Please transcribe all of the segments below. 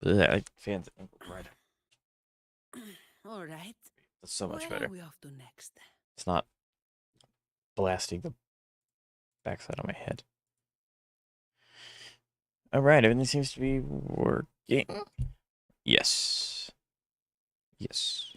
Fans ankle bread. All right. That's so much Where are better. we off to next? It's not blasting the backside of my head. All right, everything seems to be working. Yes. Yes.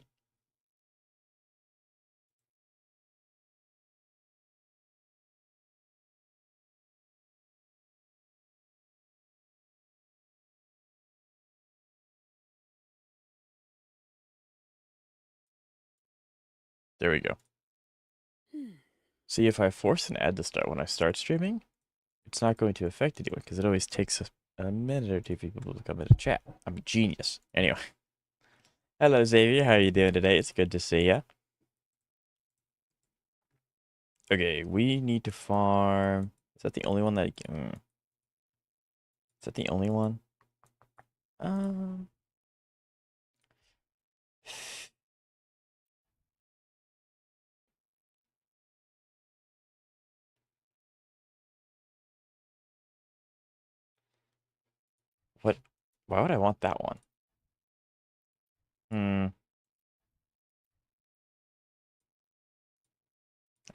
There we go. See, if I force an ad to start when I start streaming, it's not going to affect anyone because it always takes a minute or two for people to come into chat. I'm a genius. Anyway. Hello, Xavier. How are you doing today? It's good to see ya. Okay, we need to farm. Is that the only one that... Is that the only one? Um... What? Why would I want that one? I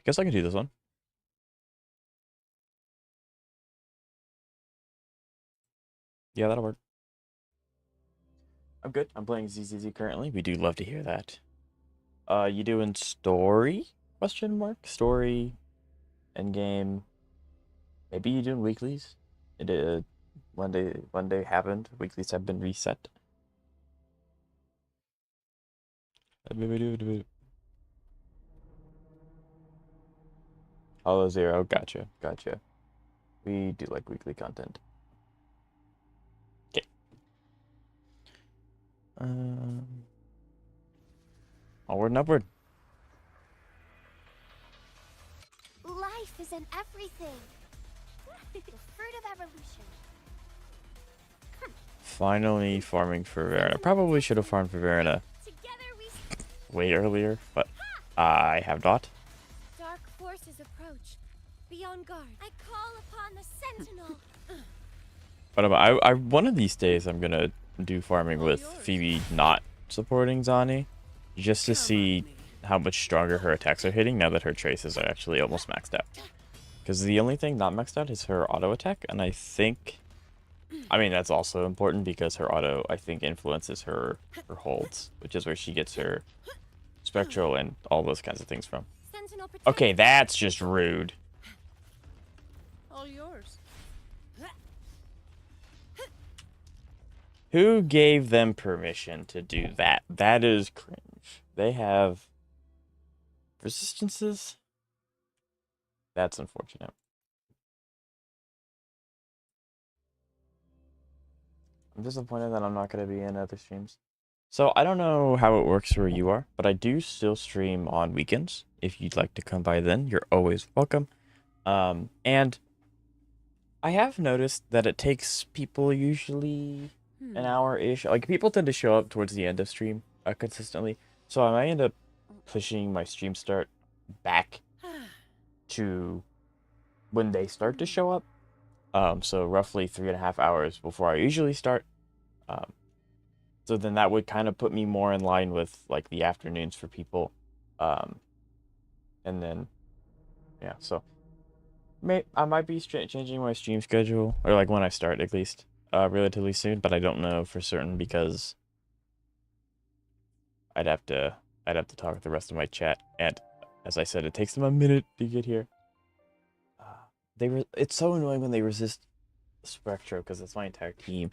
guess I can do this one. Yeah, that'll work. I'm good. I'm playing ZZZ currently. We do love to hear that. You doing story? Question mark? Story, endgame. Maybe you doing weeklies? It one day happened. Weeklies have been reset. Hollow Zero. Gotcha. Gotcha. We do like weekly content. Okay. Onward and upward. Life is in everything. The fruit of evolution. Finally farming for Verena. Probably should have farmed for Verena way earlier, but I have not. Dark forces approach. Be on guard. I call upon the sentinel. But I one of these days I'm gonna do farming with Phoebe not supporting Zani, just to see how much stronger her attacks are hitting now that her traces are actually almost maxed out. Because the only thing not maxed out is her auto attack, and I think, I mean that's also important because her auto I think influences her holds, which is where she gets her spectral and all those kinds of things from. Okay, that's just rude. All yours. Who gave them permission to do that? That is cringe. They have resistances? That's unfortunate. I'm disappointed that I'm not going to be in other streams. So I don't know how it works where you are, but I do still stream on weekends. If you'd like to come by then, you're always welcome. And I have noticed that it takes people usually an hour-ish. Like, people tend to show up towards the end of stream consistently. So I might end up pushing my stream start back to when they start to show up. So roughly 3.5 hours before I usually start. So then that would kind of put me more in line with like the afternoons for people. And then, yeah, so I might be changing my stream schedule, or like when I start at least, relatively soon, but I don't know for certain because I'd have to talk with the rest of my chat, and as I said, it takes them a minute to get here. It's so annoying when they resist Spectro because it's my entire team.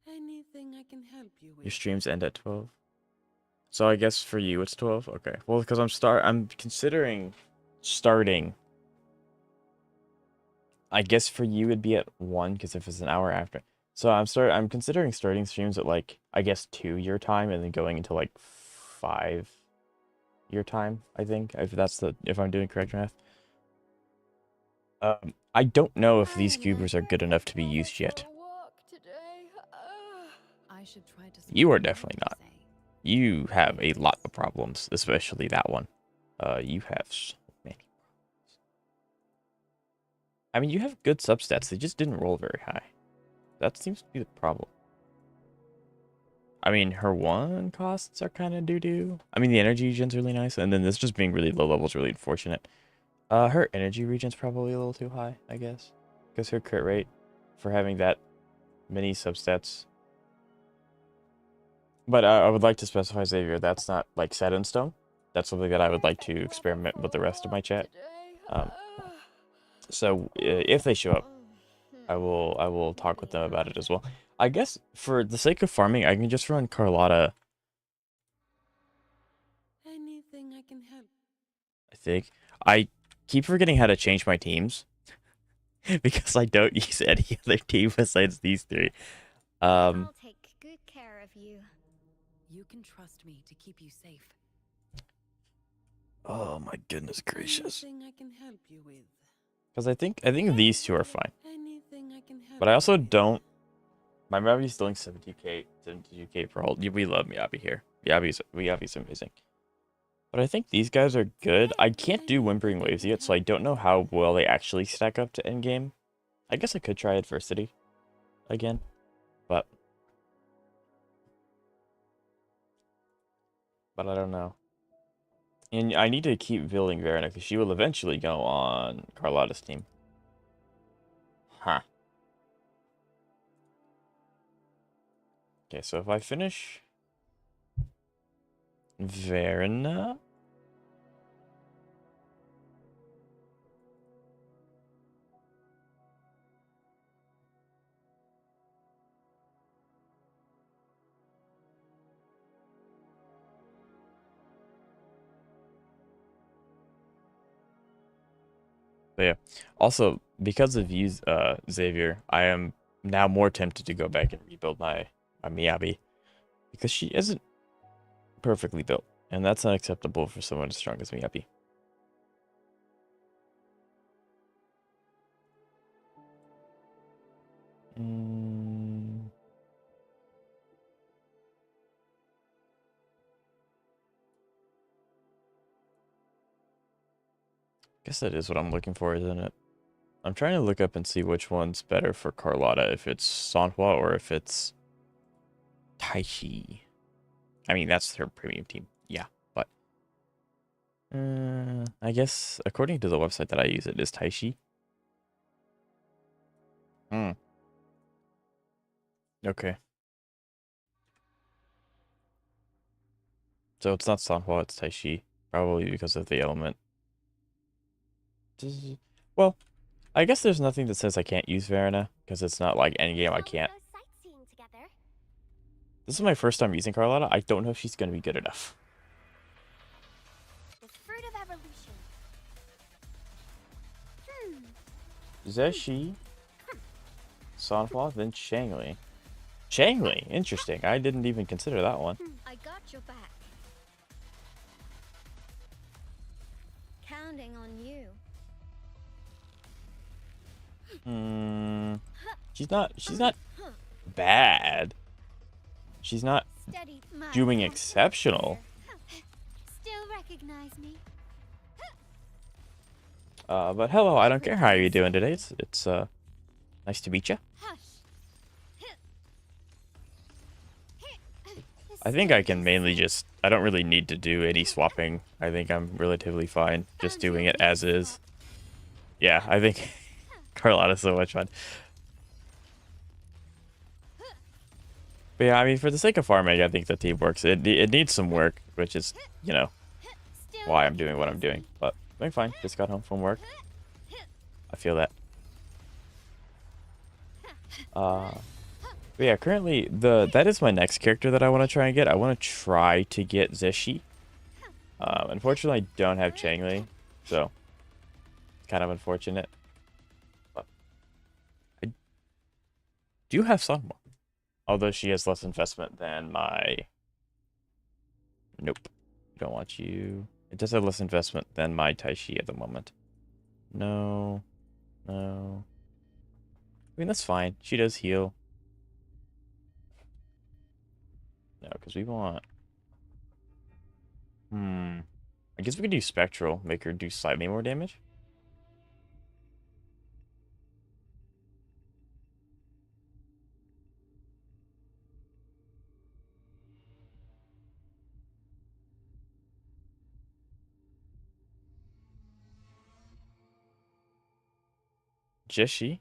Anything I can help you with? Your streams end at 12. So I guess for you it's 12. Okay. Well, because I'm considering starting. I guess for you it'd be at 1 because if it's an hour after. So I'm considering starting streams at like I guess 2 your time and then going into like 5 your time, I think. If I'm doing correct math. I don't know if these goobers are good enough to be used yet. I should try to. You are definitely not. You have a lot of problems, especially that one. You have so many problems. I mean, you have good substats. They just didn't roll very high. That seems to be the problem. I mean, her one costs are kind of doo-doo. I mean, the energy regen's really nice, and then this just being really low level is really unfortunate. Her energy regen's probably a little too high, I guess. Because her crit rate for having that many substats. But I would like to specify, Xavier, that's not like set in stone. That's something that I would like to experiment with the rest of my chat. So if they show up, I will talk with them about it as well. I guess for the sake of farming, I can just run Carlotta. Anything I can help. I think I keep forgetting how to change my teams because I don't use any other team besides these three. I'll take good care of you. You can trust me to keep you safe. Oh my goodness gracious! Anything I can help you with. Because I think these two are fine, Anything I can help but I also you with. don't. My Miyabi's doing 72k per hold. We love Miyabi here. Miyabi's amazing. But I think these guys are good. I can't do Wuthering Waves yet, so I don't know how well they actually stack up to endgame. I guess I could try Adversity again, but I don't know. And I need to keep building Verena because she will eventually go on Carlotta's team. Huh. Okay, so if I finish Verena. But yeah. Also, because of you, Xavier, I am now more tempted to go back and rebuild my Miyabi. Because she isn't perfectly built. And that's not acceptable for someone as strong as Miyabi. Guess that is what I'm looking for, isn't it? I'm trying to look up and see which one's better for Carlotta, if it's Sanhua or if it's Taichi. I mean, that's her premium team. Yeah, but I guess according to the website that I use, it is Taichi. Okay. So it's not Sanhua, it's Taichi. Probably because of the element. Well, I guess there's nothing that says I can't use Verena, because it's not like endgame I can't. This is my first time using Carlotta. I don't know if she's going to be good enough. The fruit of evolution. Zeshi, Sanhua, then Shangli. Shangli, interesting. I didn't even consider that one. I got your back. Counting on you. She's not bad. She's not Steady doing exceptional. Still recognize me. But hello, I don't care how you're doing today. It's nice to meet you. I think I can mainly just, I don't really need to do any swapping. I think I'm relatively fine just doing it as is. Yeah, I think Carlotta's so much fun. But yeah, I mean, for the sake of farming, I think the team works. It needs some work, which is, you know, why I'm doing what I'm doing. But I'm fine. Just got home from work. I feel that. But yeah, currently that is my next character that I want to try and get. I want to try to get Zeshi. Unfortunately, I don't have Changli, so kind of unfortunate. But I do have Sangmo, although she has less investment than my. Nope, don't want you. It does have less investment than my Taishi at the moment. No, no. I mean that's fine. She does heal. No, because we want. I guess we could do Spectral, make her do slightly more damage. Just she?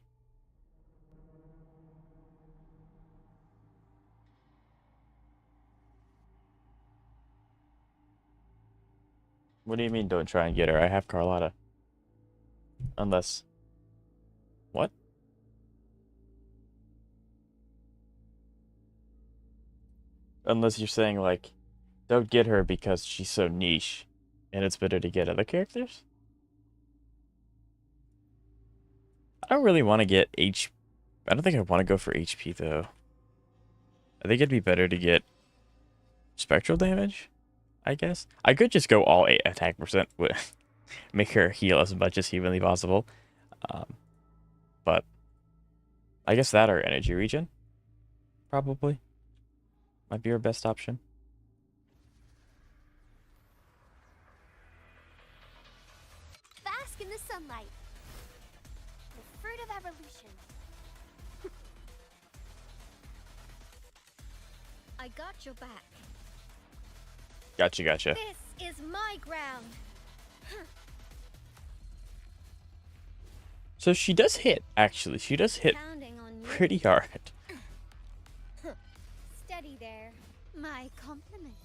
What do you mean don't try and get her? I have Carlotta. Unless... What? Unless you're saying, like, don't get her because she's so niche, and it's better to get other characters? I don't really want to get H... I don't think I want to go for HP, though. I think it'd be better to get spectral damage, I guess. I could just go all 8 attack percent with make her heal as much as humanly possible. Um, but I guess that or energy regen, probably. Might be our best option. Bask in the sunlight. The fruit of evolution. I got your back. Gotcha, gotcha. This is my ground. So she does hit, actually. She does hit Counting on you. pretty hard. Steady there. My compliments.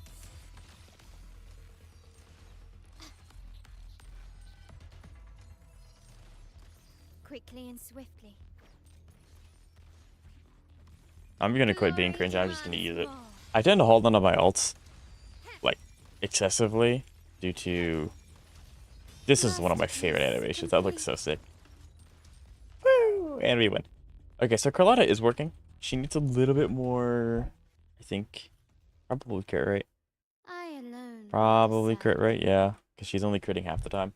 Quickly and swiftly. I'm gonna quit being cringe. I'm just gonna use it. I tend to hold on to my ults, like, excessively due to... This is one of my favorite animations. That looks so sick. Woo! And we win. Okay, so Carlotta is working. She needs a little bit more, I think. Probably crit rate. I alone. Probably crit rate, yeah. Because she's only critting half the time.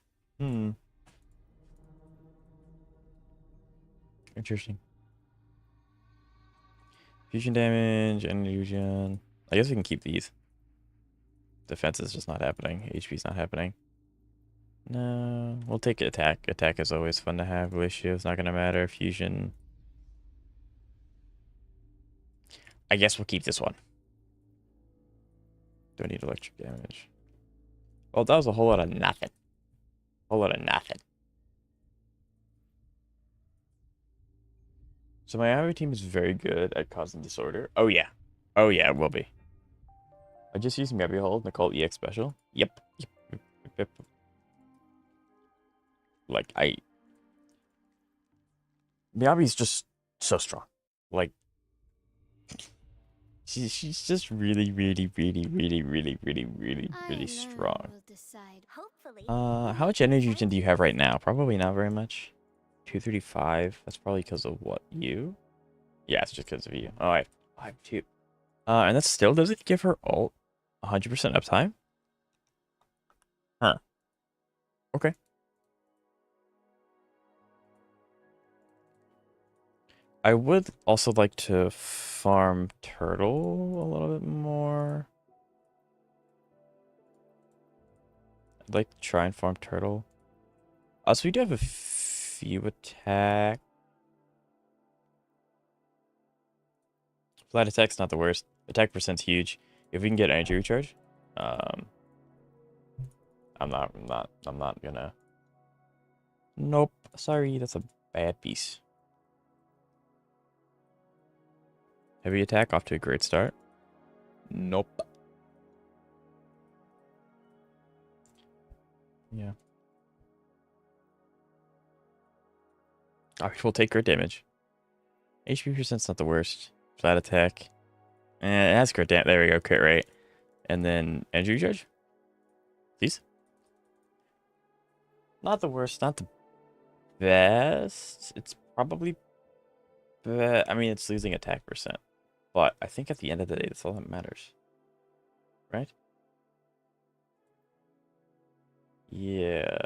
Interesting. Fusion damage, and illusion. I guess we can keep these. Defense is just not happening. HP's not happening. No, we'll take attack. Attack is always fun to have. Issue, it's not gonna matter. Fusion. I guess we'll keep this one. Don't need electric damage. Well, that was a whole lot of nothing. Whole lot of nothing. So my Ivy team is very good at causing disorder. Oh yeah. Oh yeah, it will be. I just used Maybe Hold, Nicole EX special. Yep. Yep. Like, Miyabi's just so strong. Like, she's just really strong. How much energy regen do you have right now? Probably not very much. 235. That's probably because of what, you? Yeah, it's just because of you. Oh, I have 2. And that still doesn't give her ult 100% uptime? Huh. Okay. I would also like to farm turtle a little bit more. I'd like to try and farm turtle. So we do have a few attack. Flat attack's not the worst. Attack percent's huge. If we can get energy recharge, I'm not gonna. Nope. Sorry, that's a bad piece. Heavy attack off to a great start. Nope. Yeah. Alright, we'll take crit damage. HP percent's not the worst. Flat attack. It has crit damage. There we go, crit rate. And then energy recharge. Please. Not the worst, not the best. It's probably... I mean, it's losing attack percent. But I think at the end of the day, that's all that matters. Right? Yeah.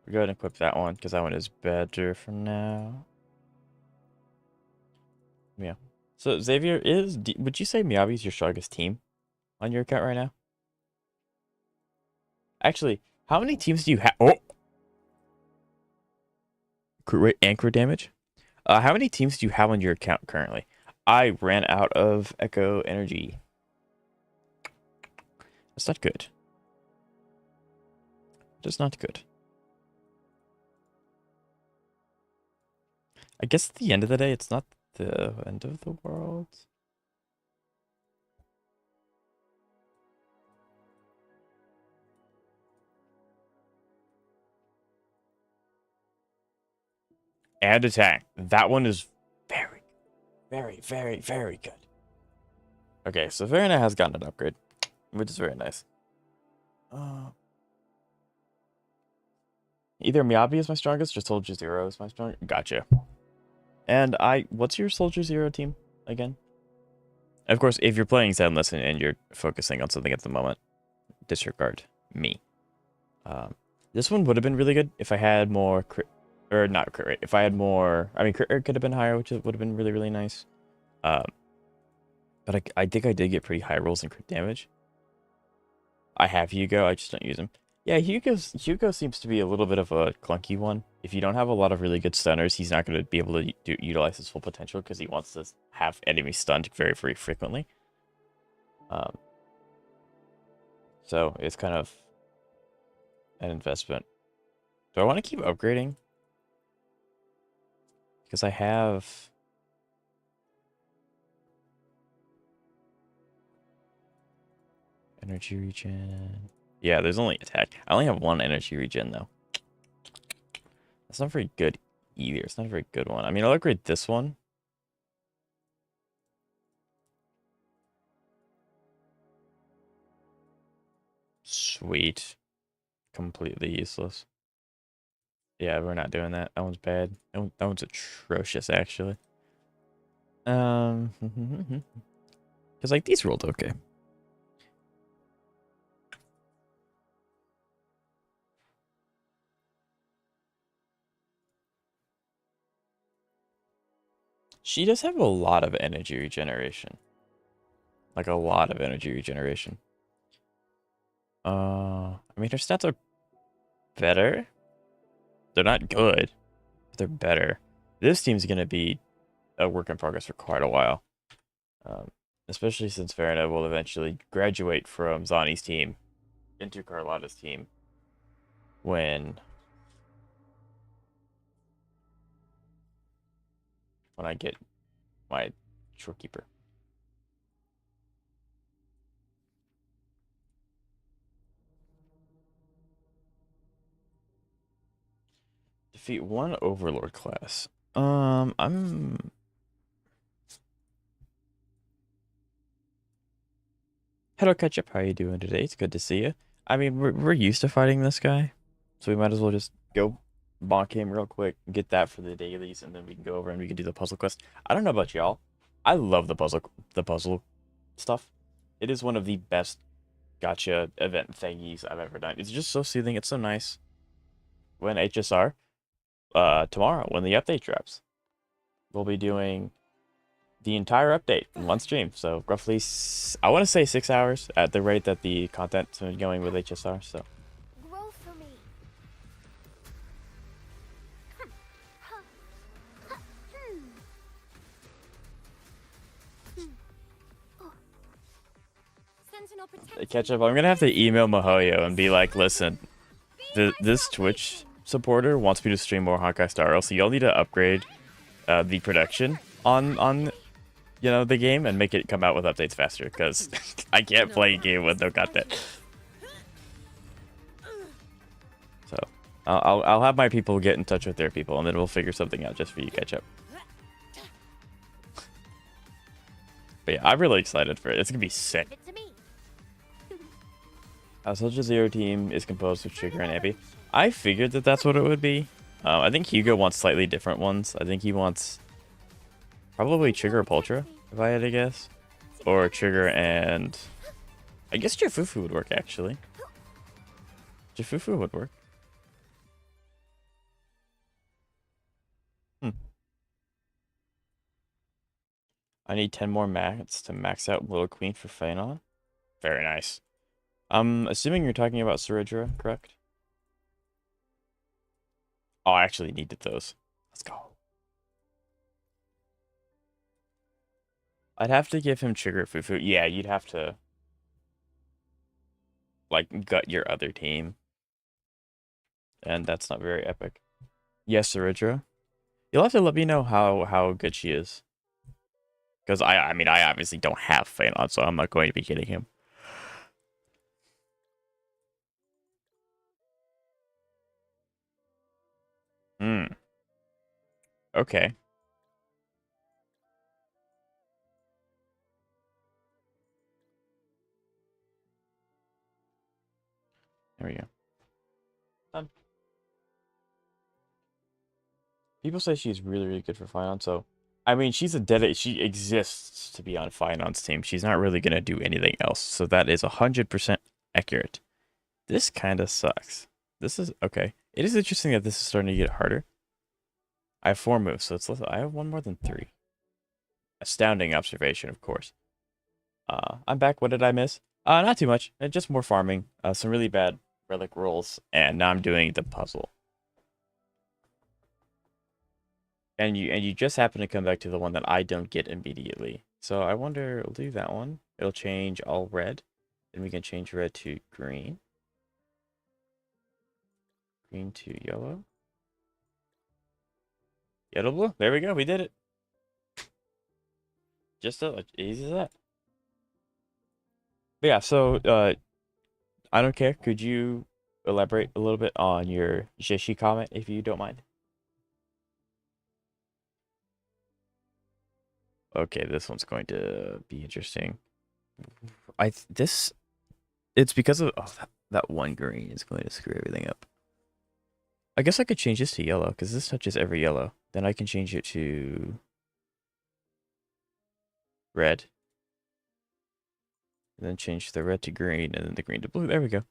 We'll go ahead and equip that one, because that one is better for now. Yeah. So, Xavier, would you say Miyabi's your strongest team on your account right now? Actually, how many teams do you have? Oh! Crit rate and crit damage? How many teams do you have on your account currently? I ran out of Echo Energy. That's not good. That's not good. I guess at the end of the day, it's not the end of the world. And attack. That one is very, very, very, very good. Okay, so Verena has gotten an upgrade, which is very nice. Either Miyabi is my strongest or Soldier Zero is my strongest. Gotcha. And what's your Soldier Zero team again? Of course, if you're playing Zenless and you're focusing on something at the moment, disregard me. This one would have been really good if I had more crit, or not crit rate. If I had more, I mean, crit rate could have been higher, which would have been really, really nice. But I think I did get pretty high rolls in crit damage. I have Hugo, I just don't use him. Yeah, Hugo seems to be a little bit of a clunky one. If you don't have a lot of really good stunners, he's not going to be able to utilize his full potential because he wants to have enemies stunned very, very frequently. So it's kind of an investment. Do I want to keep upgrading? Because I have... Energy regen. Yeah, there's only attack. I only have one energy regen, though. That's not very good either. It's not a very good one. I mean, I'll upgrade this one. Sweet. Completely useless. Yeah, we're not doing that. That one's bad. That one's atrocious, actually. Because, like, these rolled okay. She does have a lot of energy regeneration. Like, a lot of energy regeneration. I mean, her stats are better. They're not good, but they're better. This team's going to be a work in progress for quite a while. Especially since Verena will eventually graduate from Zani's team into Carlotta's team when I get my shorekeeper. Defeat one Overlord class. I'm... Hello, Ketchup. How you doing today? It's good to see you. I mean, we're used to fighting this guy, so we might as well just go bonk him real quick, get that for the dailies, and then we can go over and we can do the puzzle quest. I don't know about y'all. I love the puzzle stuff. It is one of the best gotcha event thingies I've ever done. It's just so soothing. It's so nice. When HSR, tomorrow, when the update drops, we'll be doing the entire update in one stream. So roughly, I want to say 6 hours at the rate that the content's been going with HSR. So Grow for me. Sentinel protect Ketchup, I'm gonna have to email Mahoyo and be like, listen, this Twitch supporter wants me to stream more Honkai Star Rail, so y'all need to upgrade the production on the game and make it come out with updates faster, because I can't play a game with no content. So I'll have my people get in touch with their people, and then we'll figure something out just for you, Ketchup. But yeah, I'm really excited for it. It's gonna be sick. it to me. Soldier Zero team is composed of Trigger and Abby. I figured that that's what it would be. I think Hugo wants slightly different ones. I think he wants probably Trigger or Pultra, if I had to guess. Or Trigger and... I guess Jafufu would work, actually. Jafufu would work. I need 10 more mats to max out Little Queen for Phanon. Very nice. I'm assuming you're talking about Suridra, correct? Oh, I actually needed those. Let's go. I'd have to give him Trigger Fufu. Yeah, you'd have to, like, gut your other team. And that's not very epic. Yes, Suridra. You'll have to let me know how good she is. Because I mean, I obviously don't have Phanon, so I'm not going to be getting him. Hmm. Okay. There we go. Done. People say she's really, really good for Phanon, so I mean, she exists to be on Phanon's team. She's not really gonna do anything else, so that is 100% accurate. This kind of sucks. This is okay. It is interesting that this is starting to get harder. I have 4 moves, so it's less. I have one more than 3. Astounding observation, of course. I'm back. What did I miss? Not too much. Just more farming. Some really bad relic rolls, and now I'm doing the puzzle. And you just happen to come back to the one that I don't get immediately. So I wonder, we'll do that one. It'll change all red. Then we can change red to green. Green to yellow. Yellow blue. There we go. We did it. Just as easy as that. But yeah, so I don't care. Could you elaborate a little bit on your Jishi comment if you don't mind? Okay, this one's going to be interesting. It's because of that one green is going to screw everything up. I guess I could change this to yellow because this touches every yellow. Then I can change it to red. And then change the red to green and then the green to blue. There we go.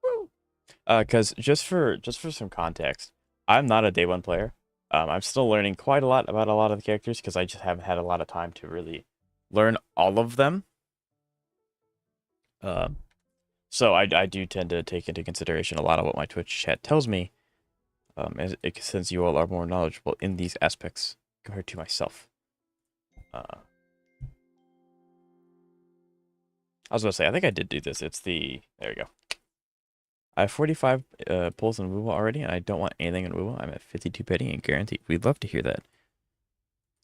Woo! Because just for some context, I'm not a day one player. I'm still learning quite a lot about a lot of the characters because I just haven't had a lot of time to really learn all of them. So I do tend to take into consideration a lot of what my Twitch chat tells me, since you all are more knowledgeable in these aspects compared to myself. I was gonna say, I think I did do this. It's there we go. I have 45 pulls in wuwa already, and I don't want anything in wuwa. I'm at 52 petty and guaranteed. We'd love to hear that.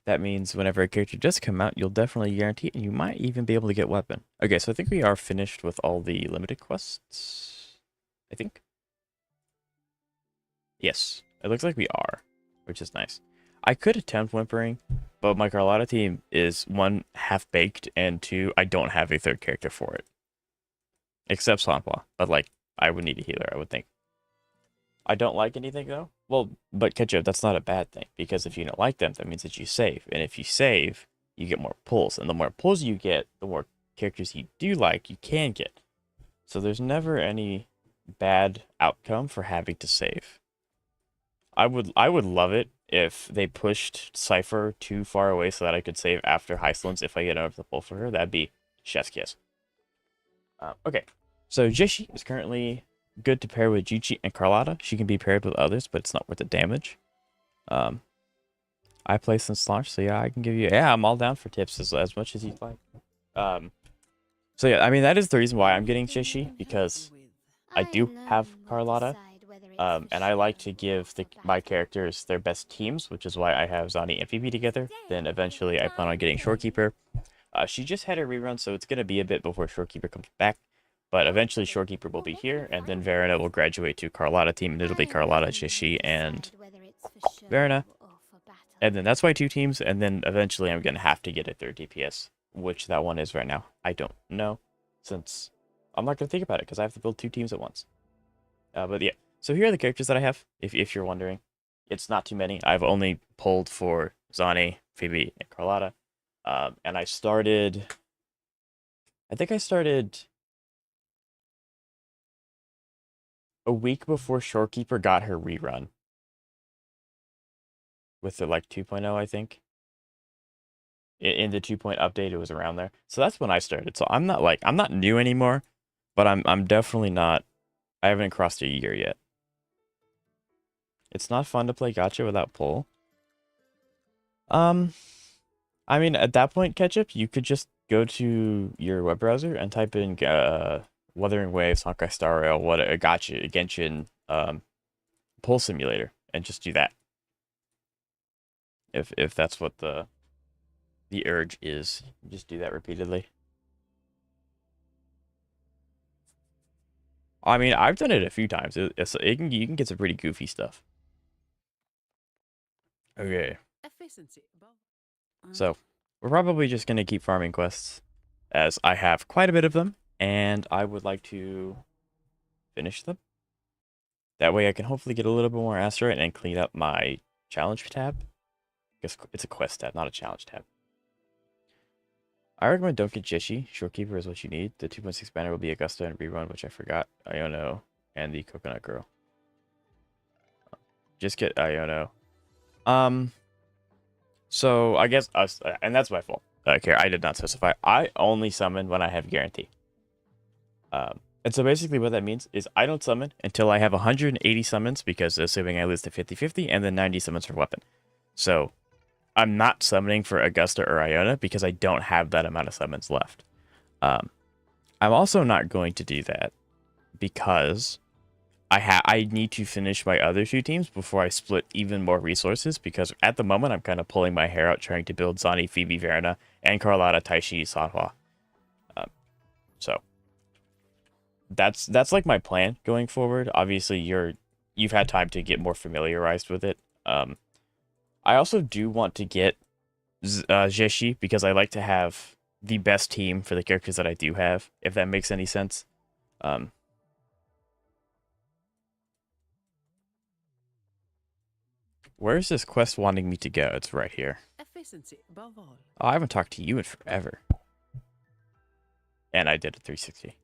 That means whenever a character does come out, you'll definitely guarantee it, and you might even be able to get weapon. Okay, so I think we are finished with all the limited quests. I think. Yes, it looks like we are, which is nice. I could attempt whimpering, but my Carlotta team is 1, half-baked, and 2, I don't have a third character for it. Except Sanhua, but like, I would need a healer, I would think. I don't like anything though. Well, but Ketchup, that's not a bad thing, because if you don't like them, that means that you save. And if you save, you get more pulls. And the more pulls you get, the more characters you do like, you can get. So there's never any bad outcome for having to save. I would love it if they pushed Cypher too far away so that I could save after Hyslins if I get enough to pull for her. That'd be chef's kiss. Okay, so Jishi is currently good to pair with Juchi and Carlotta. She can be paired with others, but it's not worth the damage. I play since launch, so yeah, I can give you. Yeah, I'm all down for tips as much as you'd like. So yeah, I mean that is the reason why I'm getting Jishi, because I do have Carlotta. And I like to give my characters their best teams, which is why I have Zani and Phoebe together. Then eventually I plan on getting Shorekeeper. She just had a rerun, so it's going to be a bit before Shorekeeper comes back. But eventually Shorekeeper will be here, and then Verena will graduate to Carlotta team, and it'll be Carlotta, Jishi, and Verena. And then that's my 2 teams, and then eventually I'm going to have to get a third DPS, which that one is right now. I don't know, since I'm not going to think about it, because I have to build 2 teams at once. But yeah. So here are the characters that I have, if you're wondering. It's not too many. I've only pulled for Zani, Phoebe, and Carlotta. And I think I started a week before Shorekeeper got her rerun. With the like 2.0, I think. In the 2.0 update, it was around there. So that's when I started. So I'm not new anymore, but I'm definitely not, I haven't crossed a year yet. It's not fun to play gacha without pull. I mean, at that point, Ketchup, you could just go to your web browser and type in Wuthering Waves, Honkai Star Rail, what a gacha, Genshin, pull simulator, and just do that. If that's what the urge is, just do that repeatedly. I mean, I've done it a few times. You can get some pretty goofy stuff. Okay, Efficiency. so we're probably just gonna keep farming quests, as I have quite a bit of them, and I would like to finish them. That way I can hopefully get a little bit more Astrite and clean up my challenge tab. I guess it's a quest tab, not a challenge tab. I recommend don't get Jishi. Shorekeeper is what you need. The 2.6 banner will be Augusta and Rerun, which I forgot. Iono and the Coconut Girl. Just get Iono. So I guess us, and that's my fault. Okay, I did not specify. I only summon when I have guarantee. And so basically what that means is I don't summon until I have 180 summons, because assuming I lose to 50-50, and then 90 summons for weapon. So I'm not summoning for Augusta or Iona because I don't have that amount of summons left. I'm also not going to do that because I need to finish my other two teams before I split even more resources, because at the moment I'm kind of pulling my hair out trying to build Zani, Phoebe, Verna, and Carlotta, Taishi, Sanhua. So that's like my plan going forward. Obviously you've had time to get more familiarized with it. I also do want to get Jeshi, because I like to have the best team for the characters that I do have, if that makes any sense. Where is this quest wanting me to go? It's right here. Efficiency above all. Oh, I haven't talked to you in forever. And I did a 360.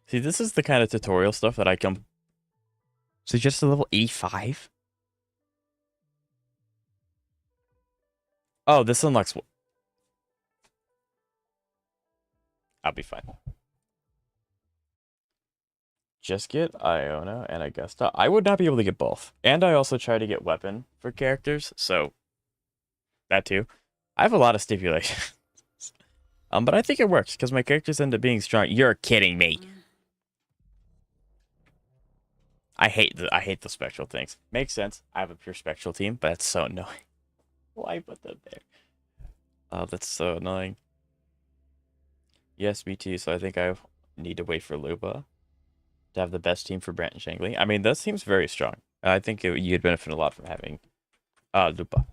See, this is the kind of tutorial stuff that I come... So just a level 85? Oh, this unlocks... I'll be fine. Just get Iona and Augusta. I would not be able to get both. And I also try to get weapon for characters, so... That too. I have a lot of stipulations. But I think it works, because my characters end up being strong. You're kidding me. I hate the spectral things. Makes sense. I have a pure spectral team, but it's so annoying. Why put them there? Oh, that's so annoying. Yes, me too. So I think I need to wait for Luba to have the best team for Brant and Shangli. I mean, that seems very strong. I think you'd benefit a lot from having Lupa.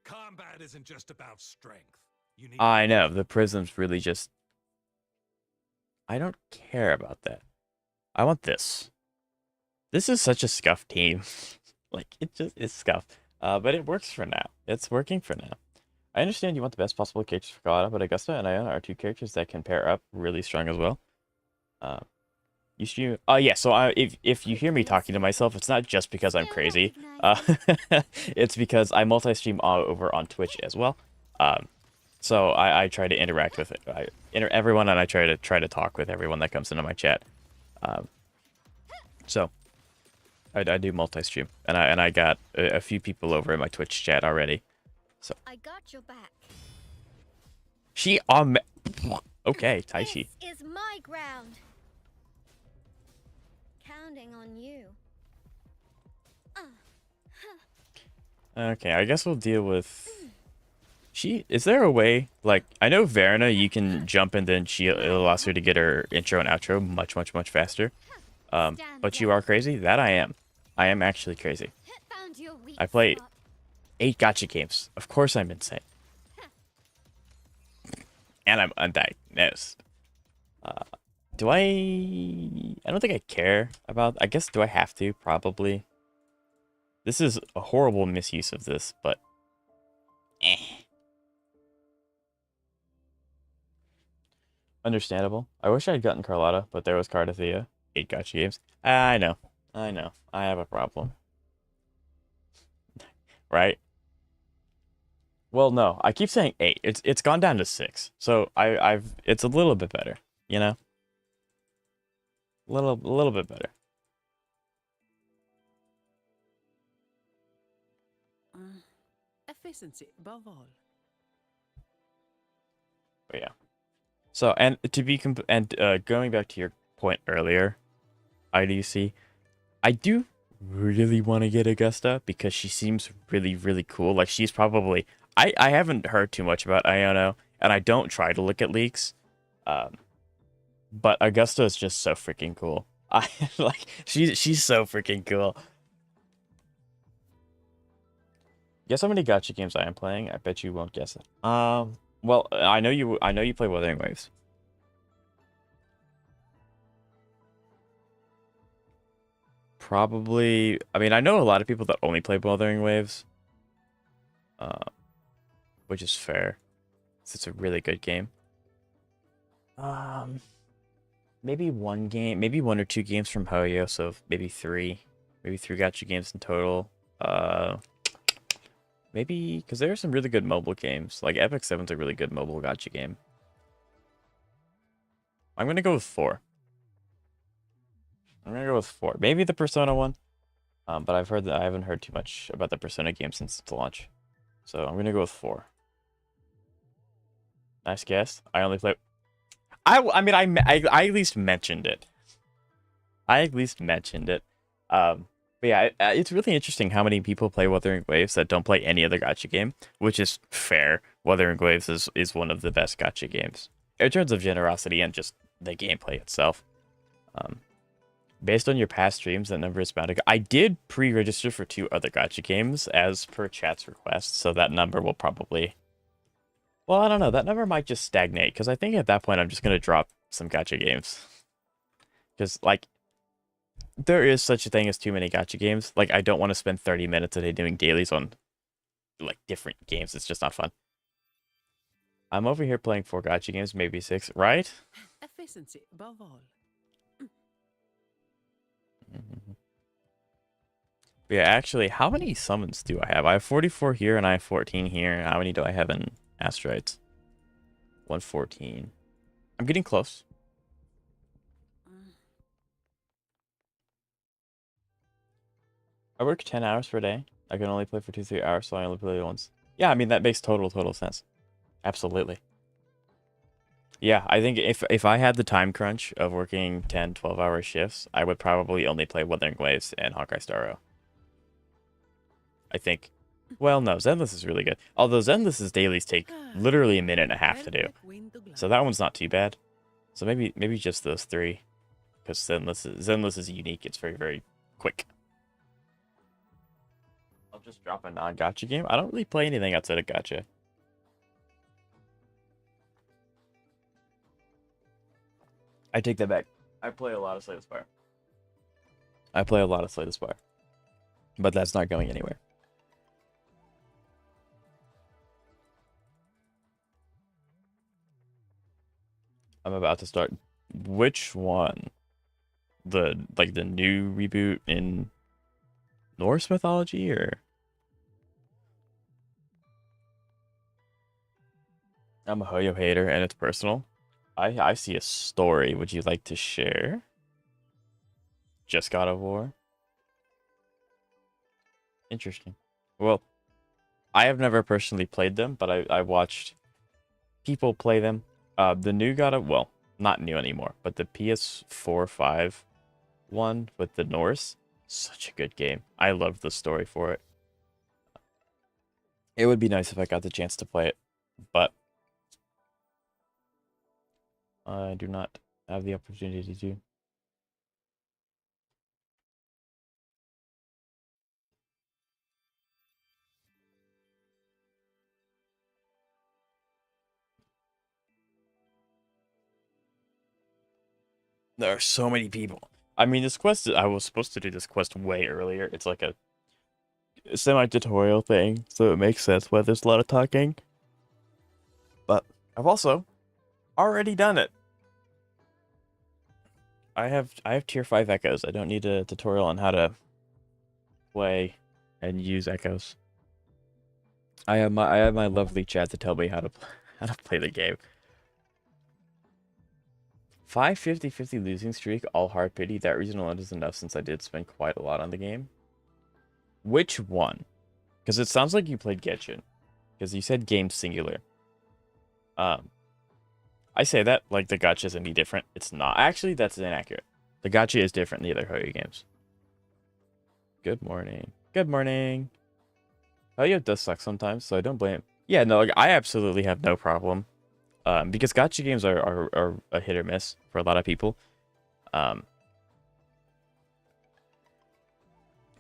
Combat isn't just about strength. You need I know, the prism's really just... I don't care about that. I want this. This is such a scuffed team. Like, it just is scuffed. But it works for now. It's working for now. I understand you want the best possible characters for Galata, but Augusta and Iona are two characters that can pair up really strong as well. You stream... yeah, so if you hear me talking to myself, it's not just because I'm crazy. It's because I multi-stream over on Twitch as well. So I try to interact with everyone, and I try to talk with everyone that comes into my chat. So I do multi-stream, and I got a few people over in my Twitch chat already. So I got your back. she okay, Taishi. This is my ground. Counting on you. Okay, I guess we'll deal with... Is there a way, like, I know Verna, you can jump and then it allows her to get her intro and outro much, much, much faster. But you are crazy? That I am. I am actually crazy. Found your weak I played spot. 8 gacha games. Of course I'm insane. And I'm undiagnosed. Do I don't think I care about... I guess, do I have to? Probably. This is a horrible misuse of this, but... Understandable. I wish I had gotten Carlotta, but there was Cardathea. 8 gacha games. I know. I have a problem. Right? Well, no. I keep saying 8. It's gone down to 6. So it's a little bit better, you know? A little bit better. Efficiency above all. But yeah. So, and to be going back to your point earlier, IDC, I do really want to get Augusta because she seems really, really cool. Like she's probably I haven't heard too much about Iona, and I don't try to look at leaks. Um, but Augusta is just so freaking cool. I like she's so freaking cool. Guess how many gacha games I am playing? I bet you won't guess it. Well, I know you play Wuthering Waves. Probably, I mean, I know a lot of people that only play Wuthering Waves, uh, which is fair. It's a really good game. Um, maybe one game, maybe one or two games from Hoyo, so maybe three gacha games in total. Maybe because there are some really good mobile games. Like Epic 7's a really good mobile gacha game. I'm gonna go with 4. I'm gonna go with 4. Maybe the Persona one. But I haven't heard too much about the Persona game since its launch. So I'm gonna go with 4. Nice guess. I only play. I mean I at least mentioned it. I at least mentioned it. But yeah, it's really interesting how many people play Wuthering Waves that don't play any other gacha game, which is fair. Wuthering Waves is one of the best gacha games in terms of generosity and just the gameplay itself. Based on your past streams, that number is bound to go. I did pre-register for 2 other gacha games as per chat's request, so that number will probably... Well, I don't know. That number might just stagnate, because I think at that point I'm just going to drop some gacha games. Because, like, there is such a thing as too many gacha games. Like, I don't want to spend 30 minutes a day doing dailies on, like, different games. It's just not fun. I'm over here playing 4 gacha games, maybe 6, right? Efficiency above all. But yeah, actually, how many summons do I have? I have 44 here and I have 14 here. How many do I have in Astrite? 114. I'm getting close. I work 10 hours per day. I can only play for 2-3 hours, so I only play once. Yeah, I mean, that makes total sense. Absolutely. Yeah, I think if I had the time crunch of working 10, 12-hour shifts, I would probably only play Wuthering Waves and Honkai Star Rail. I think. Well, no, Zenless is really good. Although Zenless's dailies take literally a minute and a half to do. So that one's not too bad. So maybe just those 3. Because Zenless is unique. It's very, very quick. I'll just drop a non-gacha game. I don't really play anything outside of gacha. I take that back. I play a lot of Slay the Spire. But that's not going anywhere. I'm about to start. Which one? The new reboot in Norse mythology, or? I'm a Hoyo hater and it's personal. I see a story. Would you like to share? Just God of War. Interesting. Well, I have never personally played them, but I watched people play them. The new God of, well, not new anymore, but the PS4, 5 one with the Norse, such a good game. I loved the story for it. It would be nice if I got the chance to play it, but I do not have the opportunity to. There are so many people. I mean, this quest, I was supposed to do this quest way earlier. It's like a semi-tutorial thing, so it makes sense why there's a lot of talking. But I've also already done it. I have tier 5 echoes. I don't need a tutorial on how to play and use echoes. I have my lovely chat to tell me how to play the game. 550-50 losing streak, all hard pity. That reason alone is enough since I did spend quite a lot on the game. Which one? Because it sounds like you played Genshin. Because you said game singular. I say that like the gacha is any different. It's not. Actually, that's inaccurate. The gacha is different in the other Hoyo games. Good morning. Good morning. Oh, yeah, it does suck sometimes, so I don't blame. Yeah, no, like, I absolutely have no problem. Because gacha games are a hit or miss for a lot of people. Um,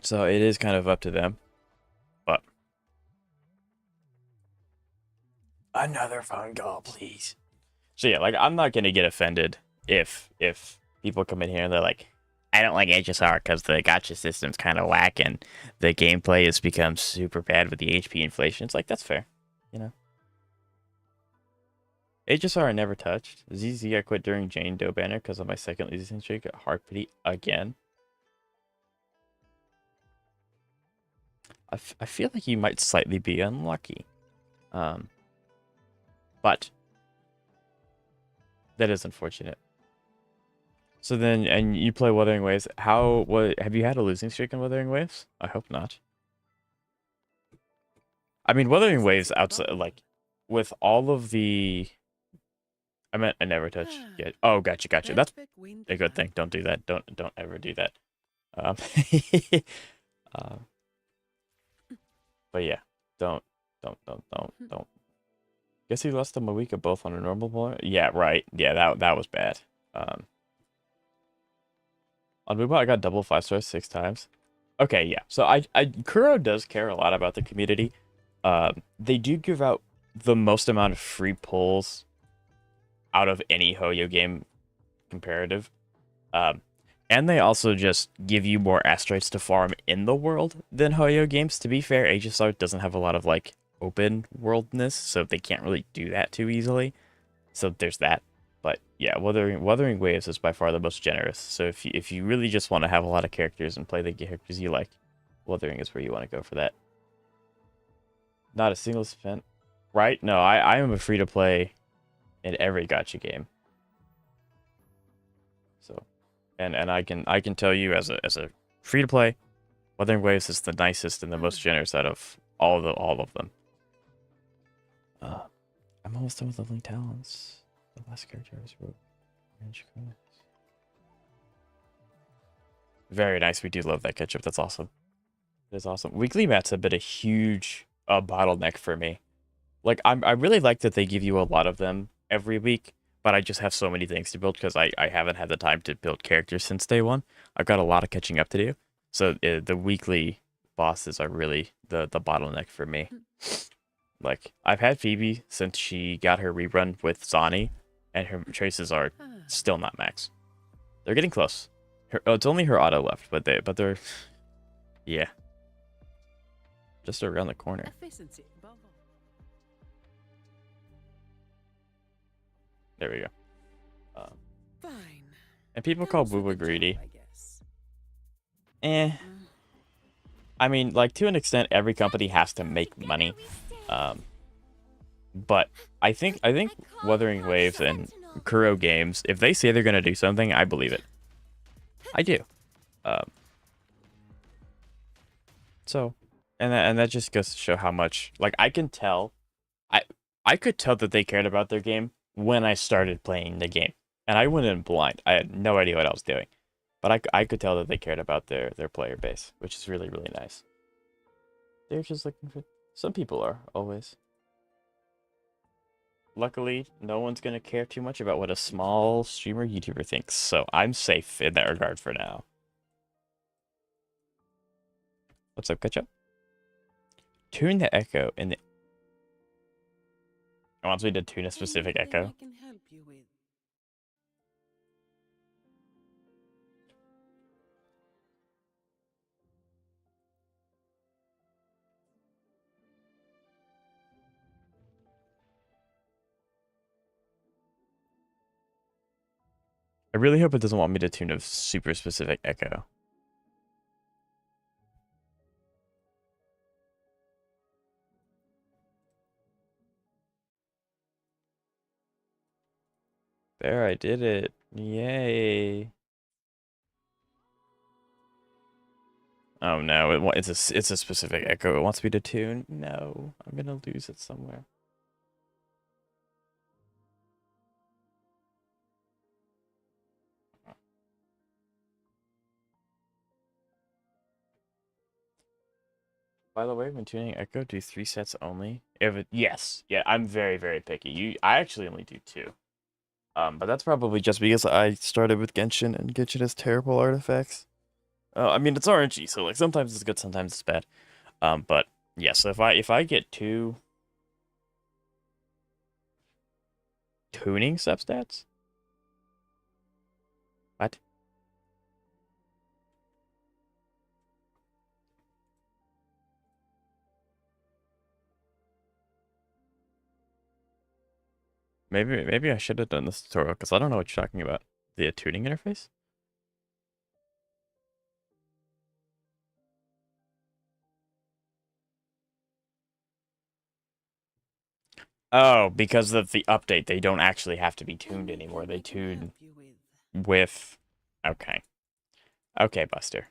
so it is kind of up to them. But another phone call, please. So yeah, like I'm not gonna get offended if people come in here and they're like, I don't like HSR because the gacha system's kind of whack and the gameplay has become super bad with the HP inflation. It's like that's fair, you know. HSR I never touched. ZZ I quit during Jane Doe banner because of my second losing streak at Hard Pity again. I feel like you might slightly be unlucky. But that is unfortunate. So then, and you play Wuthering Waves. What have you had a losing streak in Wuthering Waves? I hope not. I mean, Wuthering Waves outside, like, with all of the. I meant I never touch yet. Oh, gotcha. That's a good thing. Don't do that. Don't ever do that. Um, uh, but yeah, don't. Guess he lost them a week of both on a normal player. Yeah, right. Yeah, that was bad. On Wuwa, I got double 5 stars 6 times. Okay, yeah. So Kuro does care a lot about the community. They do give out the most amount of free pulls out of any Hoyo game comparative. And they also just give you more Astrites to farm in the world than Hoyo games. To be fair, HSR doesn't have a lot of like open worldness, so they can't really do that too easily. So there's that. But yeah, Wuthering Waves is by far the most generous. So if you really just want to have a lot of characters and play the characters you like, Wuthering is where you want to go for that. Not a single spent. Right? No, I am a free to play in every gacha game. So and I can tell you as a free to play, Wuthering Waves is the nicest and the most generous out of all of them. I'm almost done with leveling talents. The last character I was wrote. Very nice. We do love that ketchup. That's awesome. That's awesome. Weekly mats have been a huge bottleneck for me. Like I really like that they give you a lot of them every week, but I just have so many things to build because I haven't had the time to build characters since day one. I've got a lot of catching up to do. So the weekly bosses are really the bottleneck for me. Like I've had Phoebe since she got her rerun with Zani, and her traces are still not max. They're getting close. It's only her auto left, but they're yeah, just around the corner. Efficiency above all. There we go. Fine. And people call Comes with Wuwa the greedy. job, I guess. I mean, like to an extent, every company has to make money. But I think Wuthering Waves and Kuro Games, if they say they're gonna do something, I believe it. I do. So, and that just goes to show how much, like, I can tell, I could tell that they cared about their game when I started playing the game, and I went in blind. I had no idea what I was doing, but I could tell that they cared about their player base, which is really really nice. They're just looking for. Some people are always. Luckily, no one's gonna care too much about what a small streamer YouTuber thinks, so I'm safe in that regard for now. What's up, Ketchup? Tune the echo in the. It wants me to tune a specific Anything echo. I can help you with. I really hope it doesn't want me to tune a super specific echo. There, I did it. Yay. Oh no, it's a specific echo. It wants me to tune. No, I'm gonna lose it somewhere. By the way, when tuning Echo, do 3 sets only? If it, yes, yeah, I'm very, very picky. I actually only do 2. But that's probably just because I started with Genshin, and Genshin has terrible artifacts. I mean, it's RNG, so like sometimes it's good, sometimes it's bad. But yeah, so if I get 2 tuning substats, what? Maybe I should have done this tutorial because I don't know what you're talking about. The tuning interface? Oh, because of the update, they don't actually have to be tuned anymore. They tune Help you with. with. Okay. Okay, Buster.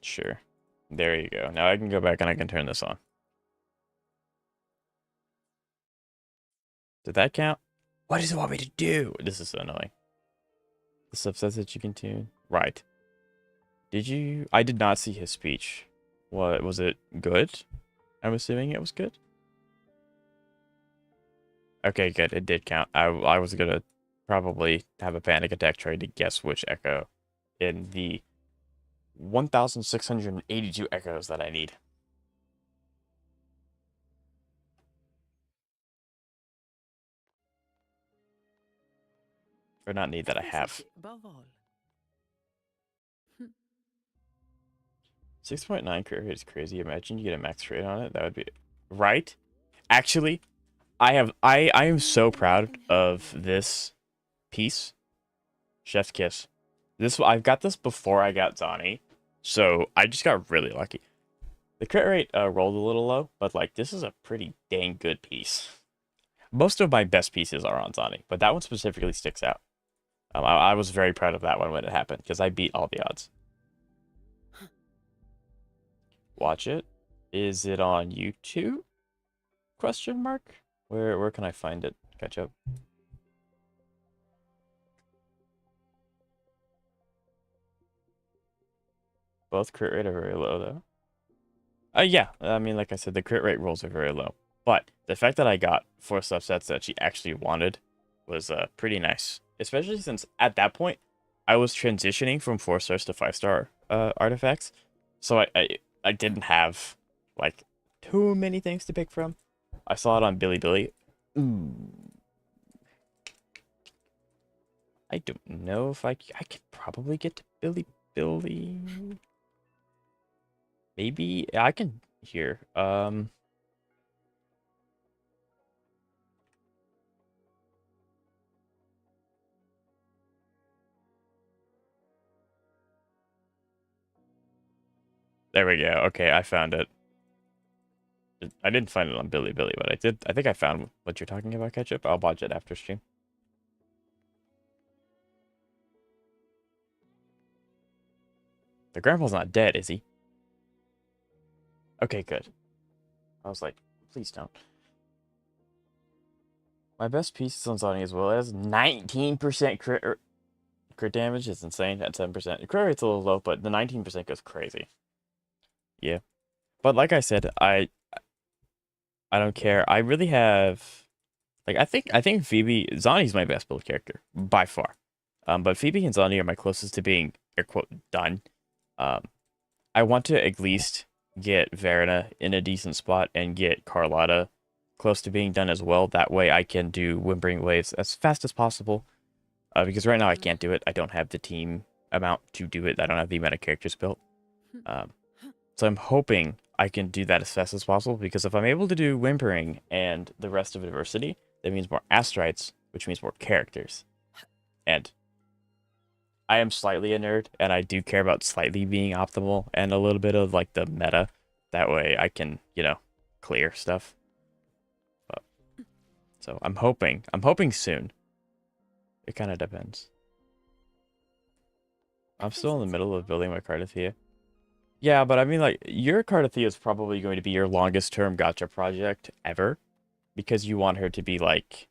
Sure. There you go. Now I can go back and I can turn this on. Did that count? What does it want me to do? This is so annoying. The subsets that you can tune. Right. Did you? I did not see his speech. What was it good? I'm assuming it was good. Okay, good. It did count. I was gonna probably have a panic attack trying to guess which echo in the 1,682 echoes that I need. Or not need, that I have. Above all. 6.9 crit rate is crazy. Imagine you get a max rate on it. That would be right. Actually, I am so proud of this piece. Chef's kiss. I've got this before I got Zani, so I just got really lucky. The crit rate rolled a little low, but like this is a pretty dang good piece. Most of my best pieces are on Zani, but that one specifically sticks out. I was very proud of that one when it happened because I beat all the odds. Watch it. Is it on YouTube? Question mark. Where can I find it? Catch up. Both crit rate are very low though. Yeah. I mean, like I said, the crit rate rolls are very low. But the fact that I got 4 subsets that she actually wanted was pretty nice. Especially since at that point, I was transitioning from 4 stars to 5-star artifacts. So I didn't have like too many things to pick from. I saw it on Billy. Ooh. I don't know if I could probably get to Billy. Maybe I can here. There we go. Okay, I found it. I didn't find it on Billy, but I did. I think I found what you're talking about, Ketchup. I'll watch it after stream. The grandpa's not dead, is he? Okay, good. I was like, please don't. My best piece is on Zani as well. It has 19% crit damage. It's insane at 7%. The crit rate's a little low, but the 19% goes crazy. Yeah. But like I said, I don't care. I really have like I think Phoebe Zani's my best build character by far. But Phoebe and Zani are my closest to being air quote done. I want to at least get Verena in a decent spot and get Carlotta close to being done as well. That way I can do Wuthering Waves as fast as possible. Because right now I can't do it. I don't have the team amount to do it. I don't have the amount of characters built. So I'm hoping I can do that as fast as possible, because if I'm able to do Whimpering and the rest of Adversity, that means more Astrites, which means more characters. And I am slightly a nerd, and I do care about slightly being optimal and a little bit of like the meta. That way I can, clear stuff. But, so I'm hoping soon. It kind of depends. I'm still in the middle of building my Cardathea. Yeah, but I mean, like, your Cardathea is probably going to be your longest term gacha project ever, because you want her to be like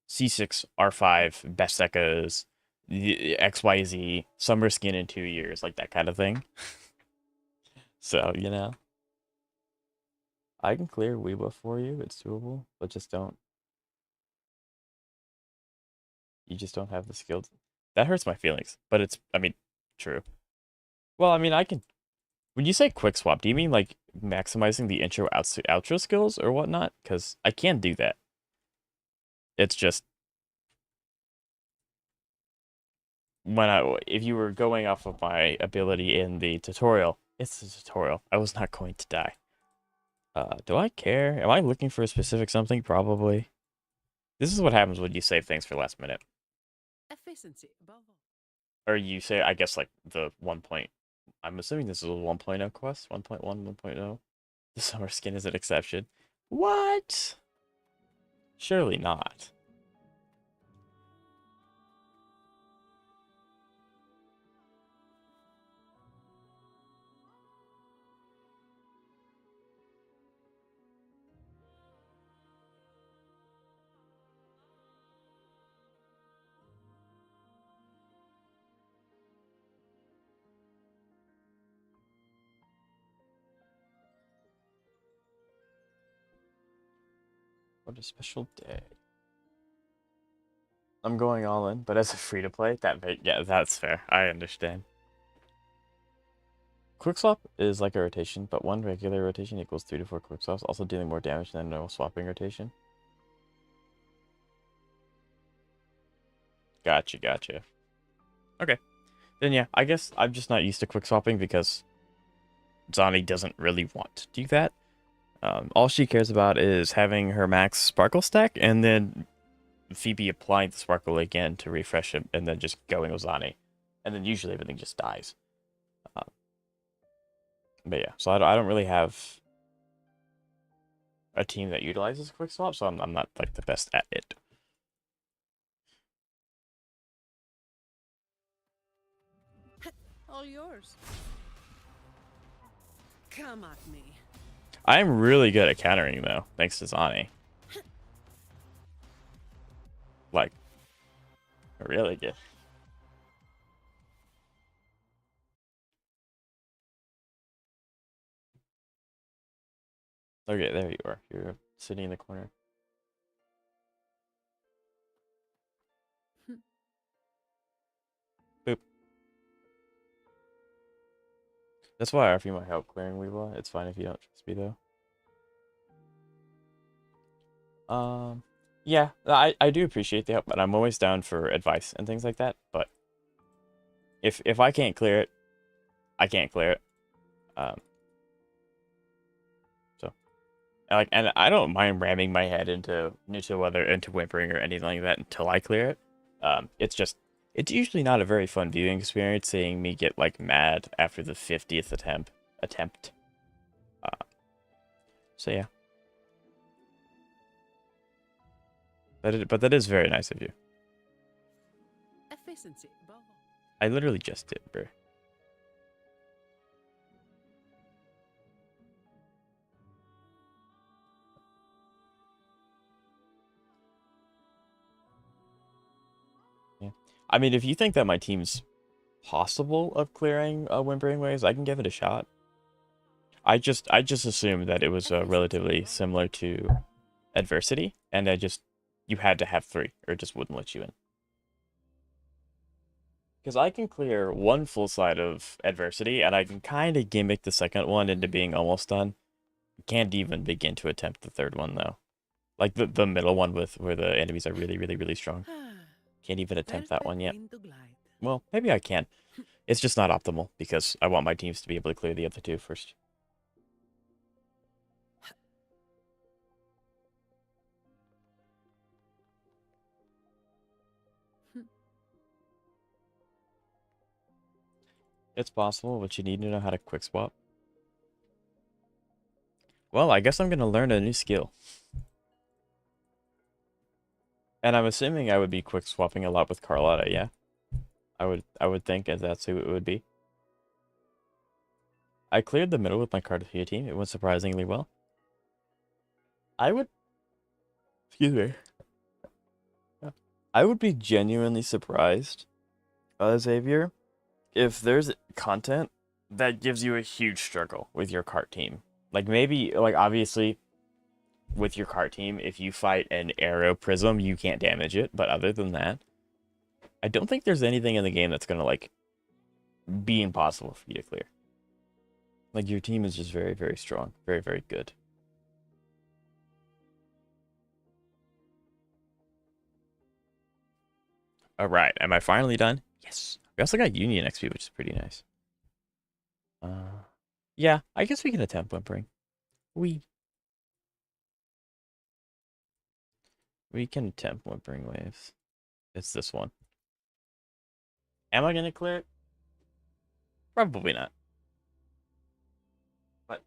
C6, R5, best Ekkas, XYZ, summer skin in 2 years, like that kind of thing. So, you know. I can clear Weeba for you, it's doable, but just don't. You just don't have the skills. That hurts my feelings, but it's, I mean, true. Well, I mean, I can. When you say quick swap, do you mean like maximizing the intro outro skills or whatnot? Because I can do that. It's just if you were going off of my ability in the tutorial, it's a tutorial. I was not going to die. Do I care? Am I looking for a specific something? Probably. This is what happens when you save things for last minute. Efficiency above all. Or you say, I guess, like the 1 point. I'm assuming this is a 1.0 quest. 1.1, 1.0. The summer skin is an exception. What? Surely not. What a special day. I'm going all in, but as a free to play, yeah, that's fair. I understand. Quick swap is like a rotation, but one regular rotation equals 3 to 4 quick swaps, also dealing more damage than a normal swapping rotation. Gotcha. Okay. Then yeah, I guess I'm just not used to quick swapping because Zani doesn't really want to do that. All she cares about is having her max sparkle stack and then Phoebe applying the sparkle again to refresh it and then just going with Zani. And then usually everything just dies. But yeah, so I don't really have a team that utilizes quick swap, so I'm not like the best at it. All yours. Come at me. I'm really good at countering though, thanks to Zani. Like, really good. Okay, there you are. You're sitting in the corner. Boop. That's why I offer you my help clearing Weebla. It's fine if you don't trust me though. Yeah, I do appreciate the help, but I'm always down for advice and things like that. But if I can't clear it, I can't clear it. So and I don't mind ramming my head into whimpering or anything like that until I clear it. It's usually not a very fun viewing experience seeing me get like mad after the 50th attempt. So yeah. But that is very nice of you. Efficiency above all. I literally just did, bro. Yeah. I mean, if you think that my team's possible of clearing Whimpering Waves, I can give it a shot. I just assumed that it was relatively similar to Adversity, and you had to have 3, or it just wouldn't let you in. Because I can clear one full side of Adversity, and I can kind of gimmick the second one into being almost done. Can't even begin to attempt the third one, though. Like the middle one where the enemies are really strong. Can't even attempt that one yet. Well, maybe I can. It's just not optimal, because I want my teams to be able to clear the other 2 first. It's possible, but you need to know how to quick swap. Well, I guess I'm going to learn a new skill. And I'm assuming I would be quick swapping a lot with Carlotta, yeah? I would think as that's who it would be. I cleared the middle with my Cardothea team. It went surprisingly well. I would... Excuse me. I would be genuinely surprised, Xavier, if there's content that gives you a huge struggle with your cart team. Like maybe, like obviously, with your cart team, if you fight an arrow prism, you can't damage it. But other than that, I don't think there's anything in the game that's gonna like be impossible for you to clear. Like your team is just very, very strong, very, very good. All right, am I finally done? Yes. We also got Union XP, which is pretty nice. Yeah, I guess we can attempt whimpering. We can attempt whimpering waves. It's this one. Am I gonna clear it? Probably not. But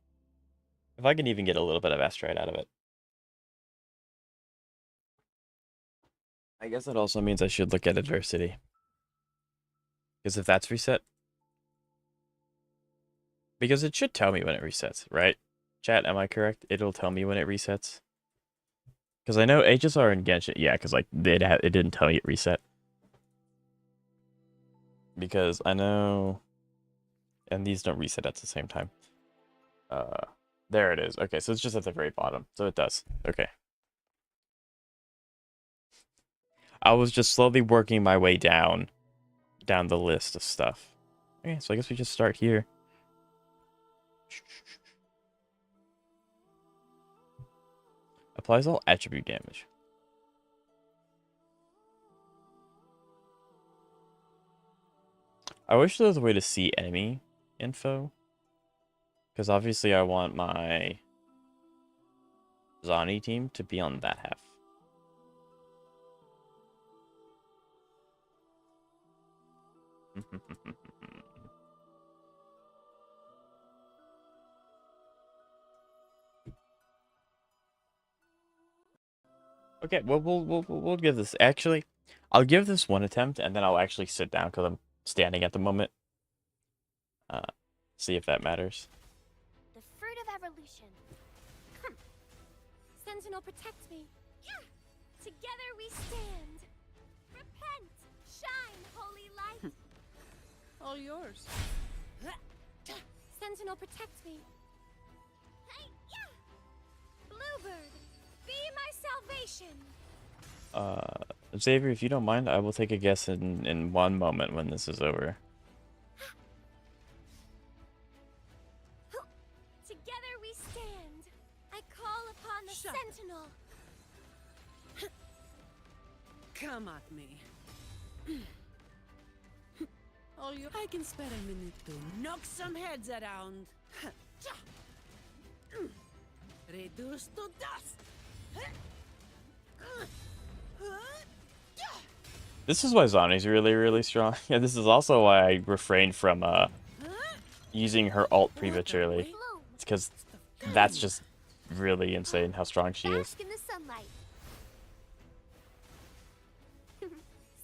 if I can even get a little bit of Astrite out of it. I guess that also means I should look at adversity. Because if that's reset... Because it should tell me when it resets, right? Chat, am I correct? It'll tell me when it resets. Because I know HSR and Genshin... Yeah, because like it didn't tell me it reset. Because I know... And these don't reset at the same time. There it is. Okay, so it's just at the very bottom. So it does. Okay. I was just slowly working my way down the list of stuff. Okay, so I guess we just start here. Applies all attribute damage. I wish there was a way to see enemy info. Because obviously I want my Zani team to be on that half. Okay, well, we'll give this... Actually, I'll give this one attempt, and then I'll actually sit down, because I'm standing at the moment. See if that matters. The fruit of evolution. Sentinel, protect me. Together we stand. Repent. Shine, holy light. All yours. Sentinel, protect me. Bluebird, be my salvation. Xavier, if you don't mind, I will take a guess in one moment when this is over. Together we stand. I call upon the Sentinel. Come at me. All you. I can spare a minute to knock some heads around. Reduced to dust. This is why Zani's really, really strong. Yeah, this is also why I refrained from using her ult prematurely. It's because that's just really insane how strong she is. Bask in the sunlight.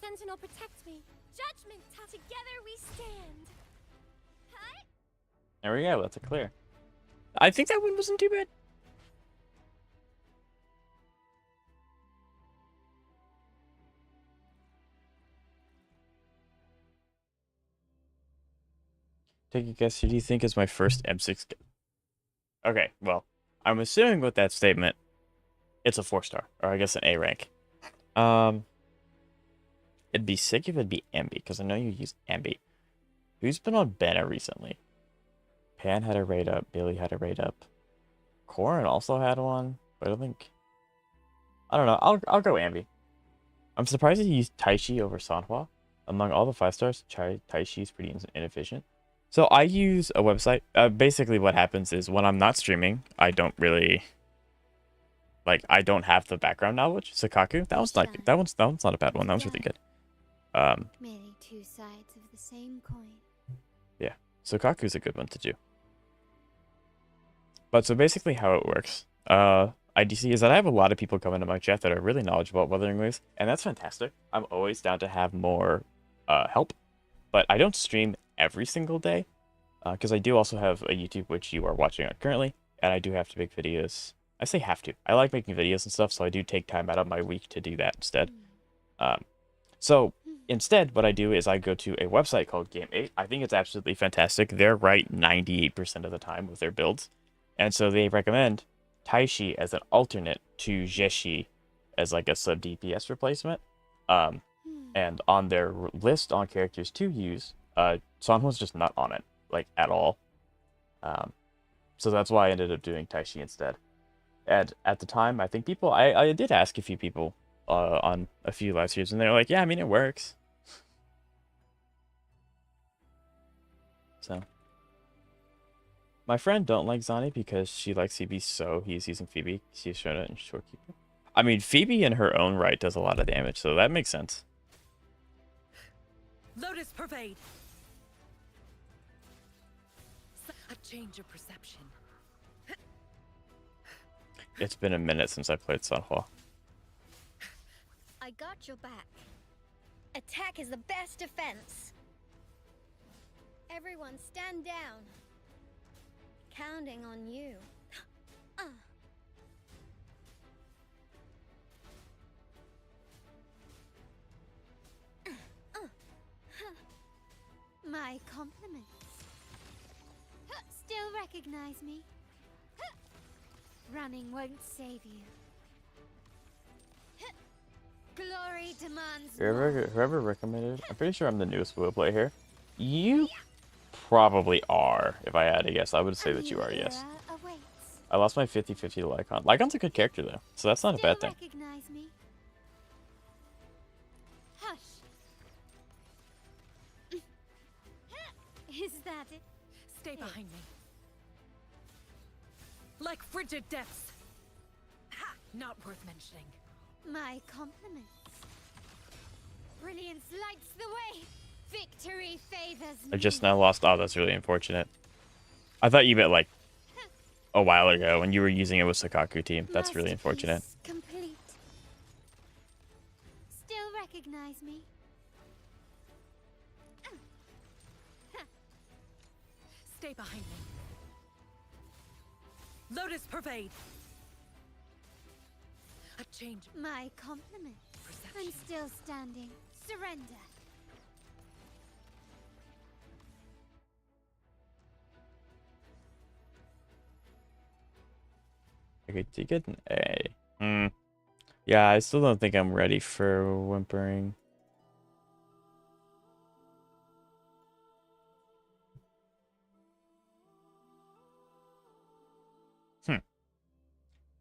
Sentinel, protect me. Judgment. Together we stand. There we go. That's a clear. I think that one wasn't too bad. Take a guess. Who do you think is my first M6? Okay, well, I'm assuming with that statement, it's a 4-star, or I guess an A rank. It'd be sick if it'd be Ambi, because I know you use Ambi. Who's been on Benna recently? Pan had a raid up. Billy had a raid up. Corrin also had one, but I don't think... I don't know. I'll go Ambi. I'm surprised he used Taishi over Sanhua. Among all the 5-stars, Taishi is pretty inefficient. So I use a website. Basically what happens is when I'm not streaming, I don't really... Like, I don't have the background knowledge. Sakaku, that one's not a bad one. That was really good. Merely two sides of the same coin. Yeah, Sokaku's a good one to do. But so basically how it works, IDC, is that I have a lot of people come into my chat that are really knowledgeable about Wuthering Waves, and that's fantastic. I'm always down to have more help, but I don't stream every single day, because I do also have a YouTube, which you are watching on currently, and I do have to make videos. I say have to. I like making videos and stuff, so I do take time out of my week to do that instead. So instead, what I do is I go to a website called Game 8. I think it's absolutely fantastic. They're right 98% of the time with their builds. And so they recommend Taishi as an alternate to Jeshi as like a sub DPS replacement. Um, and on their list on characters to use, Sanhwa's just not on it, like at all. So that's why I ended up doing Taishi instead. And at the time, I think I did ask a few people on a few live streams, and they're like, yeah, I mean, it works. So, my friend don't like Zani because she likes Phoebe, so he's using Phoebe. She's shown it in Shorekeeper. I mean, Phoebe in her own right does a lot of damage, so that makes sense. Lotus pervade. A change of perception. It's been a minute since I played Sanhua. I got your back. Attack is the best defense. Everyone stand down. Counting on you. My compliments. Still recognize me? Running won't save you. Glory demands Whoever recommended, I'm pretty sure I'm the newest WoW player here. You probably are, if I had to guess. I would say that you are, yes. I lost my 50-50 to Lycon. Lycon's a good character, though, so that's not a bad thing. Recognize me? Hush. Is that it? Stay behind me. Like frigid depths. Ha! Not worth mentioning. My compliments. Brilliance lights the way. Victory favors me. I just now lost. Oh, that's really unfortunate. I thought you meant like a while ago when you were using it with Sakaku team. That's really unfortunate. Complete. Still recognize me? Stay behind me. Lotus pervade. A change. My compliments. Perception. I'm still standing. Surrender. Okay, to get an A. Yeah, I still don't think I'm ready for whimpering.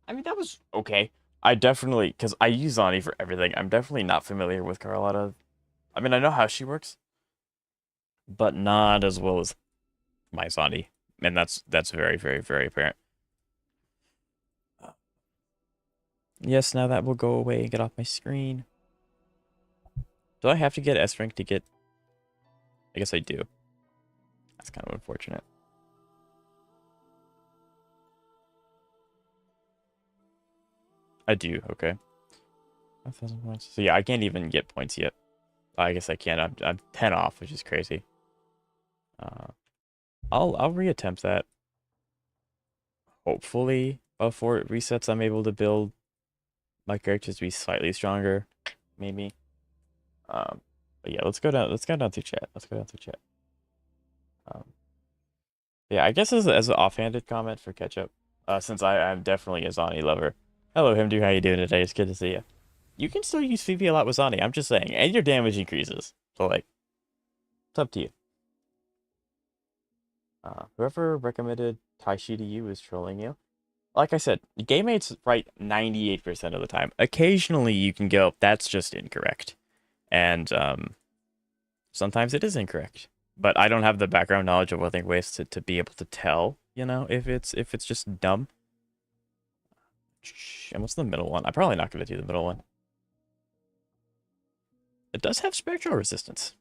I mean, that was okay. I definitely, because I use Zani for everything. I'm definitely not familiar with Carlotta. I mean, I know how she works, but not as well as my Zani. And that's very, very, very apparent. Yes, now that will go away and get off my screen. Do I have to get S rank to get... I guess I do. That's kind of unfortunate. I do, okay. 1,000 points. So yeah, I can't even get points yet. I guess I can. I'm 10 off, which is crazy. I'll reattempt that. Hopefully, before it resets, I'm able to build my characters to be slightly stronger, maybe. But yeah, let's go down. Let's go down through chat. Let's go down through chat. Yeah, I guess as an offhanded comment for Ketchup, since I'm definitely a Zani lover. Hello, Himdu. How you doing today? It's good to see you. You can still use Phoebe a lot with Zani. I'm just saying, and your damage increases. So like, it's up to you. Whoever recommended Taishi to you is trolling you. Like I said, game mate's right 98% of the time. Occasionally you can go, that's just incorrect. And sometimes it is incorrect. But I don't have the background knowledge of Wuthering Waves to be able to tell, you know, if it's just dumb. And what's the middle one? I'm probably not going to do the middle one. It does have spectral resistance.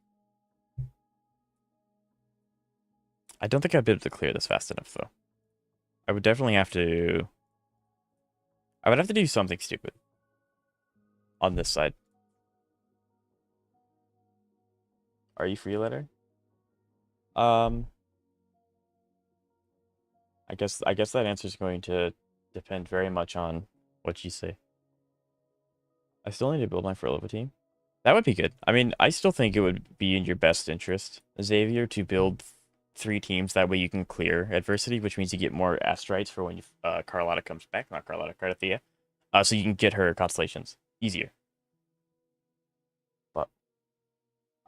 I don't think I'd be able to clear this fast enough, though. I would definitely have to... I would have to do something stupid. On this side. Are you free later? I guess that answer is going to depend very much on what you say. I still need to build my Furlova team. That would be good. I mean, I still think it would be in your best interest, Xavier, to build 3 teams. That way you can clear adversity, which means you get more Astrites for when Carlotta comes back. Not Carlotta, Cardothea. So you can get her constellations easier. But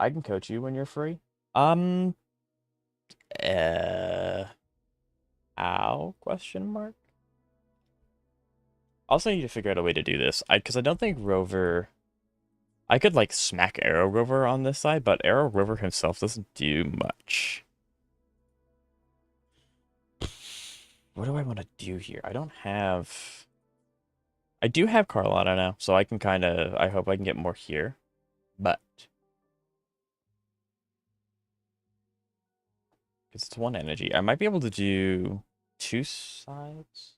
I can coach you when you're free. How? Question mark. Also need to figure out a way to do this. Because I don't think Rover. I could like smack Arrow Rover on this side, but Arrow Rover himself doesn't do much. What do I want to do here? I don't have. I do have Carlotta now, so I can kind of. I hope I can get more here, but it's 1 energy. I might be able to do 2 sides.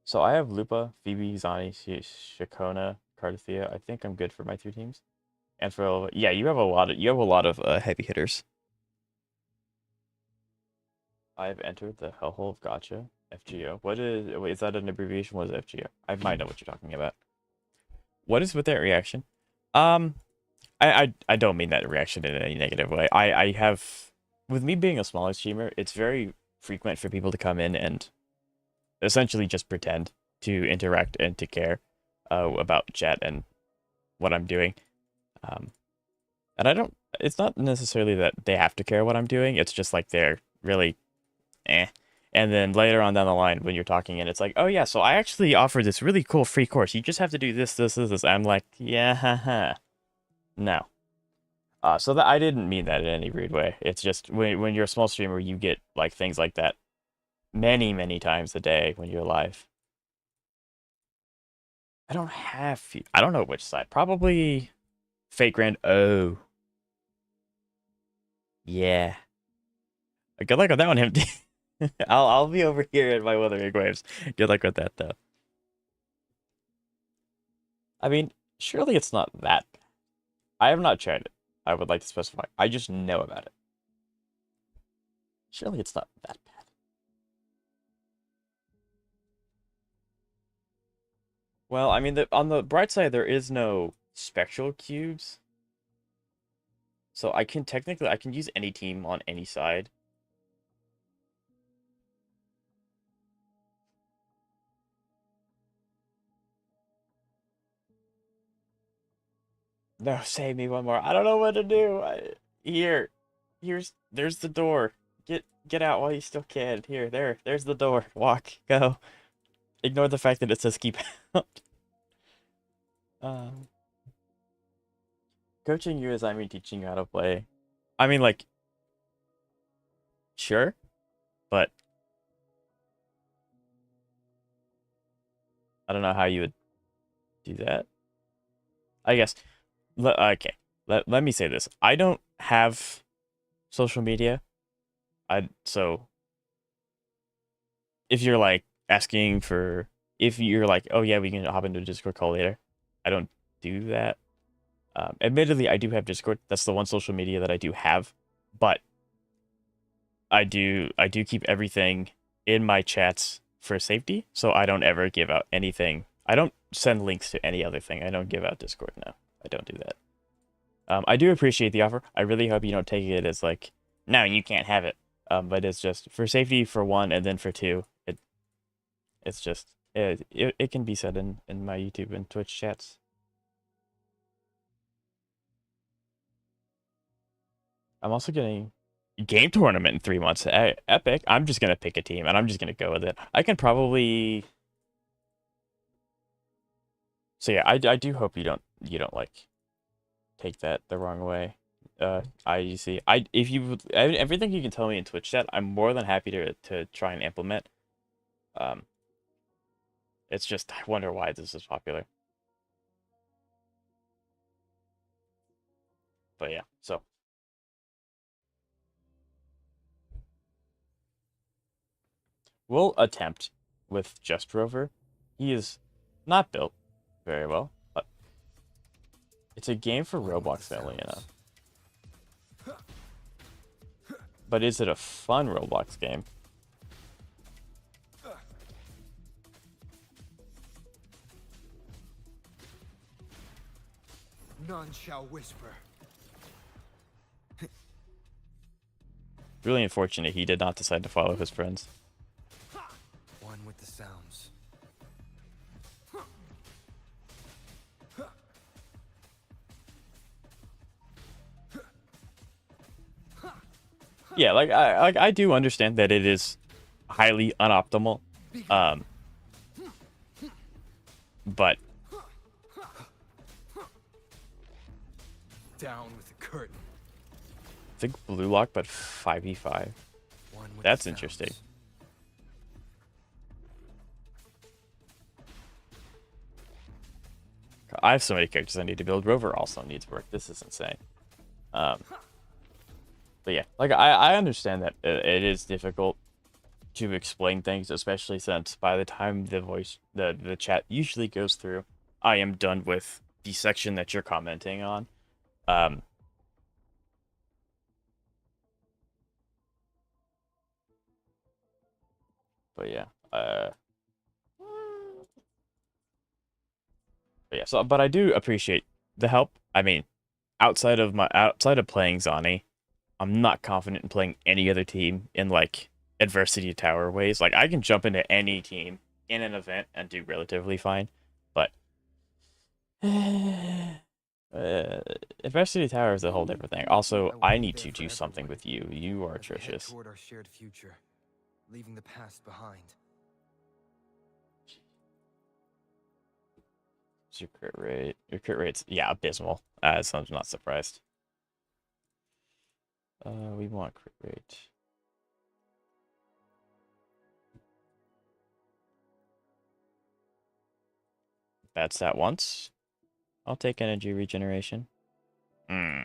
So I have Lupa, Phoebe, Zani, Shakona, Cardothea. I think I'm good for my 3 teams. And for yeah, you have a lot of heavy hitters. I've entered the hellhole of gotcha. FGO. What is wait, is that an abbreviation? What is FGO? I might know what you're talking about. What is with that reaction? I don't mean that reaction in any negative way. I have with me being a smaller streamer, it's very frequent for people to come in and essentially just pretend to interact and to care about chat and what I'm doing. And I don't. It's not necessarily that they have to care what I'm doing. It's just like they're really, eh. And then later on down the line, when you're talking, and it's like, oh yeah, so I actually offered this really cool free course. You just have to do this, this, this, this. I'm like, yeah, haha. No. So that I didn't mean that in any rude way. It's just when you're a small streamer, you get like things like that many, many times a day when you're live. I don't have. I don't know which side. Probably Fate Grand. Oh. Yeah. Good luck with that one, Empty. I'll be over here at my Wuthering Waves. Good luck with that, though. I mean, surely it's not that bad. I have not tried it. I would like to specify. I just know about it. Surely it's not that bad. Well, I mean, on the bright side, there is no spectral cubes. So I can use any team on any side. No, save me one more. I don't know what to do. There's the door. Get out while you still can. There's the door. Walk, go. Ignore the fact that it says keep out. Um, Coaching you is I mean teaching you how to play. I mean like, sure, but I don't know how you would do that. I guess. Okay. Let me say this. I don't have social media. So if you're like asking for if you're like, oh yeah, we can hop into a Discord call later. I don't do that. Admittedly, I do have Discord. That's the one social media that I do have, but I do keep everything in my chats for safety, so I don't ever give out anything. I don't send links to any other thing. I don't give out Discord now. I don't do that. I do appreciate the offer. I really hope you don't take it as like, no, you can't have it. But it's just for safety for 1, and then for 2, it's just it can be said in my YouTube and Twitch chats. I'm also getting game tournament in 3 months. Epic. I'm just gonna pick a team and I'm just gonna go with it. I can probably. So yeah, I do hope you don't like take that the wrong way. You see, if you everything you can tell me in Twitch chat, I'm more than happy to try and implement. It's just I wonder why this is popular. But yeah, so we'll attempt with Just Rover. He is not built very well, but it's a game for Roblox family enough. But is it a fun Roblox game? None shall whisper. Really unfortunate he did not decide to follow his friends. One with the sounds. Yeah, I do understand that it is highly unoptimal. But Down with the curtain. I think blue lock, but 5v5. One with That's the interesting. sounds. I have so many characters I need to build. Rover also needs work. This is insane. But yeah, like I understand that it is difficult to explain things, especially since by the time the chat usually goes through, I am done with the section that you're commenting on. But yeah, but I do appreciate the help. I mean, outside of playing Zani, I'm not confident in playing any other team in like adversity tower ways. Like I can jump into any team in an event and do relatively fine, but adversity tower is a whole different thing. Also, I need to do something with you. You are As we head atrocious. toward our shared future, leaving the past behind. Your crit rate. Your crit rate's, yeah, abysmal. So I'm not surprised. We want crit rate. That's that once. I'll take energy regeneration. Oh.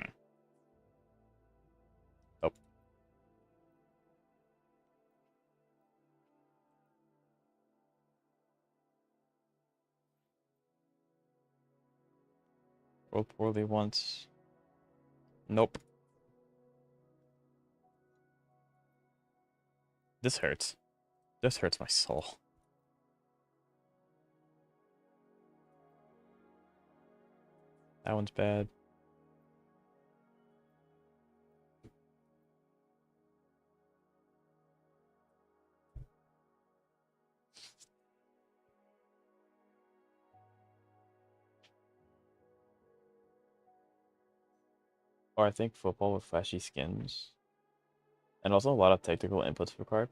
Roll poorly once. Nope. This hurts. This hurts my soul. That one's bad. Or I think football with flashy skins. And also a lot of technical inputs required.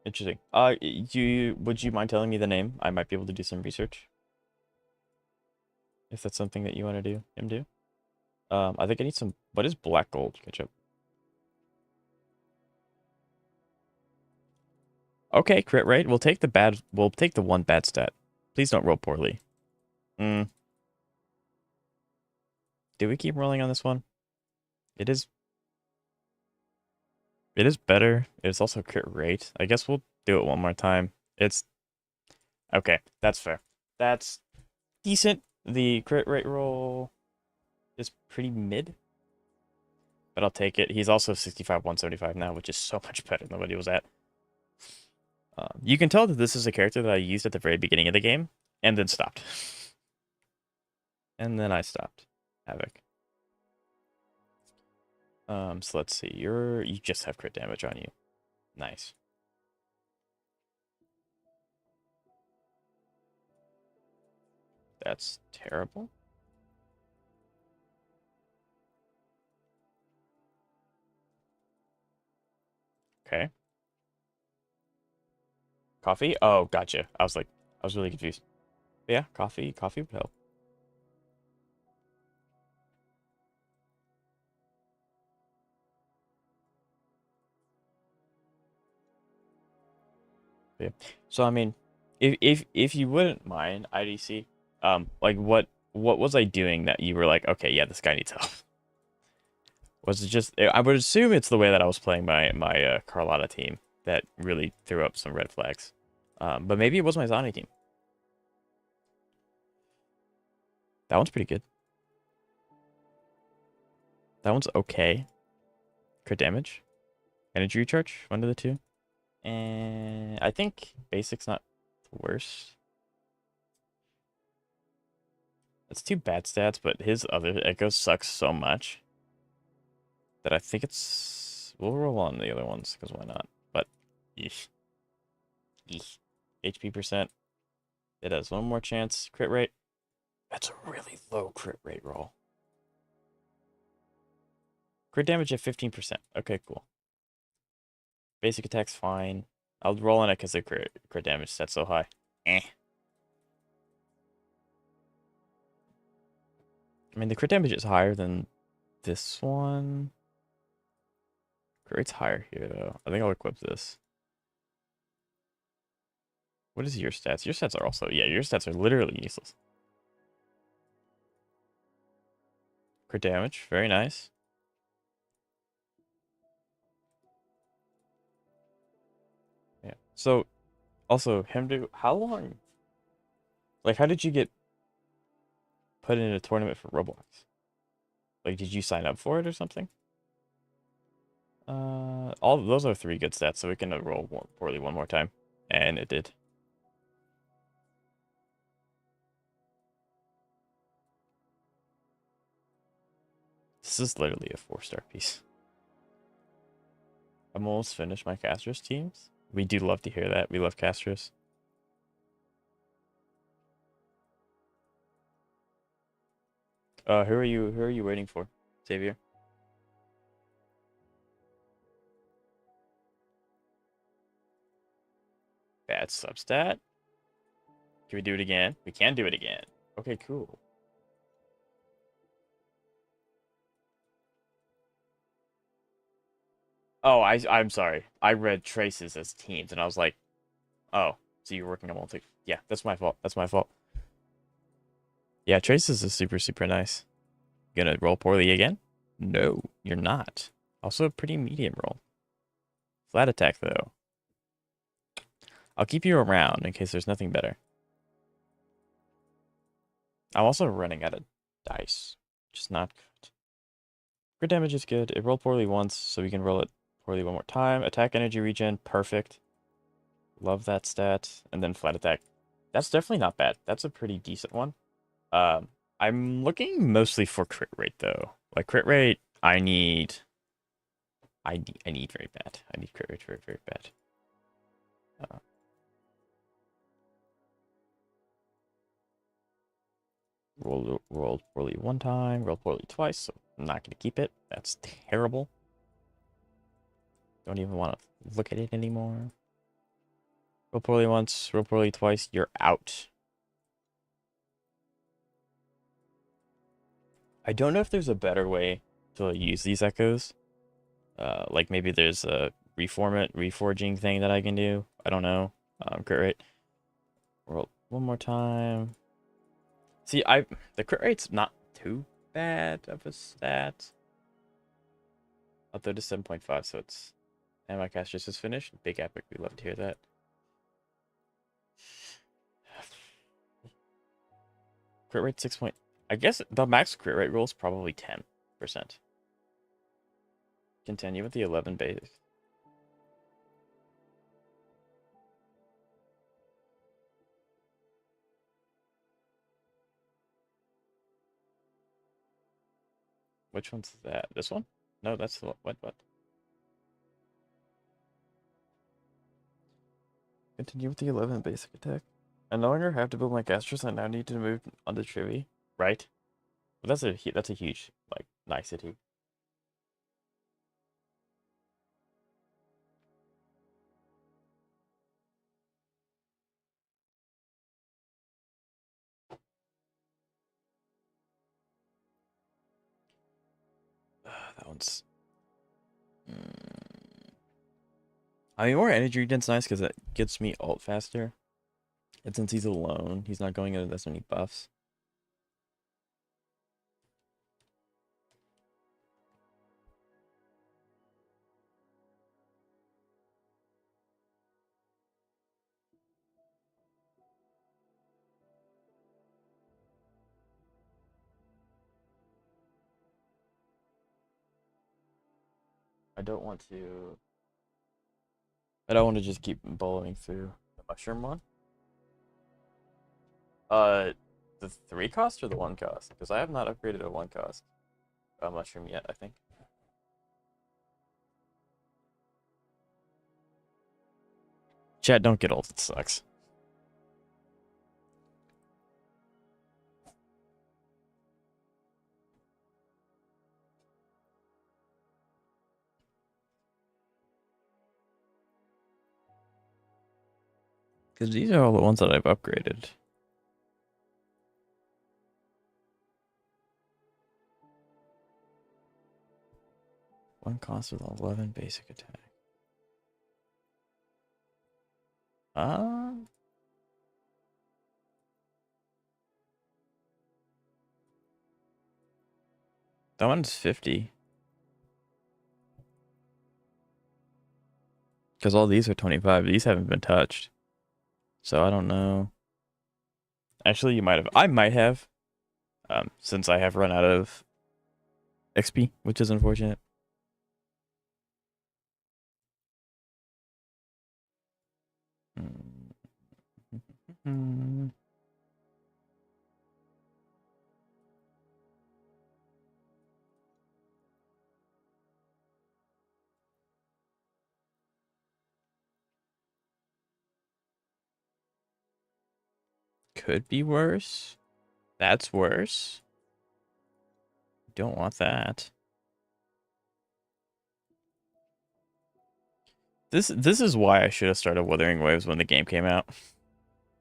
Interesting. Would you mind telling me the name? I might be able to do some research. If that's something that you want to do. I think I need some, what is black gold ketchup? Okay, crit rate. We'll take the one bad stat. Please don't roll poorly. Do we keep rolling on this one? It is better. It's also crit rate. I guess we'll do it one more time. It's okay. That's fair. That's decent. The crit rate roll is pretty mid, but I'll take it. He's also 65, 175 now, which is so much better than what he was at. You can tell that this is a character that I used at the very beginning of the game, and then stopped. And then I stopped. Havoc. So let's see. You just have crit damage on you. Nice. That's terrible. Okay. Coffee? Oh, gotcha. I was really confused. But yeah, coffee would help. Yeah. So I mean, if you wouldn't mind, IDC, like what was I doing that you were like, okay, yeah, this guy needs help? Was it just? I would assume it's the way that I was playing my Carlotta team that really threw up some red flags. But maybe it was my Zani team. That one's pretty good. That one's okay. Crit damage, energy recharge, one of the two. And I think basic's not the worst. It's two bad stats, but his other Echo sucks so much that I think it's... We'll roll on the other ones, because why not? But, yeesh. Yeesh. HP percent. It has one more chance. Crit rate. That's a really low crit rate roll. Crit damage at 15%. Okay, cool. Basic attack's fine. I'll roll on it because the crit damage stats so high. Eh. I mean, the crit damage is higher than this one. Crit rate's higher here, though. I think I'll equip this. What is your stats? Your stats are also... Yeah, your stats are literally useless. Crit damage. Very nice. Yeah. So, also, him do... How long... Like, how did you get put in a tournament for Roblox? Like, did you sign up for it or something? All those are 3 good stats, so we can roll poorly one more time. And it did. This is literally a 4-star piece. I'm almost finished my Castros teams. We do love to hear that. We love Castros. Who are you waiting for, Xavier? Bad substat. Can we do it again? We can do it again. Okay, cool. Oh, I'm sorry. I read traces as teams, and I was like, oh, so you're working on multi. Yeah, that's my fault. That's my fault. Yeah, traces is super, super nice. Gonna roll poorly again? No, you're not. Also a pretty medium roll. Flat attack, though. I'll keep you around in case there's nothing better. I'm also running out of dice, which is not good. Crit damage is good. It rolled poorly once, so we can roll it poorly one more time. Attack energy regen, perfect. Love that stat. And then flat attack. That's definitely not bad. That's a pretty decent one. I'm looking mostly for crit rate, though. Like, crit rate, I need very bad. I need crit rate very, very bad. Rolled poorly one time, rolled poorly twice, so I'm not going to keep it. That's terrible. Don't even want to look at it anymore. Roll poorly once, roll poorly twice, you're out. I don't know if there's a better way to use these echoes. Like maybe there's a reforging thing that I can do. I don't know. Crit rate. Roll one more time. See, the crit rate's not too bad of a stat. I'll throw to 7.5, so it's... And my cast just is finished. Big epic, we love to hear that. Crit rate 6 point... I guess the max crit rate roll is probably 10%. Continue with the 11 base. Which one's that? This one? No, that's the what? Continue with the 11 basic attack. I no longer have to build my Castros. I now need to move on to Trivi. Right? But that's a huge, like, nicety. That one's... I mean, more energy regen's nice because it gets me ult faster. And since he's alone, he's not going into as many buffs. I don't want to... I don't want to just keep bowling through the mushroom one. Uh, The 3 cost or the 1 cost? Because I have not upgraded a 1 cost mushroom yet, I think. Chat, don't get old. It sucks. Because these are all the ones that I've upgraded. One cost with 11 basic attack. That one's 50. Because all these are 25. These haven't been touched. So I don't know. Actually, you might have. I might have. Since I have run out of XP, which is unfortunate. Could be worse. That's worse. Don't want that. This is why I should have started Wuthering Waves when the game came out.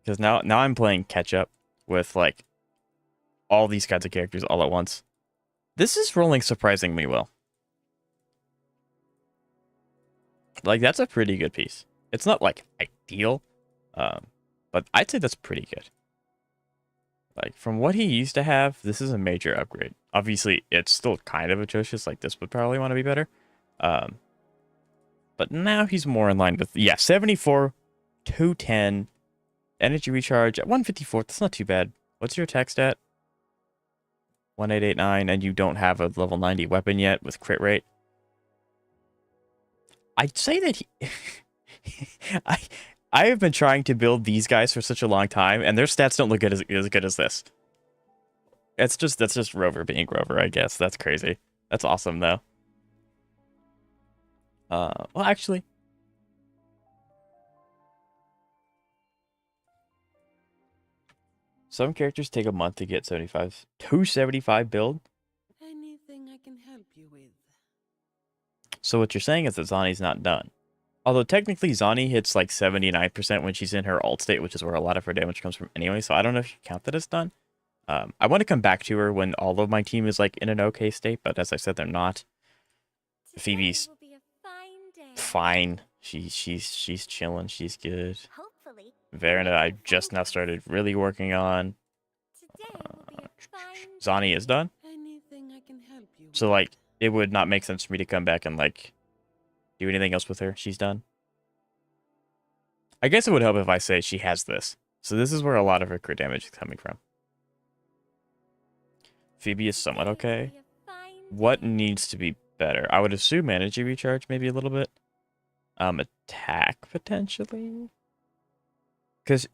Because now I'm playing catch up with like all these kinds of characters all at once. This is rolling surprisingly well. Like that's a pretty good piece. It's not like ideal, but I'd say that's pretty good. Like from what he used to have, this is a major upgrade. Obviously, it's still kind of atrocious. Like this would probably want to be better. But now he's more in line with 74, 210, energy recharge at 154. That's not too bad. What's your attack stat? 1889, and you don't have a level 90 weapon yet with crit rate. I'd say that I have been trying to build these guys for such a long time, and their stats don't look good as good as this. That's just Rover being Rover, I guess. That's crazy. That's awesome though. Well, actually, some characters take a month to get 75. 275 build. Anything I can help you with? So what you're saying is that Zani's not done. Although technically Zani hits like 79% when she's in her alt state, which is where a lot of her damage comes from anyway. So I don't know if you count that as done. I want to come back to her when all of my team is like in an okay state, but as I said, they're not. Phoebe's fine. She's chilling. She's good. Hopefully. Verna, I just now started really working on. Zani is done. Anything I can help you So like, it would not make sense for me to come back and like do anything else with her. She's done. I guess it would help if I say she has this. So this is where a lot of her crit damage is coming from. Phoebe is somewhat okay. What needs to be better? I would assume energy recharge maybe a little bit. Attack potentially.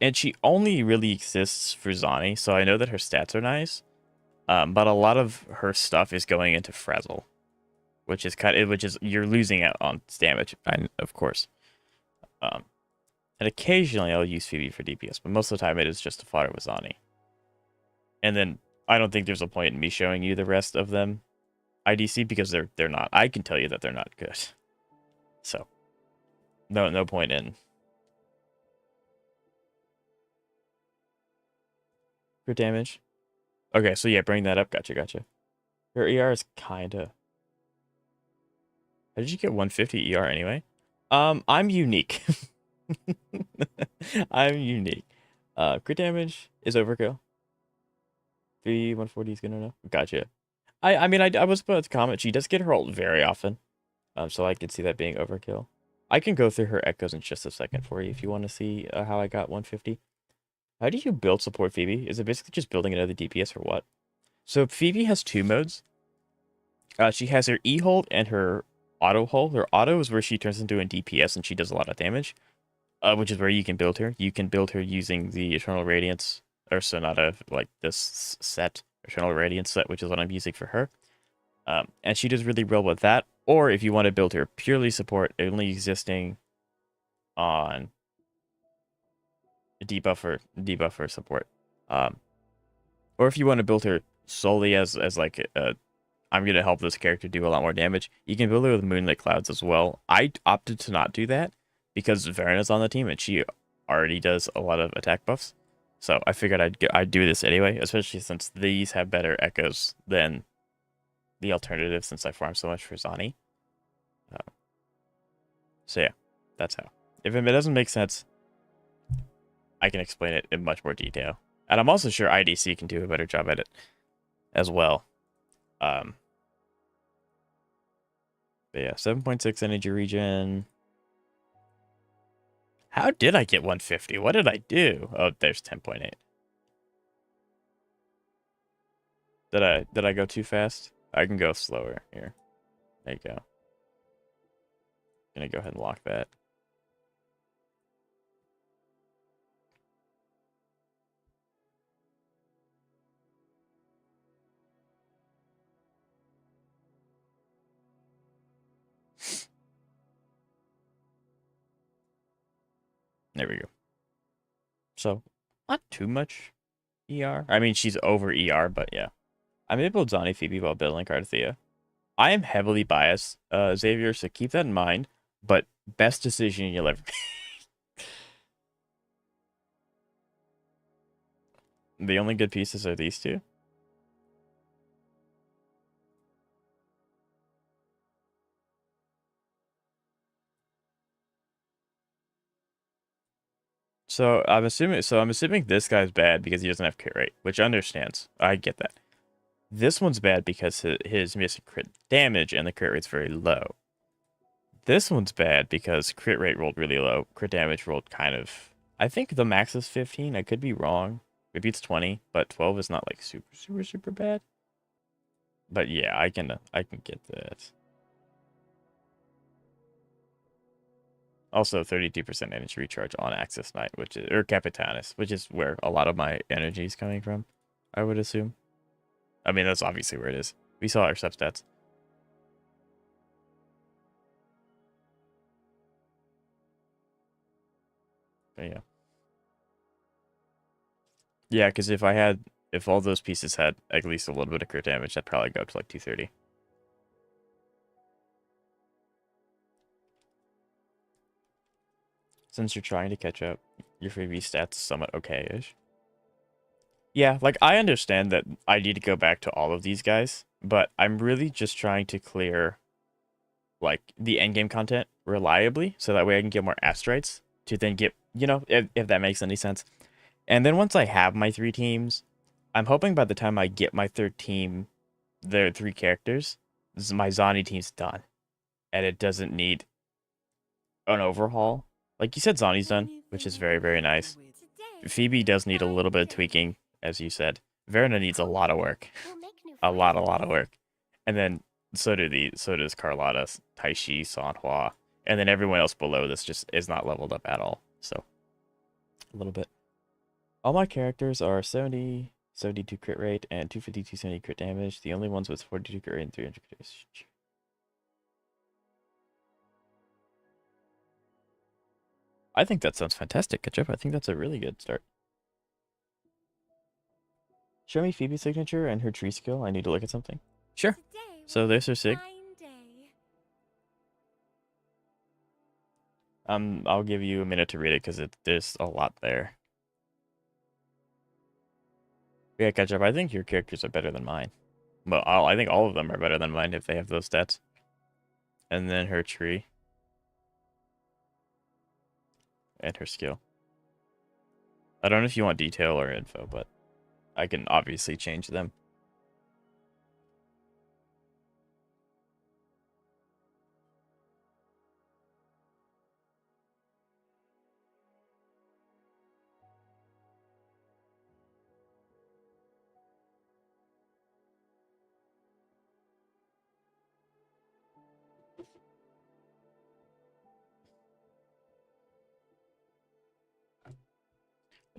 And she only really exists for Zani, so I know that her stats are nice. But a lot of her stuff is going into Frazzle, which is you're losing out on damage, of course. And occasionally I'll use Phoebe for DPS, but most of the time it is just to fodder with Zani. And then I don't think there's a point in me showing you the rest of them IDC because they're not. I can tell you that they're not good. So no point in. For damage. Okay, so yeah, bring that up. Gotcha. Her ER is kinda. How did you get 150 ER anyway? I'm unique. I'm unique. Crit damage is overkill. 140 is good enough. Gotcha. I mean, I was about to comment. She does get her ult very often. So I could see that being overkill. I can go through her echoes in just a second for you if you want to see how I got 150. How do you build support Phoebe? Is it basically just building another DPS or what? So Phoebe has 2 modes. She has her E-hold and her auto hold. Her auto is where she turns into a DPS and she does a lot of damage, which is where you can build her. You can build her using the Eternal Radiance or Sonata, like this set, Eternal Radiance set, which is what I'm using for her. And she does really well with that. Or if you want to build her purely support, only existing on debuffer support. Or if you want to build her solely as like I'm gonna help this character do a lot more damage, you can build her with Moonlit Clouds as well. I opted to not do that because Verena's on the team and she already does a lot of attack buffs. So I figured I'd do this anyway, especially since these have better echoes than the alternative since I farm so much for Zani. So yeah, that's how. If it doesn't make sense, I can explain it in much more detail. And I'm also sure IDC can do a better job at it as well. But yeah, 7.6 energy regen. How did I get 150? What did I do? Oh, there's 10.8. Did I go too fast? I can go slower here. There you go. Gonna go ahead and lock that. There we go. So, not too much ER. I mean, she's over ER, but yeah. I'm able to build Zani Phoebe while building Carthea. I am heavily biased, Xavier, so keep that in mind. But best decision you'll ever make. The only good pieces are these two. So I'm assuming this guy's bad because he doesn't have crit rate, which understands. I get that. This one's bad because his missing crit damage and the crit rate's very low. This one's bad because crit rate rolled really low. Crit damage rolled kind of... I think the max is 15. I could be wrong. Maybe it's 20, but 12 is not like super bad. But yeah, I can get that. Also, 32% energy recharge on Axis Knight, or Capitanus, which is where a lot of my energy is coming from, I would assume. I mean, that's obviously where it is. We saw our substats. But yeah. Yeah, because if all those pieces had at least a little bit of crit damage, I'd probably go up to like 230. Since you're trying to catch up, your freebie stats somewhat okay-ish. Yeah, like I understand that I need to go back to all of these guys, but I'm really just trying to clear like the endgame content reliably, so that way I can get more Astrites to then get, if that makes any sense. And then once I have my 3 teams, I'm hoping by the time I get my 3rd team, their 3 characters, my Zani team's done. And it doesn't need an overhaul. Like you said, Zani's done, which is very, very nice. Phoebe does need a little bit of tweaking, as you said. Verna needs a lot of work. A lot of work. And then so does Carlotta, Taishi, Sanhua, and then everyone else below this just is not leveled up at all. So a little bit. All my characters are 70, 72 crit rate, and 252 70 crit damage. The only ones with 42 crit rate and 300 crit damage. I think that sounds fantastic, Ketchup. I think that's a really good start. Show me Phoebe's signature and her tree skill. I need to look at something. Sure. So there's her sig. I'll give you a minute to read it because there's a lot there. Yeah, Ketchup, I think your characters are better than mine. Well, I think all of them are better than mine if they have those stats. And then her tree. And her skill. I don't know if you want detail or info, but I can obviously change them.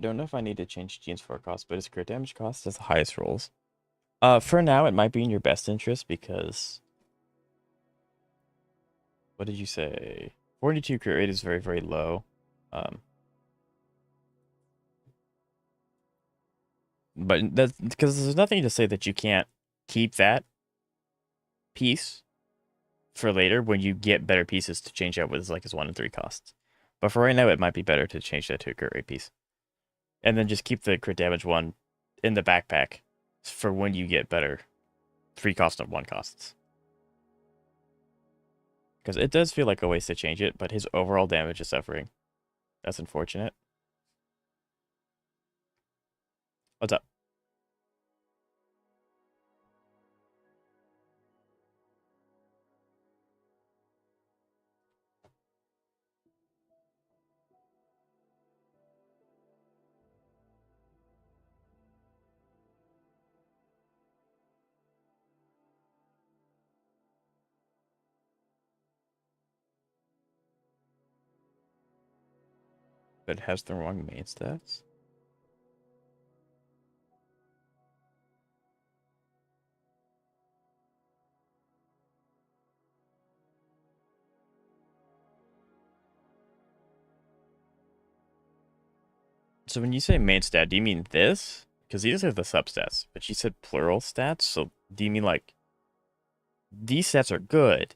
I don't know if I need to change Gene's forecast, but his crit damage cost is the highest rolls. For now, it might be in your best interest because... What did you say? 42 crit rate is very, very low. But that's because there's nothing to say that you can't keep that piece for later when you get better pieces to change out with like his 1 and 3 costs. But for right now, it might be better to change that to a crit rate piece. And then just keep the crit damage one in the backpack for when you get better 3 cost and 1 costs. Because it does feel like a waste to change it, but his overall damage is suffering. That's unfortunate. What's up? But it has the wrong main stats. So when you say main stat, do you mean this? Because these are the substats, but you said plural stats, so do you mean like these stats are good,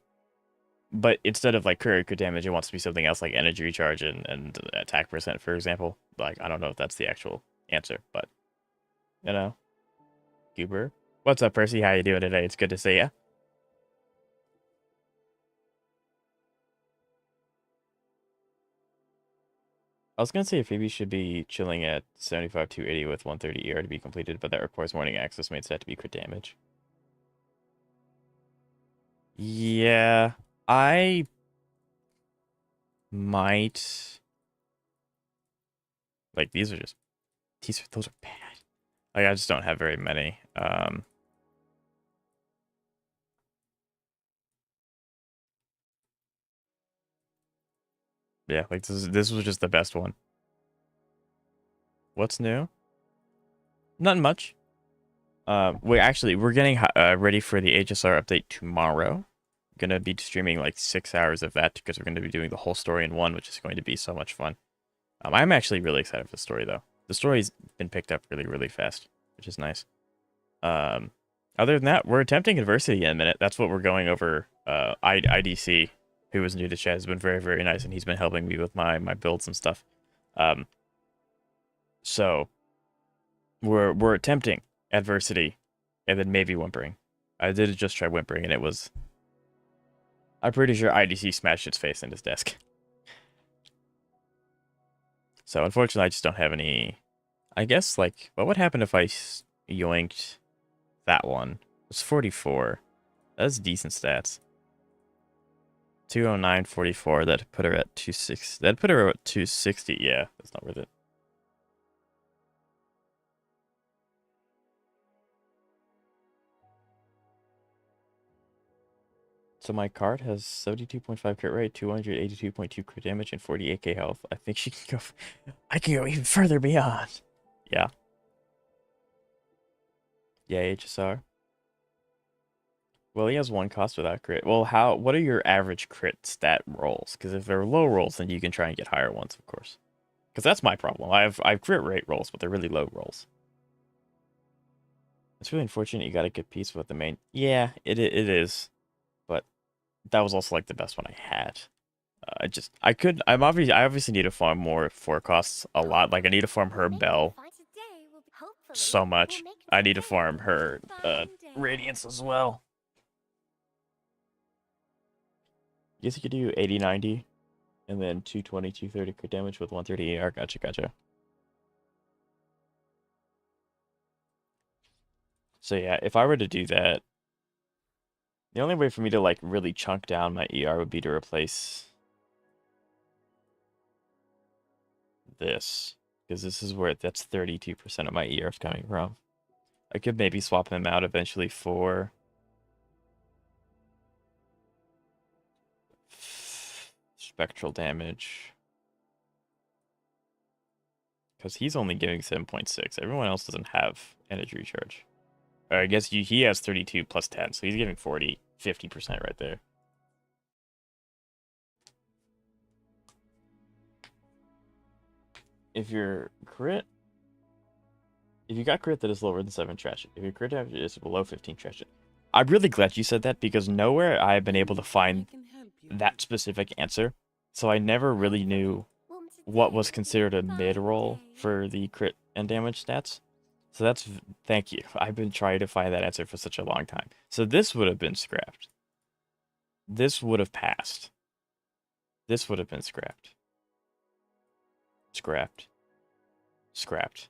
but instead of like crit damage, it wants to be something else like energy recharge and attack percent, for example? Like, I don't know if that's the actual answer, but you know, Goober. What's up, Percy? How you doing today? It's good to see you. I was gonna say Phoebe should be chilling at 75 280 with 130 ER to be completed, but that requires morning access main stat to be crit damage. Yeah, I might like these are just those are bad. Like I just don't have very many. Yeah, like this was just the best one. What's new? Not much. We're getting ready for the HSR update tomorrow. Gonna be streaming like 6 hours of that because we're gonna be doing the whole story in one, which is going to be so much fun. I'm actually really excited for the story though. The story's been picked up really, really fast, which is nice. Other than that, we're attempting adversity in a minute. That's what we're going over. IDC, who was new to chat, has been very, very nice, and he's been helping me with my builds and stuff. So we're attempting adversity, and then maybe whimpering. I did just try whimpering, and it was. I'm pretty sure IDC smashed its face in his desk. So unfortunately, I just don't have any. I guess like, what would happen if I yoinked that one? It's 44. That's decent stats. 209, 44. That'd put her at 260. That'd put her at 260. Yeah, that's not worth it. So my card has 72.5 crit rate, 282.2 crit damage, and 48k health. I think she can go. I can go even further beyond. Yeah. Yeah, HSR. Well, he has 1 cost without crit. Well, what are your average crit stat rolls? Because if they're low rolls, then you can try and get higher ones, of course. Because that's my problem. I have crit rate rolls, but they're really low rolls. It's really unfortunate you got a good piece with the main. Yeah, it is. But that was also like the best one I had. I obviously need to farm more forecasts a lot. Like I need to farm her Bell so much. I need to farm her Radiance as well. Guess you could do 80, 90, and then 220, 230 crit damage with 130 AR. Gotcha. So yeah, if I were to do that, the only way for me to like really chunk down my ER would be to replace this, because this is where that's 32% of my ER is coming from. I could maybe swap him out eventually for spectral damage, because he's only giving 7.6. Everyone else doesn't have energy recharge. Or I guess he has 32 plus 10, so he's giving 40, 50% right there. If your crit, if you got crit that is lower than 7, trash it. If your crit damage is below 15, trash it. I'm really glad you said that because nowhere I have been able to find that specific answer. So I never really knew what was considered a mid-roll for the crit and damage stats. So that's, thank you. I've been trying to find that answer for such a long time. So this would have been scrapped. This would have passed. This would have been scrapped. Scrapped. Scrapped.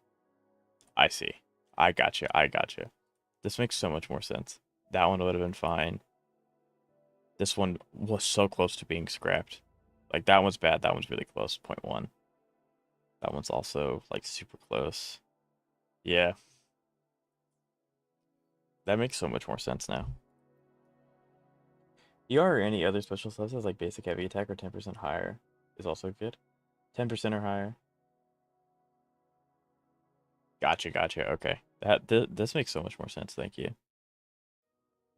I see. I gotcha. I gotcha. This makes so much more sense. That one would have been fine. This one was so close to being scrapped. Like, that one's bad. That one's really close. 0.1. That one's also, like, super close. Yeah. That makes so much more sense now. ER or any other special subsets like basic heavy attack or 10% higher is also good. 10% or higher. Gotcha, gotcha. Okay. This makes so much more sense. Thank you.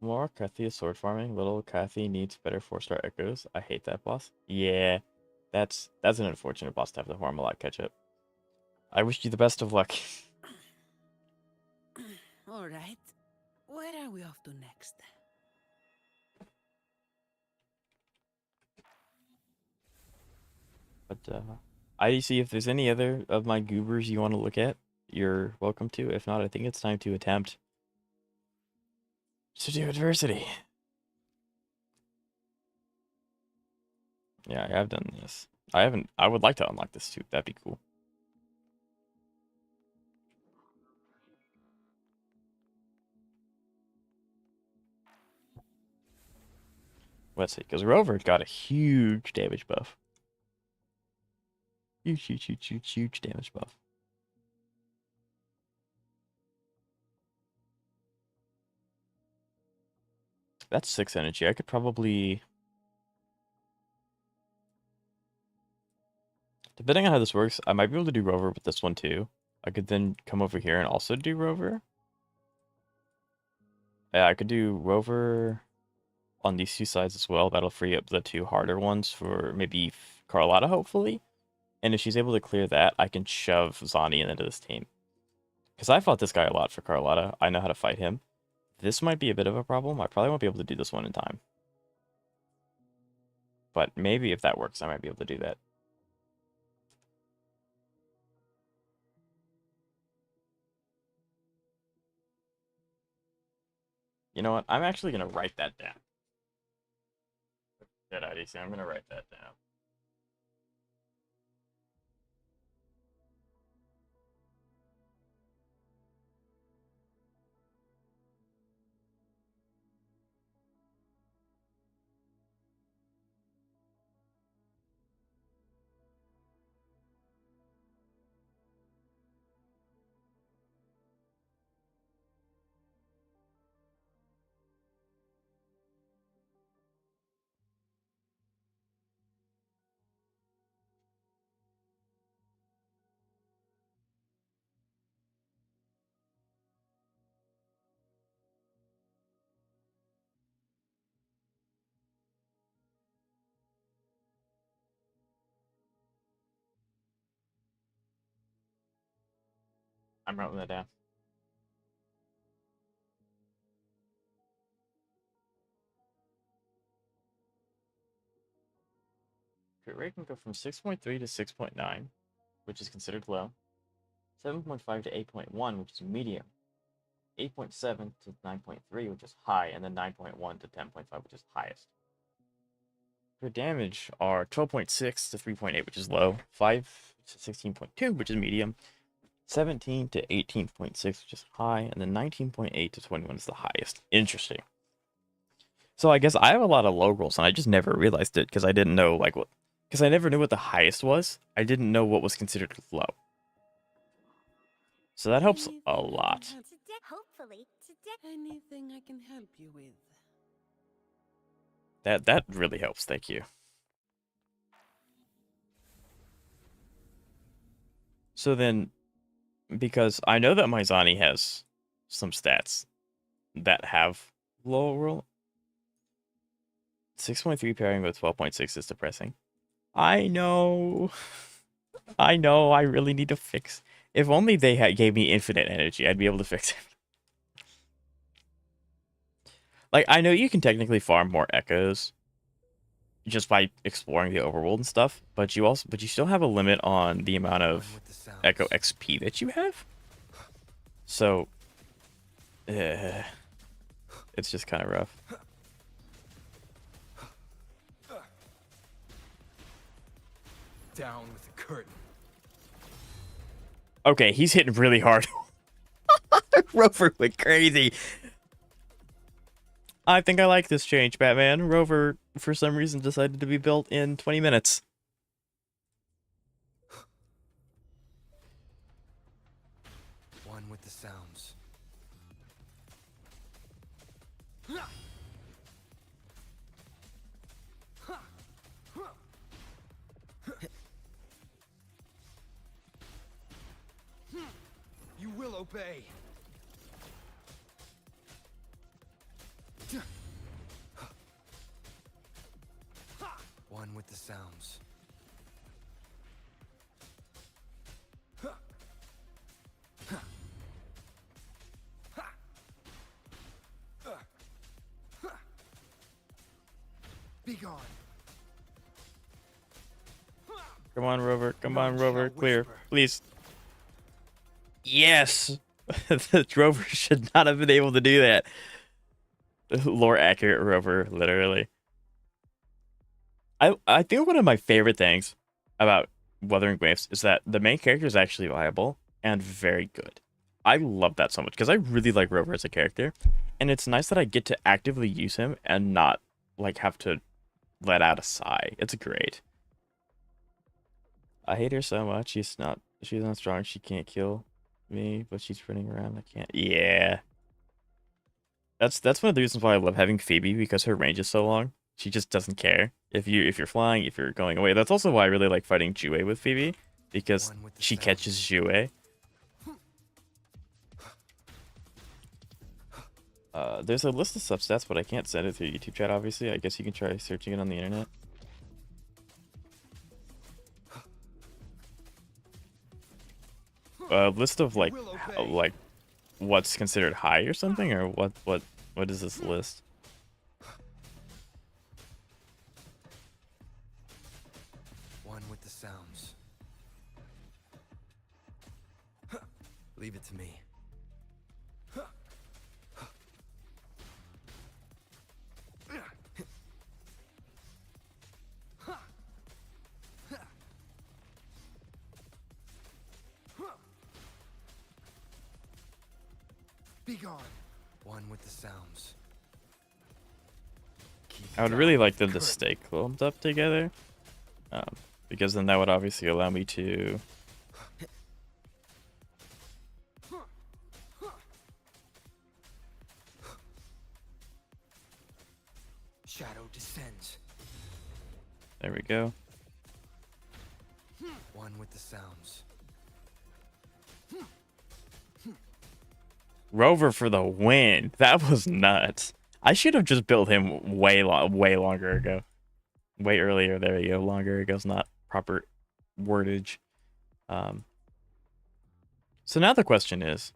More Kathy is sword farming. Little Kathy needs better 4-star echoes. I hate that boss. Yeah. That's an unfortunate boss to have to farm a lot catch up. I wish you the best of luck. All right. Where are we off to next? But IDC, if there's any other of my goobers you want to look at, you're welcome to. If not, I think it's time to attempt to do adversity. Yeah, I have done this. I haven't. I would like to unlock this too. That'd be cool. Let's see, because Rover got a huge damage buff. Huge damage buff. That's 6 energy. I could probably... Depending on how this works, I might be able to do Rover with this one too. I could then come over here and also do Rover. Yeah, I could do Rover on these two sides as well. That'll free up the 2 harder ones for maybe Carlotta, hopefully. And if she's able to clear that, I can shove Zani into this team. Because I fought this guy a lot for Carlotta. I know how to fight him. This might be a bit of a problem. I probably won't be able to do this one in time. But maybe if that works, I might be able to do that. You know what? I'm actually going to write that down. Good IDC. I'm going to write that down. I'm writing that down. Crit rate can go from 6.3 to 6.9, which is considered low. 7.5 to 8.1, which is medium. 8.7 to 9.3, which is high, and then 9.1 to 10.5, which is highest. Crit damage are 12.6 to 3.8, which is low. 5 to 16.2, which is medium. 17 to 18.6, which is high, and then 19.8 to 21 is the highest. Interesting. So I guess I have a lot of low rolls, and I just never realized it because I didn't know like what, because I never knew what the highest was. I didn't know what was considered low. So that helps a lot. Hopefully, today. Anything I can help you with? That really helps. Thank you. So then, because I know that Mizani has some stats that have low roll. 6.3 pairing with 12.6 is depressing. I know. I know. I really need to fix. If only they gave me infinite energy, I'd be able to fix it. Like, I know you can technically farm more echoes just by exploring the overworld and stuff, but you still have a limit on the amount One of with the sounds. echo XP that you have. So, it's just kind of rough. Down with the curtain. Okay, he's hitting really hard. Rover went crazy. I think I like this change, Batman. Rover, for some reason, decided to be built in 20 minutes. One with the sounds. You will obey. One with the sounds. Be gone. Come on, Rover. Come on, None Rover. shall Clear. whisper. Please. Yes! The Rover should not have been able to do that. Lore accurate Rover, literally. I think one of my favorite things about Wuthering Waves is that the main character is actually viable and very good. I love that so much because I really like Rover as a character, and it's nice that I get to actively use him and not like have to let out a sigh. It's great. I hate her so much. She's not strong. She can't kill me, but she's running around. I can't. Yeah. That's one of the reasons why I love having Phoebe, because her range is so long. She just doesn't care if you're flying, if you're going away. That's also why I really like fighting Jue with Phoebe, because One with the she sounds. catches Jue. There's a list of substats, but I can't send it through YouTube chat, obviously. I guess you can try searching it on the internet. A list of like what's considered high or something, or what is this list? One with the sounds. Leave it to me. Be gone. One with the sounds. Keep I would down really like with them the to curtain. stay clumped up together, because then that would obviously allow me to. Shadow descends. There we go. One with the sounds. Rover for the win. That was nuts. I should have just built him way longer ago. Way earlier. There you go. Longer ago's not proper wordage. So now the question is,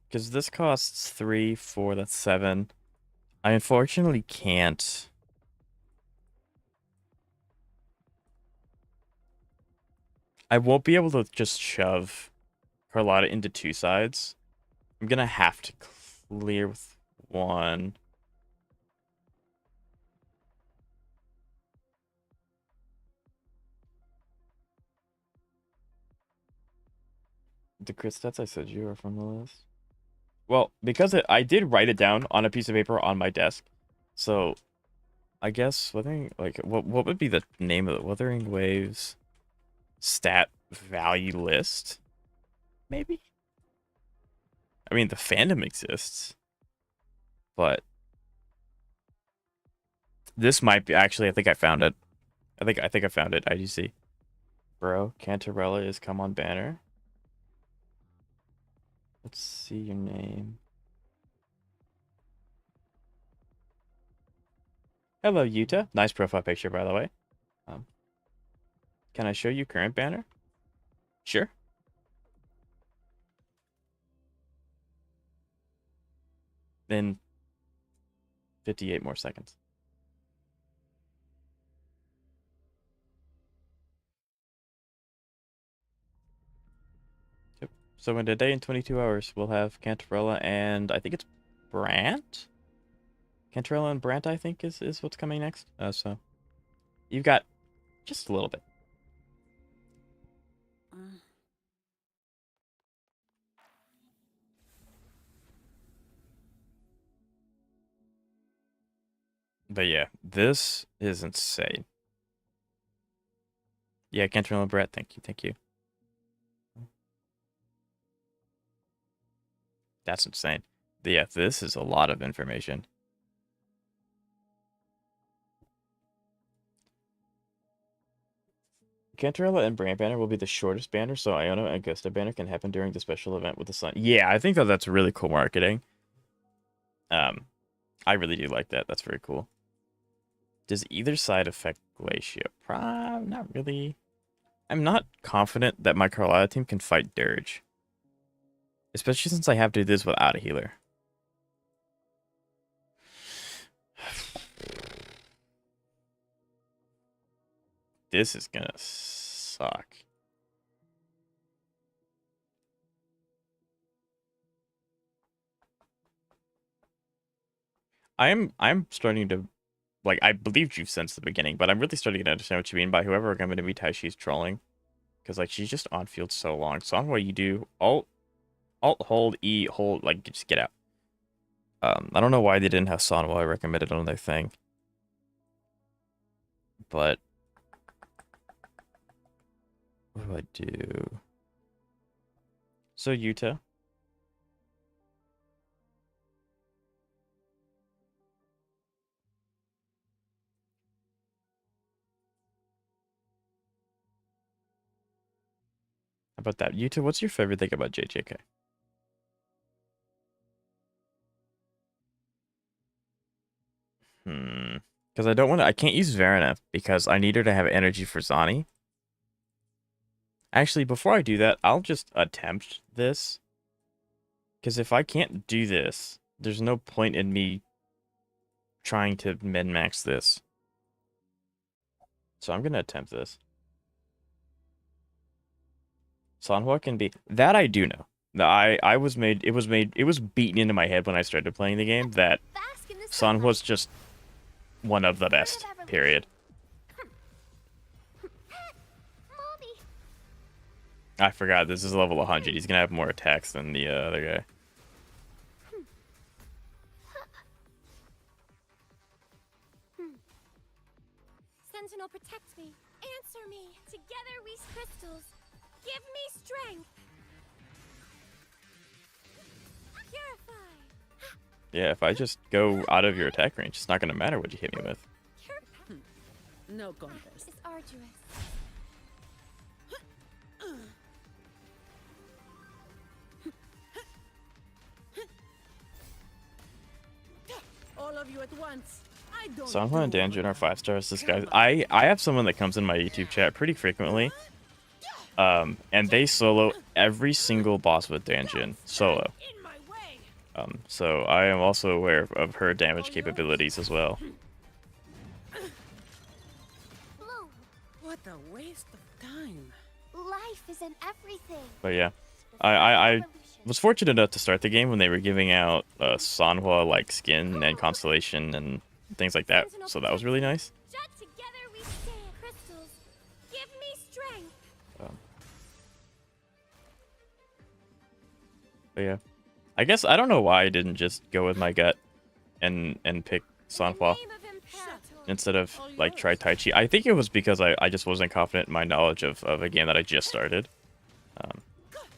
because this costs 3, 4, that's 7. I unfortunately can't. I won't be able to just shove Carlotta into 2 sides. I'm gonna have to clear with 1. The crit stats I said you are from the list. Well, because I did write it down on a piece of paper on my desk, so I guess what would be the name of the Wuthering Waves stat value list? Maybe. I mean, the fandom exists, but this might be actually. I think I found it. I think I found it. IGC. Bro, Cantarella is come on banner. Let's see your name. Hello, Yuta. Nice profile picture, by the way. Can I show you current banner? Sure. In 58 more seconds. Yep. So in a day and 22 hours, we'll have Cantarella and I think it's Brant? Cantarella and Brant, I think, is what's coming next. So you've got just a little bit. But yeah, this is insane. Yeah, Cantarella and Brant, thank you, thank you. That's insane. Yeah, this is a lot of information. Cantarella and Brand banner will be the shortest banner, so Iona and Augusta banner can happen during the special event with the sun. Yeah, I think that that's really cool marketing. I really do like that. That's very cool. Does either side affect Glacia? Not really. I'm not confident that my Carlisle team can fight Dirge. Especially since I have to do this without a healer. This is gonna suck. I'm starting to, like, I believed you since the beginning, but I'm really starting to understand what you mean by whoever I'm going to be Taishi's trolling. Because, like, she's just on field so long. So on what you do, alt, hold, E, hold, like, just get out. I don't know why they didn't have Sanwa. I recommended on their thing. But what do I do? So Yuta. How about that? Yuta, what's your favorite thing about JJK? Because I don't want to, I can't use Varana because I need her to have energy for Zani. Actually, before I do that, I'll just attempt this. Because if I can't do this, there's no point in me trying to min-max this. So I'm going to attempt this. Sanhua can be... That I do know. I was made... It was beaten into my head when I started playing the game that Sanhua's just one of the best, period. I forgot, this is level 100. He's gonna have more attacks than the other guy. Sentinel, protect me. Answer me. Together we crystals. Give me strength. Purify. Yeah, if I just go out of your attack range, it's not gonna matter what you hit me with. No contest. It's arduous. All of you at once. I don't. Sanhua and Danjun are 5 stars. This guy, I have someone that comes in my YouTube chat pretty frequently. And they solo every single boss with Danjun solo. In my way. So I am also aware of her damage capabilities as well. Bloom. What a waste of time. Life is in everything. But yeah, I was fortunate enough to start the game when they were giving out Sanhua like skin and constellation and things like that. So that was really nice. Shut together we stand. Crystals. Give me strength. But yeah, I guess I don't know why I didn't just go with my gut and pick Sanhua Name of Imperator. instead of like try Tai Chi. I think it was because I just wasn't confident in my knowledge of a game that I just started.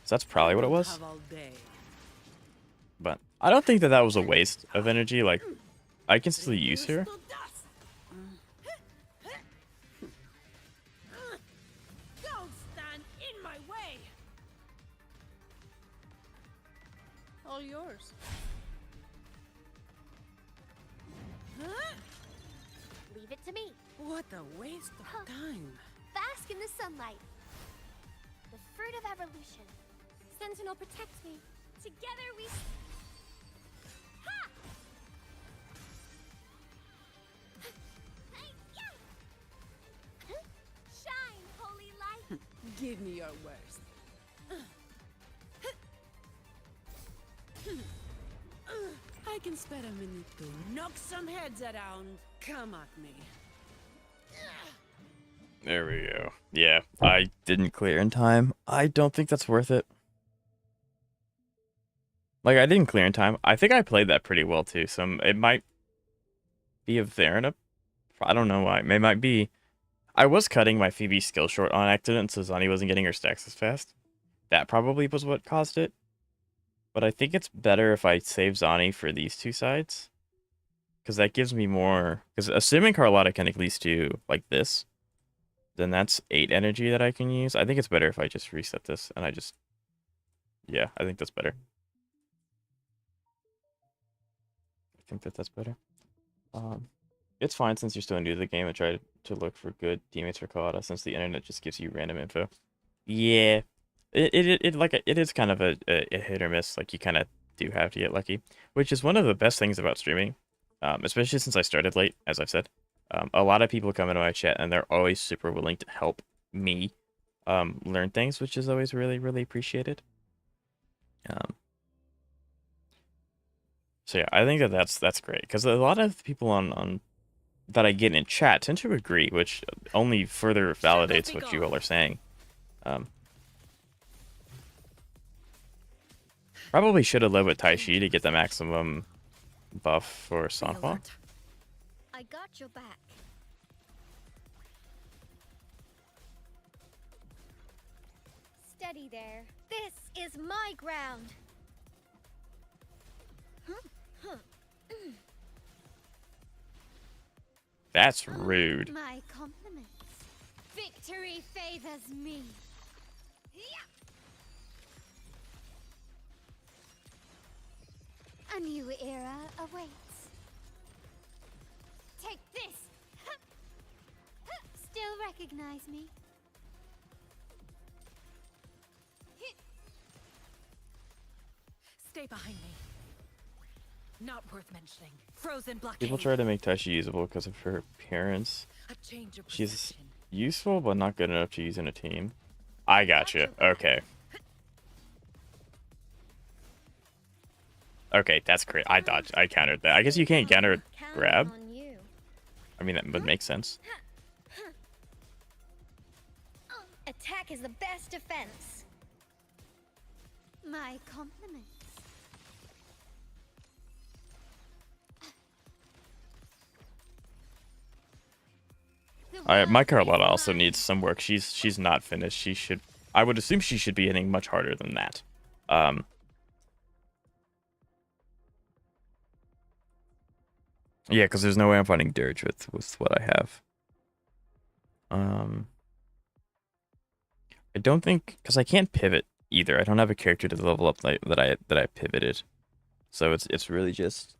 So that's probably what it was. Have all day. But I don't think that that was a waste of energy. Like, I can still use her. To dust. Don't all yours. Huh? Leave it to me. What a waste of Huh. time. Bask in the sunlight. The fruit of evolution. Sentinel, protect me. Together we... Ha! Hey-ya! Shine, holy light. Give me your worst. I can spare a minute to knock some heads around. Come at me. There we go. Yeah, I didn't clear in time. I don't think that's worth it. Like, I didn't clear in time. I think I played that pretty well, too, so it might be a Varina. I don't know why. It might be... I was cutting my Phoebe skill short on accident, so Zani wasn't getting her stacks as fast. That probably was what caused it. But I think it's better if I save Zani for these two sides. Because that gives me more... Because assuming Carlotta can at least do, like, this, then that's 8 energy that I can use. I think it's better if I just reset this, and I just... Yeah, I think that's better. I think that's better. It's fine since you're still new to the game. I try to look for good teammates for Carlotta since the internet just gives you random info. Yeah. It is kind of a hit or miss. Like, you kind of do have to get lucky, which is one of the best things about streaming, especially since I started late, as I've said. A lot of people come into my chat and they're always super willing to help me learn things, which is always really, really appreciated. So yeah, I think that's great because a lot of people on that I get in chat tend to agree, which only further validates what you all are saying. Probably should have led with Taishi to get the maximum buff for Sanhua. I got your back. Steady there. This is my ground. That's rude. My compliments. Victory favors me. A new era awaits. Take this. Still recognize me? Stay behind me. Not worth mentioning. Frozen blockade. People try to make Taishi usable because of her appearance. A change of She's perception. useful, but not good enough to use in a team. I gotcha. Okay. Okay, that's great. I dodged. I countered that. I guess you can't counter grab. On you. I mean, that would make sense. Attack is the best defense. My compliments. My Carlotta also needs some work. She's not finished. She should. I would assume she should be hitting much harder than that. Yeah, because there's no way I'm fighting Dirge with what I have. I don't think because I can't pivot either. I don't have a character to level up that I pivoted, so it's really just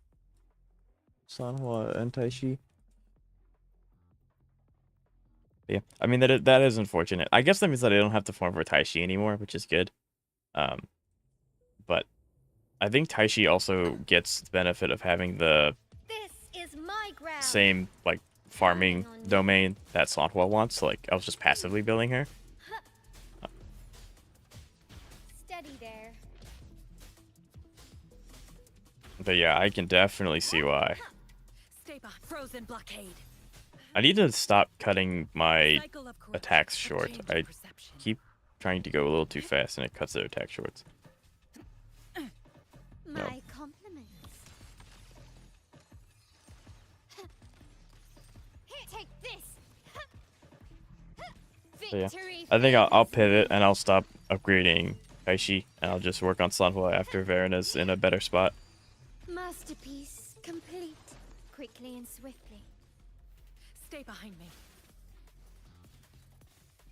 Sanhua and Taishi. Yeah, I mean that is unfortunate. I guess that means that I don't have to farm for Taishi anymore, which is good. But I think Taishi also gets the benefit of having the This is my ground. same like farming domain that Sanhua wants. So, like I was just passively building her. Steady there. But yeah, I can definitely see why. Stay behind. Frozen blockade. I need to stop cutting my Cycle of corruption. attacks A short. change of I perception. keep trying to go a little too fast and it cuts their attack shorts. My compliments. Take this. So yeah, Victory I think I'll favors pivot me. and I'll stop upgrading Kaishi and I'll just work on Sanhua after Varina's in a better spot. Masterpiece complete. Quickly and swiftly. Stay behind me.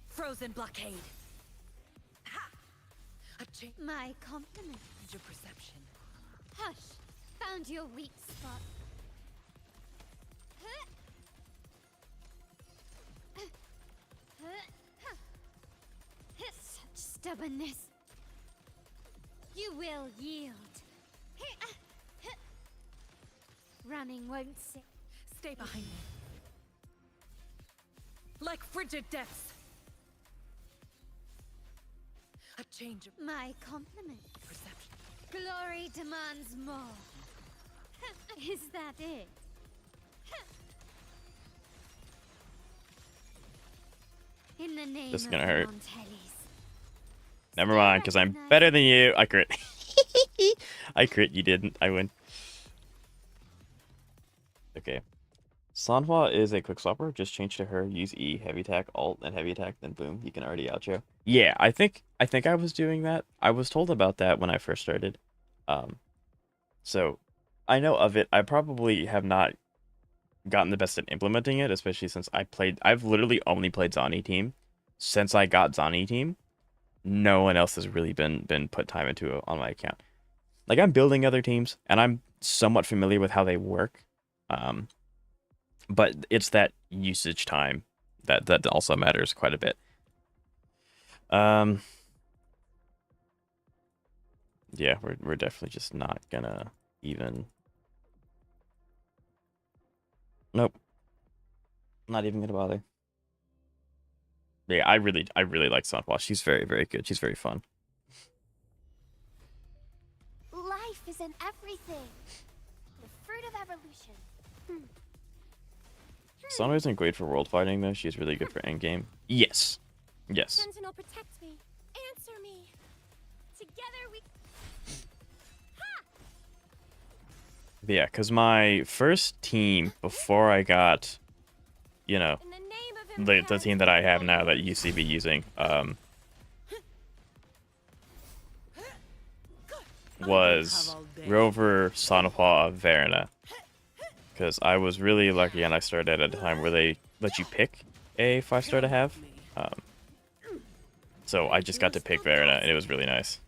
Frozen blockade. Ha! A change My compliments. of perception. Hush. Found your weak spot. Such stubbornness. You will yield. Running won't save. Stay behind me. Like frigid depths. A change of My compliment. perception. Glory demands more. Is that it? In the name This is of gonna the hurt. Montellis. Never mind, because I'm better than you. I crit. I crit, you didn't. I win. Okay. Sanhua is a quick swapper. Just change to her, use E, heavy attack, alt, and heavy attack, then boom, you can already outro. Yeah, I think I was doing that. I was told about that when I first started. So I know of it. I probably have not gotten the best at implementing it, especially since I've literally only played Zani team. Since I got Zani team, no one else has really been put time into it on my account. Like, I'm building other teams, and I'm somewhat familiar with how they work. But it's that usage time that also matters quite a bit. Yeah, we're definitely just not gonna even. Nope. Not even gonna bother. Yeah, I really like Sunflower. She's very, very good. She's very fun. Life is in everything. The fruit of evolution. Sunra isn't great for world fighting though. She's really good for endgame. Yes. Yes. Sentinel, protect me. Answer me. Together we. Yeah, because my first team before I got, you know, In the name of the team that I have now that UCB using, was Rover, Sonapa, Verna. Because I was really lucky and I started at a time where they let you pick a 5-star to have. So I just got to pick Verna and it was really nice.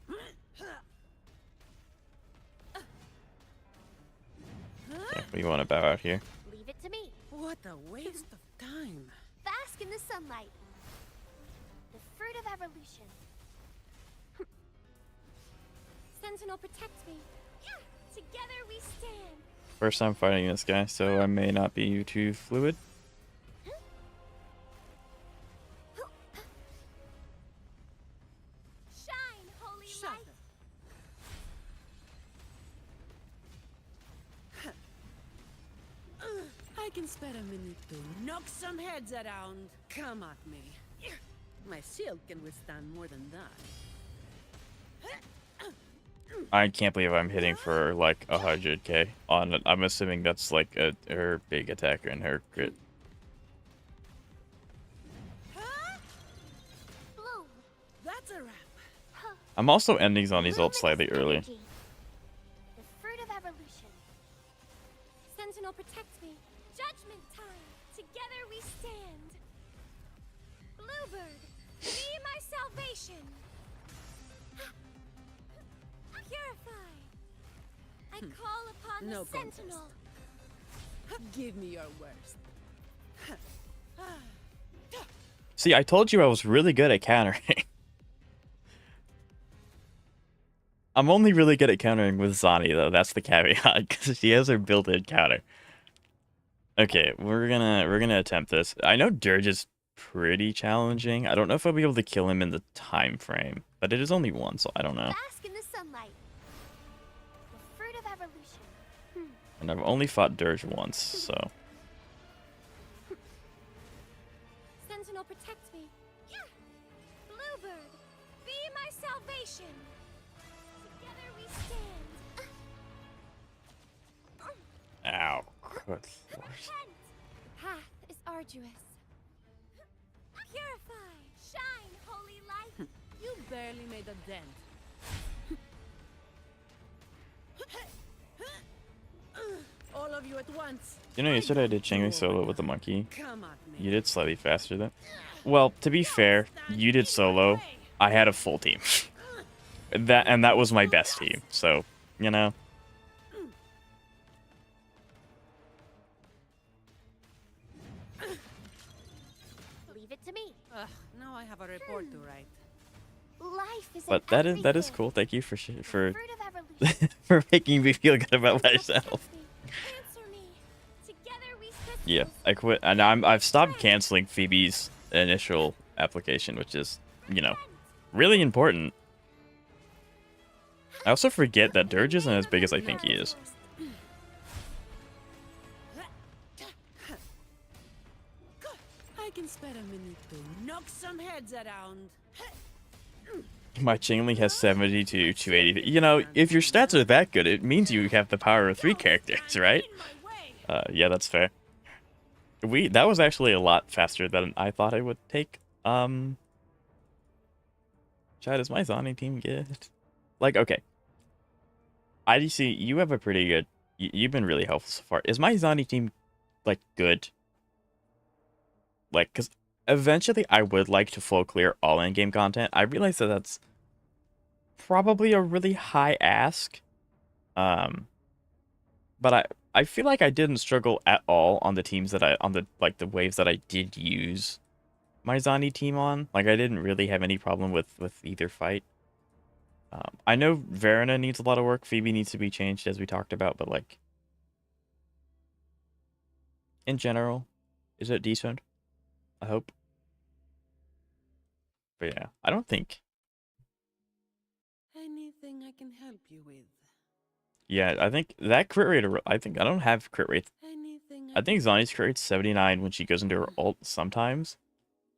Yeah, we want to bow out here. Leave it to me. What a waste of time. Bask in the sunlight. The fruit of evolution. Sentinel, protect me. Together we stand. First time fighting this guy, so I may not be too fluid. Shine, holy Shut light. I can spare a minute to knock some heads around. Come at me. My shield can withstand more than that. I can't believe I'm hitting for like 100k on it. I'm assuming that's like her big attacker and her crit. Bloom. That's a wrap. I'm also ending on these ults Luminous slightly early. energy. The fruit of evolution. Sentinel, protect me. Judgment time. Together we stand. Bluebird, be my salvation. Purify. I call upon No the Sentinel. Give me your worst. See, I told you I was really good at countering. I'm only really good at countering with Zani though. That's the caveat because she has her built-in counter. Okay, we're gonna attempt this. I know Dirge is pretty challenging. I don't know if I'll be able to kill him in the time frame, but it is only one, so I don't know. Bask in the sunlight. The fruit of evolution. And I've only fought Dirge once, so Sentinel, protect me. Bluebird, be my salvation. Together we stand. ow. Good lord. Repent. Path is arduous. Purify. Shine, holy light. You barely made a dent. All of you at once. You know, yesterday I did Changwei solo with the monkey. Come at me. You did slightly faster though. Well, to be fair, you did solo. I had a full team. That was my best team. So, you know, it to me. Ugh, now I have a report to write. Life is But in that is everything. cool. Thank you for The fruit of evolution. for making me feel good about Sentinel myself. protects me. Answer me. Together we Yeah, sisters. I quit, and I've stopped canceling Phoebe's initial application, which is, you know, really important. I also forget that Dirge isn't as big as I think he is. I can spare a minute to knock some heads around. My Chingling has 72, 280. You know, if your stats are that good, it means you have the power of 3 characters, right? Yeah, that's fair. That was actually a lot faster than I thought it would take. Chad, is my Zani team good? Like, okay. IDC, you have a pretty good... You've been really helpful so far. Is my Zani team, like, good? Like, because eventually I would like to full clear all in-game content. I realize that that's probably a really high ask. But I feel like I didn't struggle at all on the teams that on the waves that I did use my Zani team on. Like, I didn't really have any problem with either fight. I know Verena needs a lot of work. Phoebe needs to be changed, as we talked about. But, like, in general, is it decent? I hope. But yeah, I don't think. Anything I can help you with? Yeah, I think that crit rate. I don't have crit rate. Anything I think Zani's crit rate's 79 when she goes into her ult sometimes.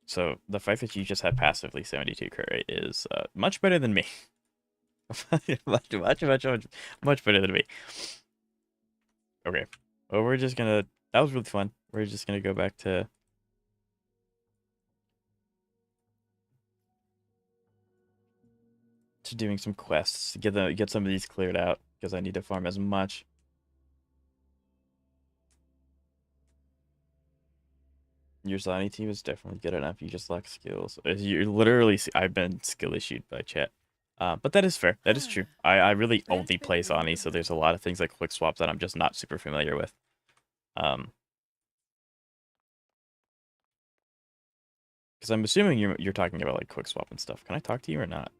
So the fact that you just have passively 72 crit rate is much better than me. much better than me. Okay. Well, we're just gonna... That was really fun. We're just gonna go back to... doing some quests to get some of these cleared out, because I need to farm as much. Your Zani team is definitely good enough. You just lack skills. You're literally... I've been skill issued by chat. But that is fair. That is true. I really only play Zani, so there's a lot of things like quick swaps that I'm just not super familiar with. Because I'm assuming you're talking about like quick swap and stuff. Can I talk to you or not?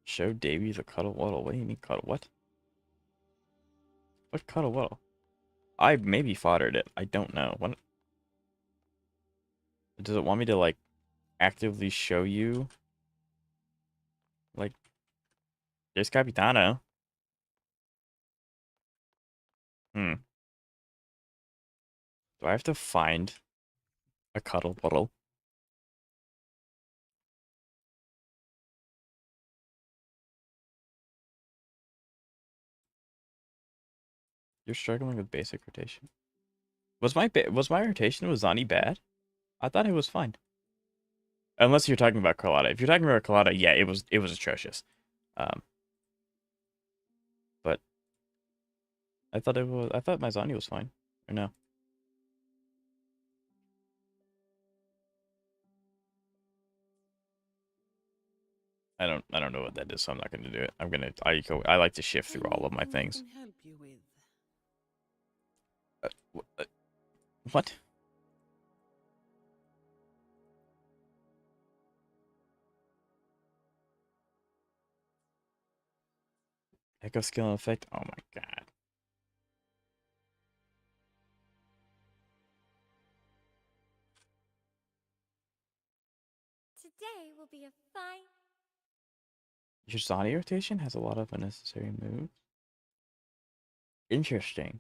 Show Davy the cuddle waddle. What do you mean cuddle? What? What cuddle waddle? I maybe foddered it. I don't know. What? Does it want me to like actively show you? Like, there's Capitano. Do I have to find a cuddle puddle? You're struggling with basic rotation. Was my rotation with Zani bad? I thought it was fine. Unless you're talking about Colada. If you're talking about Colada, yeah, it was atrocious. But I thought my Zani was fine. Or no? I don't know what that is, so I'm not gonna do it. I like to shift through all of my things. Anything I can help you with? What? Echo skill and effect? Oh my god. Today will be a fine. Your Zani rotation has a lot of unnecessary moves. Interesting.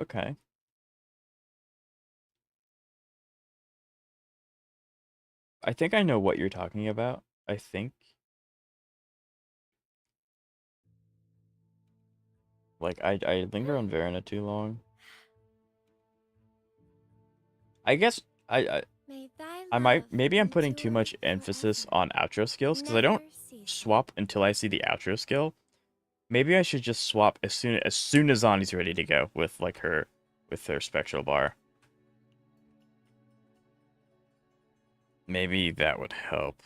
Okay. I think I know what you're talking about. I think. Like, I linger on Verena too long. I guess May thy I might... love Maybe I'm putting too endure much emphasis forever. on outro skills, because I don't Never cease. swap until I see the outro skill. Maybe I should just swap as soon as Zani's ready to go with, like, her spectral bar. Maybe that would help.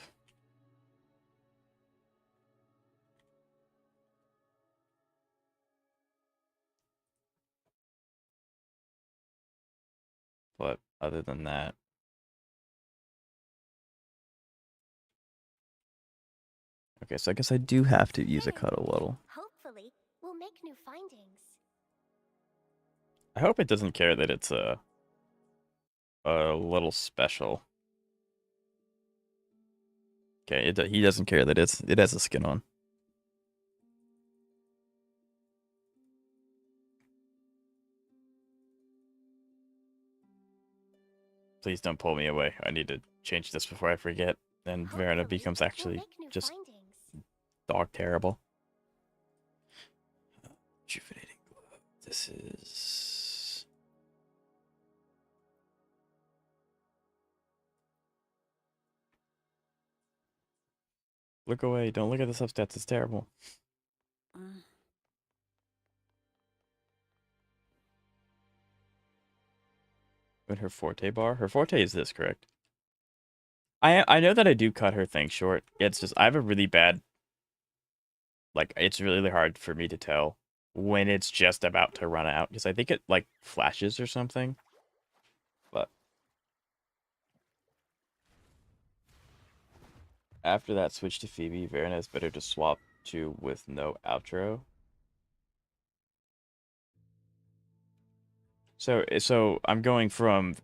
But other than that, okay, so I guess I do have to use a Then, cuddle waddle. hopefully, we'll make new findings. I hope it doesn't care that it's a little special. Okay, he doesn't care that it has a skin on. Please don't pull me away. I need to change this before I forget. And Verna Hopefully, becomes we'll actually make new just findings. dog terrible. Rejuvenating glove. This is... Look away. Don't look at the substats. It's terrible. And her forte bar? Her forte is this, correct? I know that I do cut her thing short. It's just, I have a really bad... Like, it's really hard for me to tell when it's just about to run out. Because I think it, like, flashes or something. But... After that switch to Phoebe, Verna is better to swap to with no outro. So I'm going from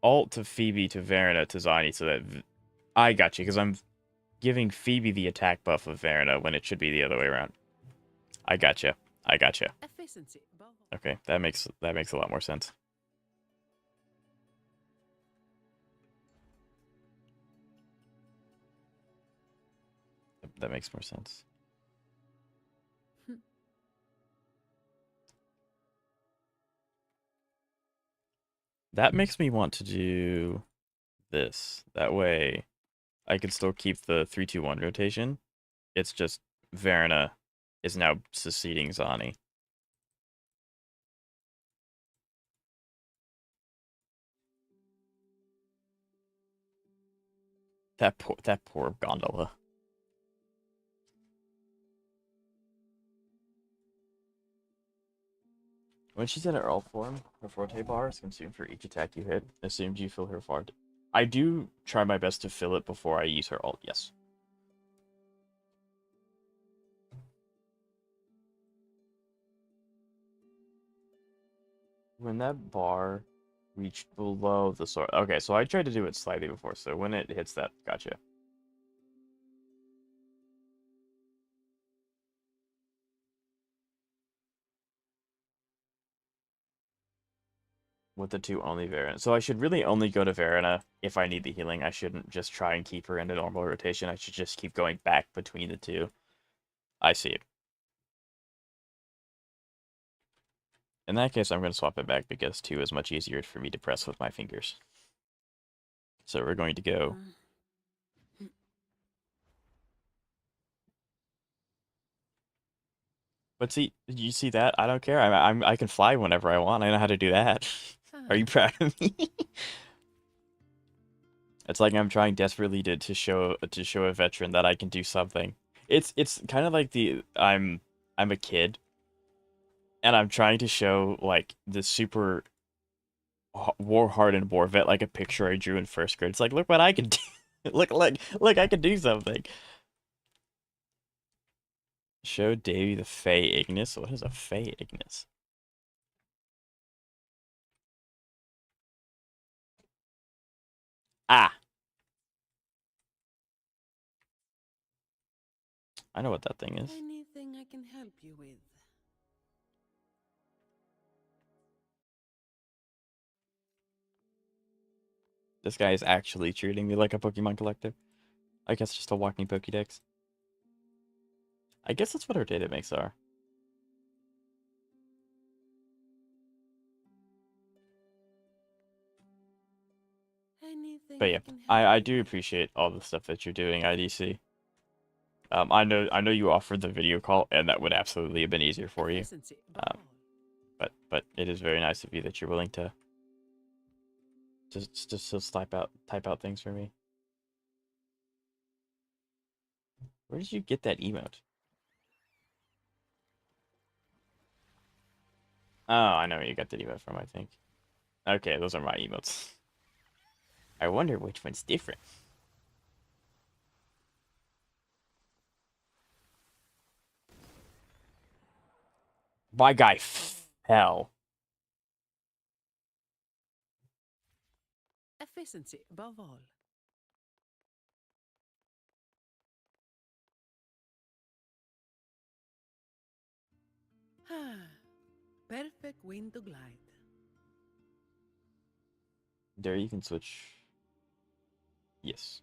alt to Phoebe to Verna to Zani so that I got you because I'm giving Phoebe the attack buff of Verna when it should be the other way around. I gotcha. I gotcha. Efficiency. Okay, that makes a lot more sense. That makes more sense. That makes me want to do this. That way I can still keep the 3-2-1 rotation. It's just Verna is now succeeding Zani. That poor gondola. When she's in her alt form, her forte bar is consumed for each attack you hit. Assumed you fill her forte. I do try my best to fill it before I use her alt, yes. When that bar reached below the sword. Okay, so I tried to do it slightly before, so when it hits that, gotcha. With the two only Verna. So I should really only go to Verna if I need the healing. I shouldn't just try and keep her in a normal rotation. I should just keep going back between the two. I see. In that case, I'm going to swap it back because 2 is much easier for me to press with my fingers. So we're going to go... But see, you see that? I don't care. I can fly whenever I want. I know how to do that. Are you proud of me? It's like I'm trying desperately to show a veteran that I can do something. It's kind of like I'm a kid, and I'm trying to show like the super war hardened war vet like a picture I drew in first grade. It's like, look what I can do. look I can do something. Show Davy the Fey Ignis. What is a Fey Ignis? Ah, I know what that thing is. Anything I can help you with? This guy is actually treating me like a Pokemon collector. I guess just a walking Pokédex. I guess that's what our data makes are. Anything But yeah, I can help I you do with? appreciate all the stuff that you're doing, IDC. I know you offered the video call, and that would absolutely have been easier for you. Efficiency. But it is very nice of you that you're willing to just type out things for me. Where did you get that emote? Oh, I know where you got the emote from, I think. Okay, those are my emotes. I wonder which one's different. My guy fell. Efficiency above all. Perfect wind to glide. There you can switch. Yes.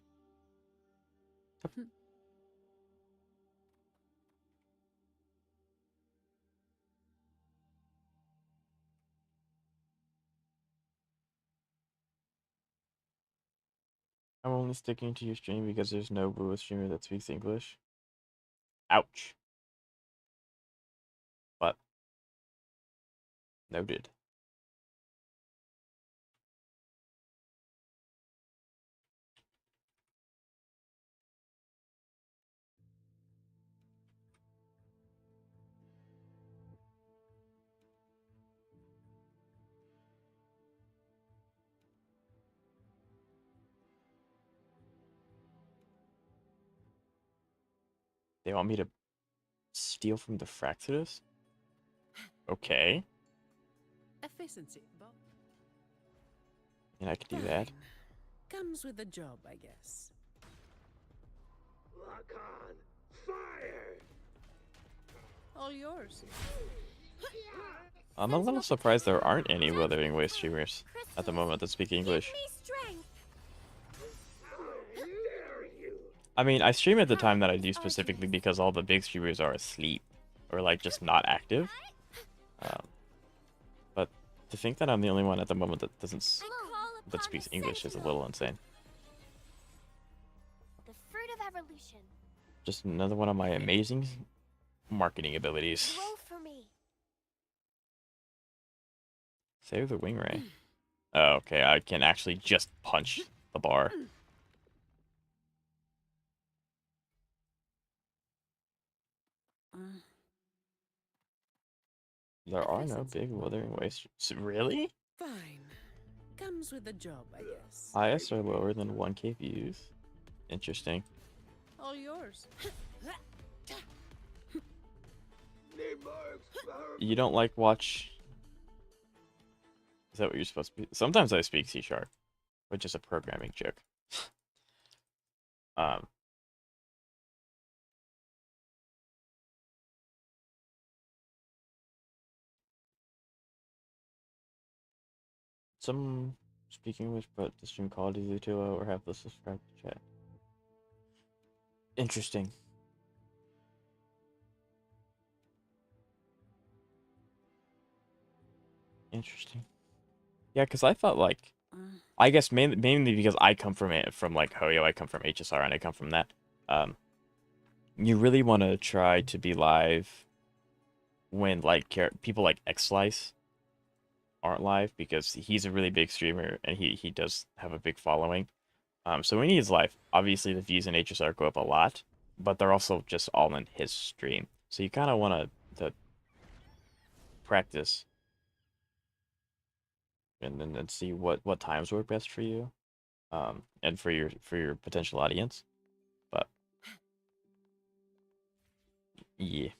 I'm only sticking to your stream because there's no Wuwa streamer that speaks English. Ouch. But noted. They want me to steal from the Fractus? Okay. Efficiency above. And I can do that. Fine. Comes with the job, I guess. Lock on. Fire! All yours. I'm a little surprised there aren't any Wuthering Waves streamers at the moment that speak English. Give me strength. How dare you! I mean, I stream at the time that I do specifically because all the big streamers are asleep or like just not active. But to think that I'm the only one at the moment that that speaks English is a little insane. The fruit of evolution. Just another one of my amazing marketing abilities. Roll for me. Save the wing ray. Oh, okay, I can actually just punch the bar. There are no big Wuthering Waves. Really? Fine. Comes with the job, I guess. IS are lower than 1k views. Interesting. All yours. Need more experiment. You don't like watch... Is that what you're supposed to be? Sometimes I speak C#, which is a programming joke. Some speak English, but the stream quality is too low or have the subscribe to chat. Interesting. Interesting. Yeah, because I thought like, I guess mainly because I come from it from like Hoyo, I come from HSR, and I come from that. You really want to try to be live when like people like X-Slice aren't live because he's a really big streamer and he does have a big following. So when he is live, obviously the views in HSR go up a lot, but they're also just all in his stream. So you kind of want to practice and then see what times work best for you, and for your potential audience. But yeah.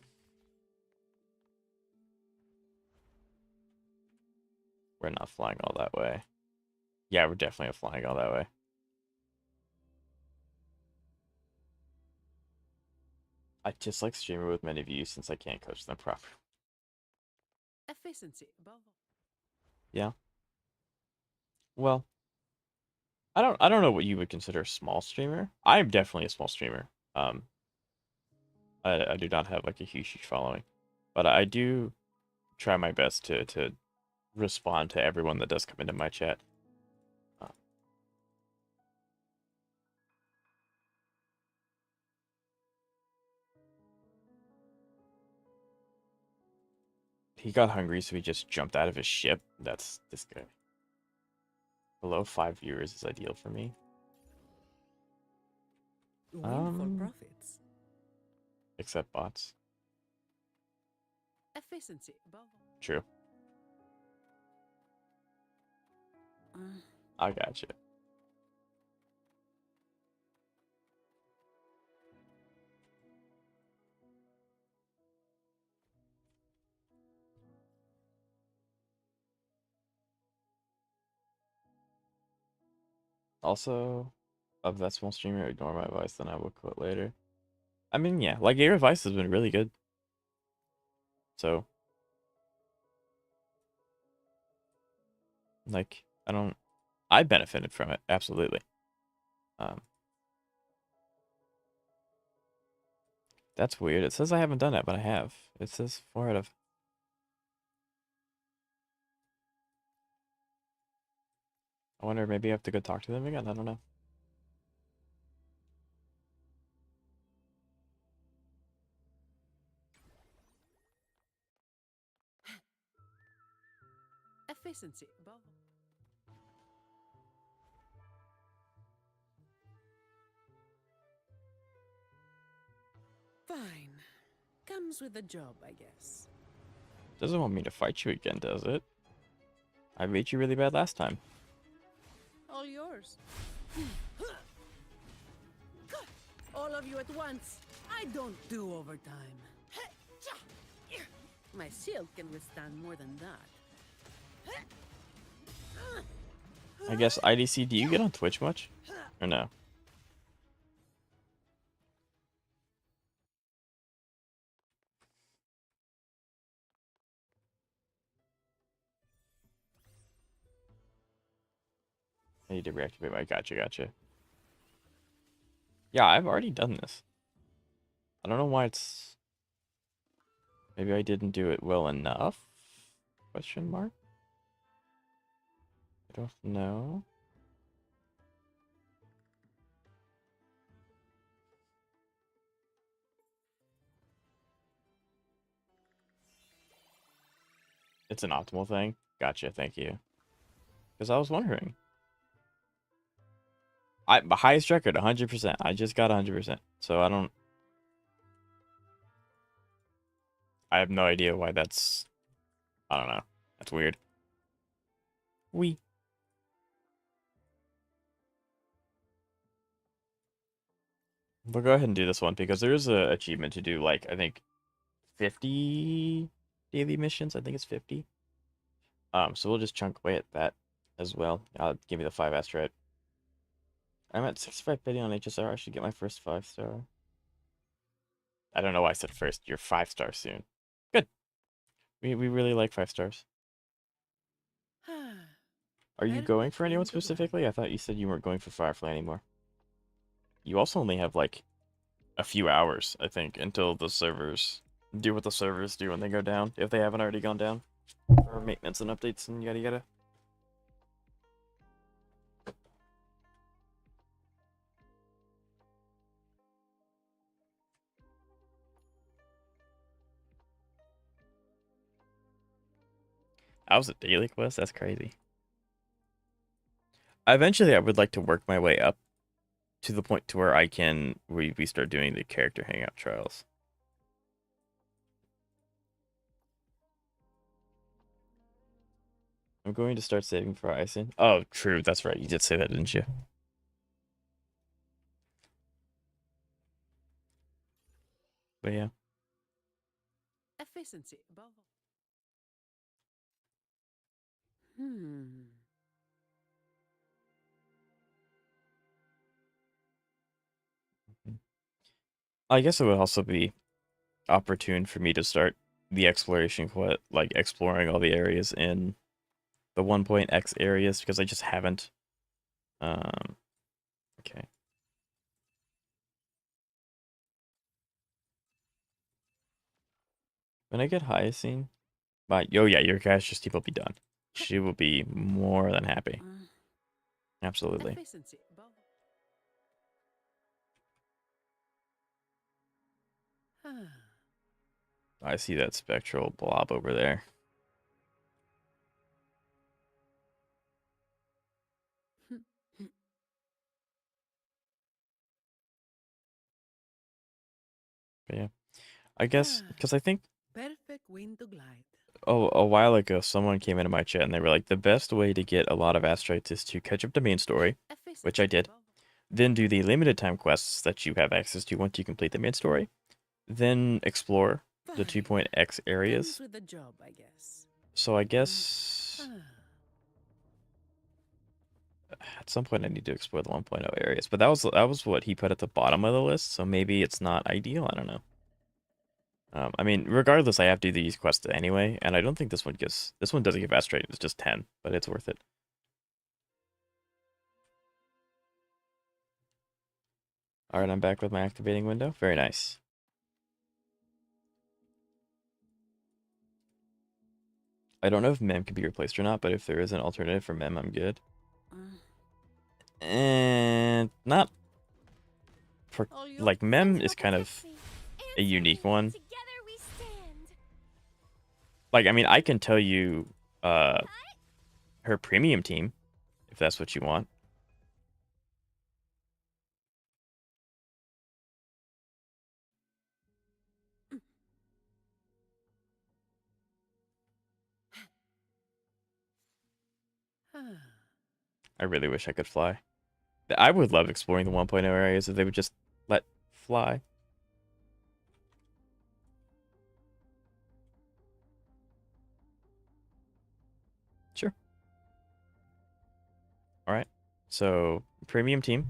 We're not flying all that way. Yeah, we're definitely flying all that way. I just like streamer with many views since I can't coach them properly. Efficiency above all. Yeah. Well, I don't know what you would consider a small streamer. I'm definitely a small streamer. I do not have like a huge following, but I do try my best to respond to everyone that does come into my chat. He got hungry, so he just jumped out of his ship. That's this guy. Below 5 viewers is ideal for me. Windfall profits. Except bots. Efficiency above all. True. I got you. Also, of that small streamer, ignore my advice, then I will quit later. I mean, yeah, like your advice has been really good. So, like, I benefited from it, absolutely. Um, that's weird. It says I haven't done it, but I have. It says 4 out of. I wonder, maybe I have to go talk to them again? I don't know. Efficiency. Fine. Comes with the job, I guess. Doesn't want me to fight you again, does it? I beat you really bad last time. All yours. All of you at once. I don't do overtime. My shield can withstand more than that. I guess IDC, do you get on Twitch much? Or no? I need to reactivate my gotcha. Yeah, I've already done this. I don't know why it's... Maybe I didn't do it well enough? Question mark? I don't know. It's an optimal thing? Gotcha, thank you. Because I was wondering. My highest record, 100%. I just got 100%. So I have no idea why that's... I don't know. That's weird. We'll go ahead and do this one because there is a achievement to do, like, I think 50 daily missions. I think it's 50. So we'll just chunk away at that as well. I'll give you the 5 Astrite. I'm at 65 pity on HSR. I should get my first 5-star. I don't know why I said first. You're 5-star soon. Good. We really like 5 stars. Are you going for anyone specifically? I thought you said you weren't going for Firefly anymore. You also only have, like, a few hours, I think, until the servers do what the servers do when they go down, if they haven't already gone down. For maintenance and updates and yada yada. I was a daily quest? That's crazy. Eventually, I would like to work my way up to the point to where we start doing the character hangout trials. I'm going to start saving for icing. Oh, true. That's right. You did say that, didn't you? But yeah. Efficiency. I guess it would also be opportune for me to start the exploration quest, like exploring all the areas in the 1.x areas because I just haven't. Okay. When I get Hyacinth, yeah, your cash just will be done. She will be more than happy. Absolutely. Efficiency. I see that spectral blob over there. But yeah. I guess because I think Perfect wind to glide. a while ago, someone came into my chat and they were like, the best way to get a lot of Astrites is to catch up to main story, which I did. Then do the limited time quests that you have access to once you complete the main story. Then explore the Fine. 2.x areas. Comes with the job, I guess. So I guess Ah. at some point I need to explore the 1.0 areas. But that was what he put at the bottom of the list, so maybe it's not ideal. I don't know. I mean, regardless, I have to do these quests anyway, and I don't think this one doesn't give Astrite. It's just 10, but it's worth it. All right, I'm back with my activating window. Very nice. I don't know if Mem can be replaced or not, but if there is an alternative for Mem, I'm good. And not for like Mem is kind of a unique one. Together we stand. Like, I mean, I can tell you her premium team if that's what you want. I really wish I could fly. I would love exploring the 1.0 areas if they would just let fly. Sure. All right. So, premium team.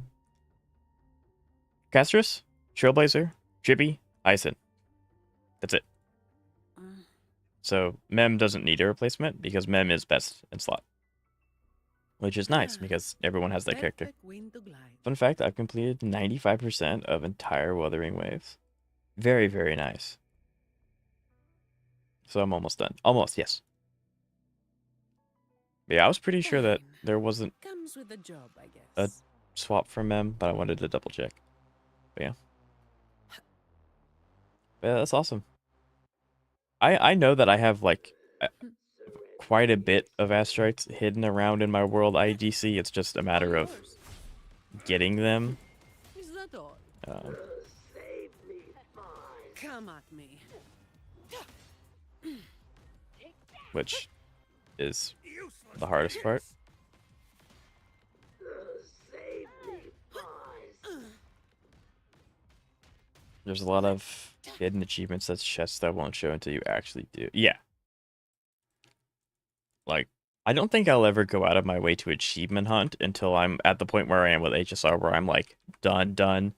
Castris, Trailblazer, Drippy, Ison. That's it. So, Mem doesn't need a replacement because Mem is best in slot. Which is nice because everyone has that character. Fun fact, I've completed 95% of entire Wuthering Waves. Very, very nice. So I'm almost done. Almost, yes. But yeah, I was pretty sure that there wasn't Comes with the job, I guess. a swap for Mem, but I wanted to double check. But yeah. But yeah, that's awesome. I know that I have like quite a bit of Astrites hidden around in my world IDC. It's just a matter of getting them. Is that all? Save me, fine. Come at me. Which is the hardest part. Save me, fine. There's a lot of hidden achievements that's chests that won't show until you actually do. Yeah. Like, I don't think I'll ever go out of my way to achievement hunt until I'm at the point where I am with HSR, where I'm like done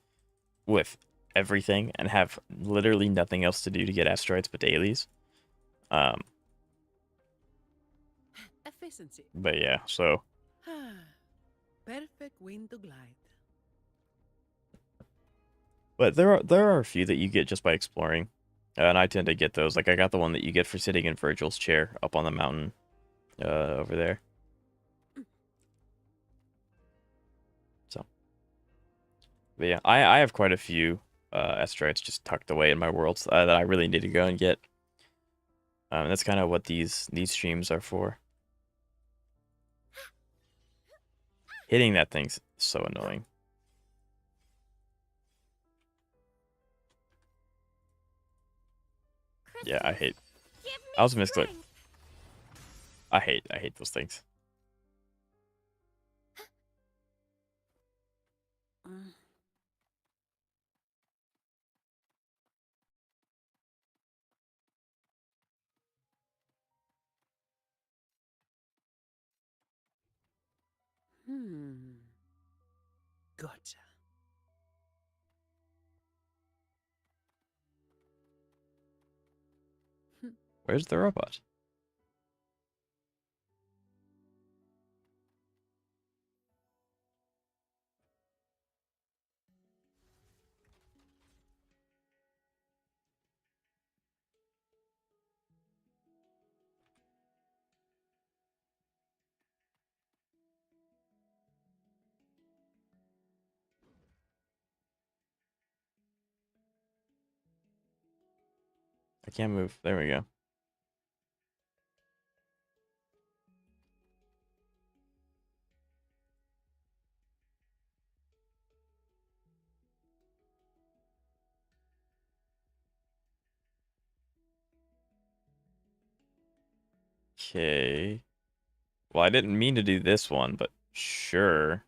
with everything and have literally nothing else to do to get asteroids but dailies. Efficiency. But yeah, so Perfect wind to glide. but there are a few that you get just by exploring. And I tend to get those. Like I got the one that you get for sitting in Virgil's chair up on the mountain over there. So but yeah, I have quite a few asteroids just tucked away in my worlds that I really need to go and get. That's kind of what these streams are for. Hitting that thing's so annoying. Yeah, I hate. I was misclick. I hate those things. Gotcha. Where's the robot? I can't move. There we go. Okay. Well, I didn't mean to do this one, but sure.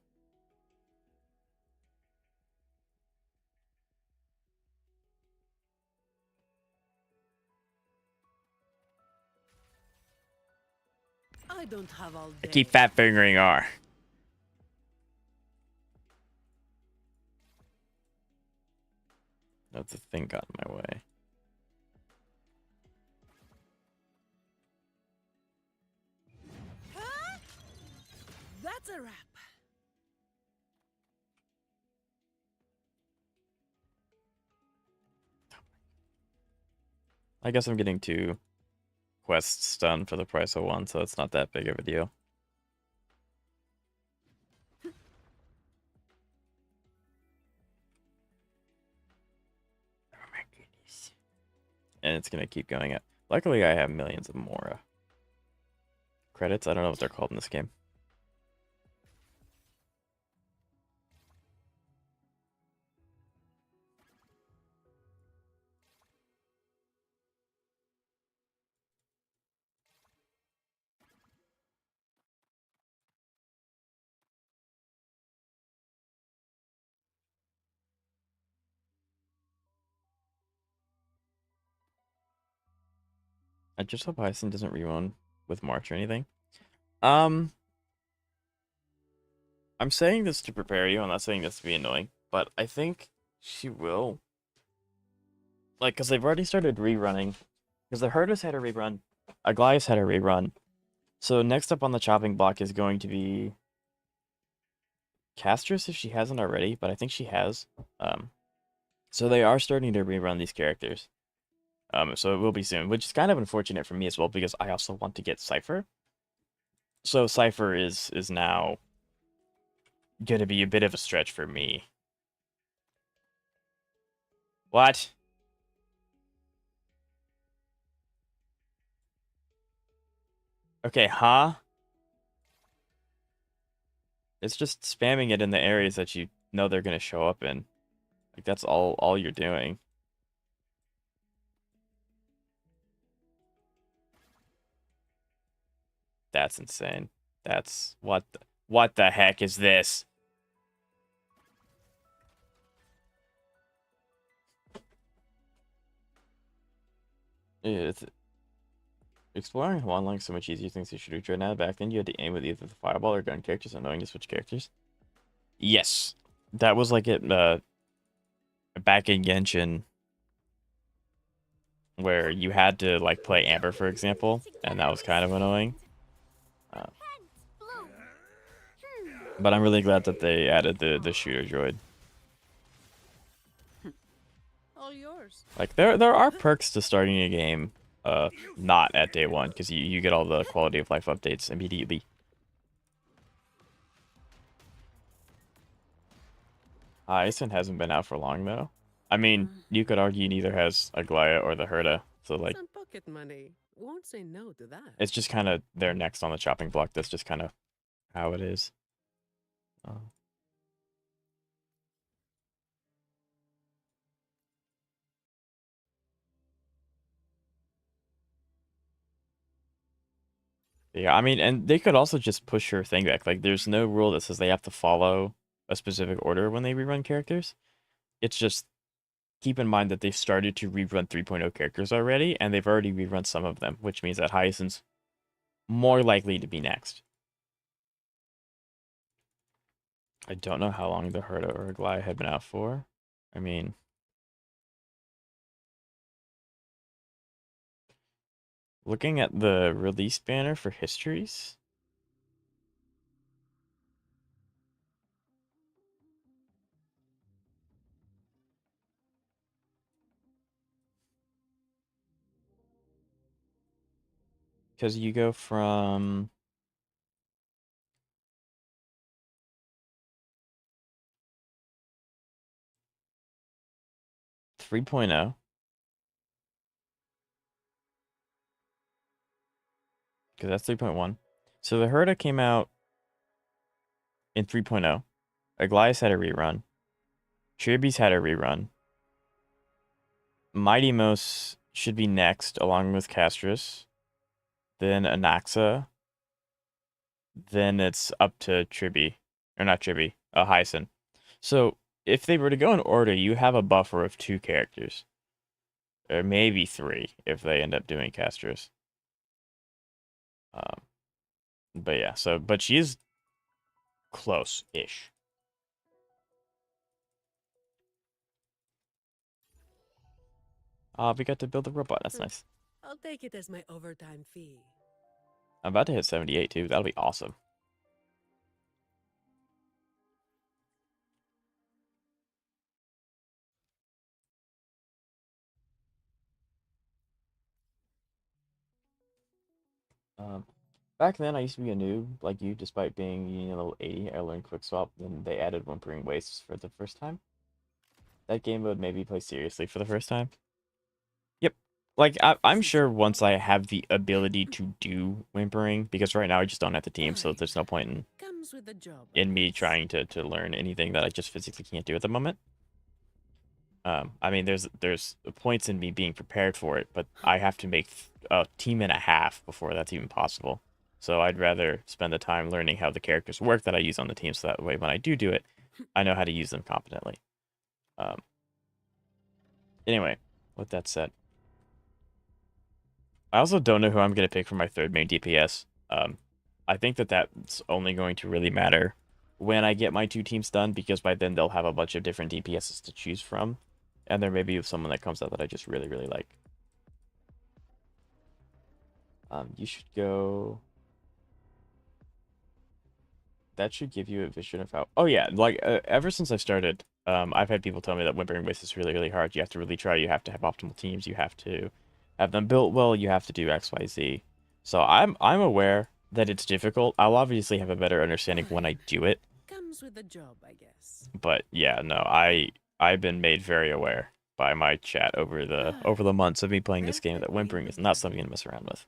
I don't have all I day. keep fat fingering R. No, the thing got in my way. Huh? That's a wrap. I guess I'm getting 2 quests done for the price of 1, so it's not that big of a deal. Oh my goodness. And it's gonna keep going up. Luckily, I have millions of more credits. I don't know what they're called in this game. I just hope Hyacinth doesn't rerun with March or anything. Um, I'm saying this to prepare you. I'm not saying this to be annoying, but I think she will. Like, because they've already started rerunning. Because the Herders had a rerun, Aglaïs had a rerun. So next up on the chopping block is going to be Castress, if she hasn't already, but I think she has. So they are starting to rerun these characters. So it will be soon, which is kind of unfortunate for me as well, because I also want to get Cypher. So Cypher is now gonna be a bit of a stretch for me. What? Okay, huh? It's just spamming it in the areas that you know they're gonna show up in. Like that's all you're doing. That's insane. That's what the heck is this? It's exploring online is so much easier things you should do right now. Back then you had to aim with either the fireball or gun characters and knowing to switch characters. Yes. That was like it back in Genshin where you had to like play Amber, for example, and that was kind of annoying. But I'm really glad that they added the shooter droid. All yours. Like there are perks to starting a game not at day 1 because you get all the quality of life updates immediately. Ison hasn't been out for long though. I mean, you could argue neither has Aglaia or the Herda, so like Some pocket money. Won't say no to that. it's just kind of they're next on the chopping block. That's just kind of how it is. Yeah, I mean, and they could also just push your thing back. Like, there's no rule that says they have to follow a specific order when they rerun characters. It's just keep in mind that they've started to rerun 3.0 characters already, and they've already rerun some of them, which means that Hyacinth's more likely to be next. I don't know how long the Herda or Aglaia had been out for. I mean, looking at the release banner for histories, because you go from 3.0, because that's 3.1. So the Herda came out in 3.0. Aglaïs had a rerun. Cherubi's had a rerun. Mighty Mos should be next, along with Castrus. then Anaxa, then it's up to Triby, or not Triby, Hyson. So if they were to go in order, you have a buffer of 2 characters, or maybe 3 if they end up doing Castros. But yeah, but she is close-ish. We got to build a robot. That's nice. I'll take it as my overtime fee. I'm about to hit 78 too. That'll be awesome. Back then I used to be a noob like you, despite being level 80. I learned quick swap, then they added Wuthering Waves for the first time. That game mode made me play seriously for the first time. Yep. Like I'm sure once I have the ability to do whimpering, because right now I just don't have the team, so there's no point in Comes with the job. I me guess. trying to learn anything that I just physically can't do at the moment. I mean, there's points in me being prepared for it, but I have to make a team and a half before that's even possible. So I'd rather spend the time learning how the characters work that I use on the team, so that way when I do it, I know how to use them competently. Anyway, with that said, I also don't know who I'm gonna pick for my third main DPS. I think that's only going to really matter when I get my 2 teams done, because by then they'll have a bunch of different DPSs to choose from. And there may be someone that comes out that I just really, really like. You should go... That should give you a vision of how... Oh yeah, like, ever since I started, I've had people tell me that Wuthering Waves is really, really hard. You have to really try. You have to have optimal teams. You have to have them built well. You have to do X, Y, Z. So I'm aware that it's difficult. I'll obviously have a better understanding when I do it. Comes with the job, I guess. But yeah, no, I've been made very aware by my chat over the months of me playing this game that whimpering is not something to mess around with.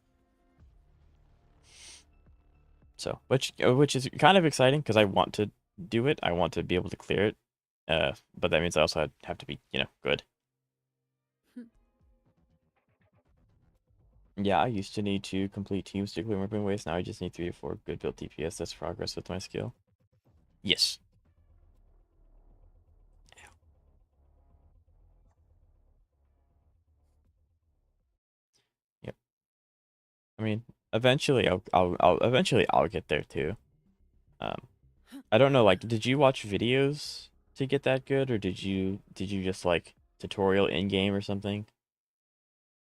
So, which is kind of exciting because I want to do it. I want to be able to clear it. But that means I also have to be, good. Yeah, I used to need to complete teams to clear whimpering waste. Now I just need 3 or 4 good built DPS. That's progress with my skill. Yes. Yep. I mean, eventually I'll get there too. I don't know, like, did you watch videos to get that good, or did you just like tutorial in game or something?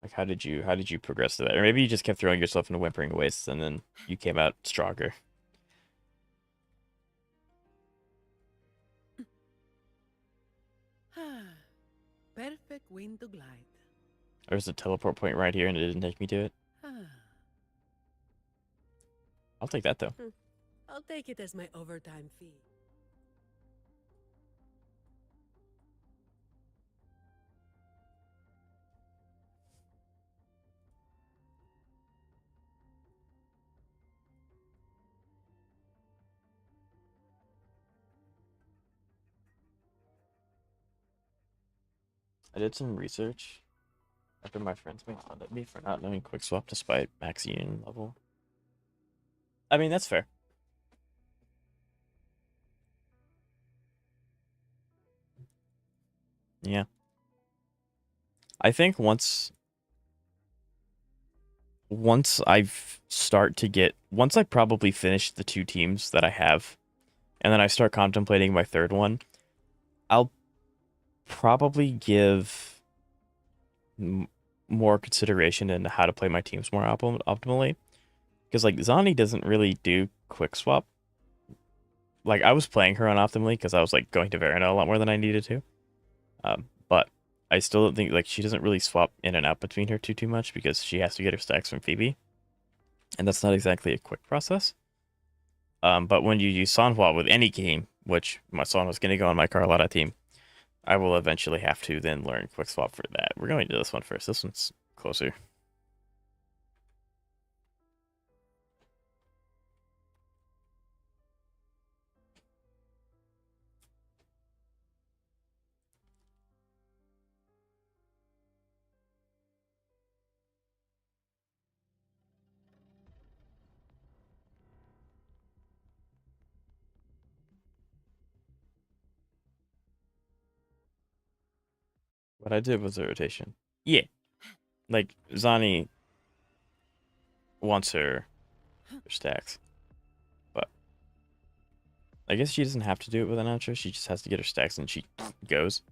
Like, how did you progress to that? Or maybe you just kept throwing yourself into whimpering wastes and then you came out stronger. Perfect wind to glide. There's a teleport point right here and it didn't take me to it. I'll take that though. I'll take it as my overtime fee. I did some research after my friends made fun of me for not knowing quick swap despite max union level. I mean, that's fair. Yeah. I think once once I probably finish the 2 teams that I have, and then I start contemplating my third one, I'll probably give more consideration into how to play my teams more optimally. Because, like, Zani doesn't really do quick swap. Like, I was playing her unoptimally because I was, like, going to Verona a lot more than I needed to. But I still don't think, like, she doesn't really swap in and out between her too much because she has to get her stacks from Phoebe. And that's not exactly a quick process. But when you use Sanhua with any game, which my son was going to go on my Carlotta team, I will eventually have to then learn quick swap for that. We're going to this one first. This one's closer. What I did was the rotation. Yeah. Like, Zani wants her stacks. But I guess she doesn't have to do it with an outro. She just has to get her stacks and she goes.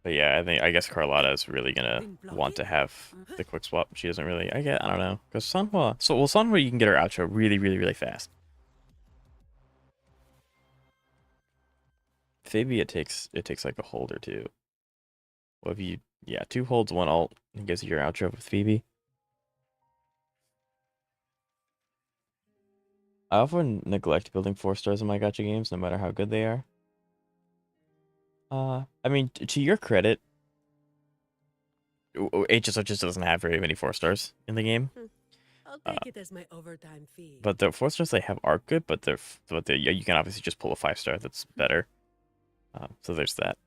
But yeah, I guess Carlotta is really gonna want to have the quick swap. She doesn't really. I don't know, because Sanhua. Sanhua, you can get her outro really, really, really fast. Phoebe, it takes like a hold or two. Well, if you 2 holds, 1 ult, and gives you your outro with Phoebe. I often neglect building 4 stars in my gacha games, no matter how good they are. I mean, to your credit, HSO just doesn't have very many 4 stars in the game. I'll take it as my overtime fee. But the 4 stars they have are good, but you can obviously just pull a 5 star that's better. So there's that.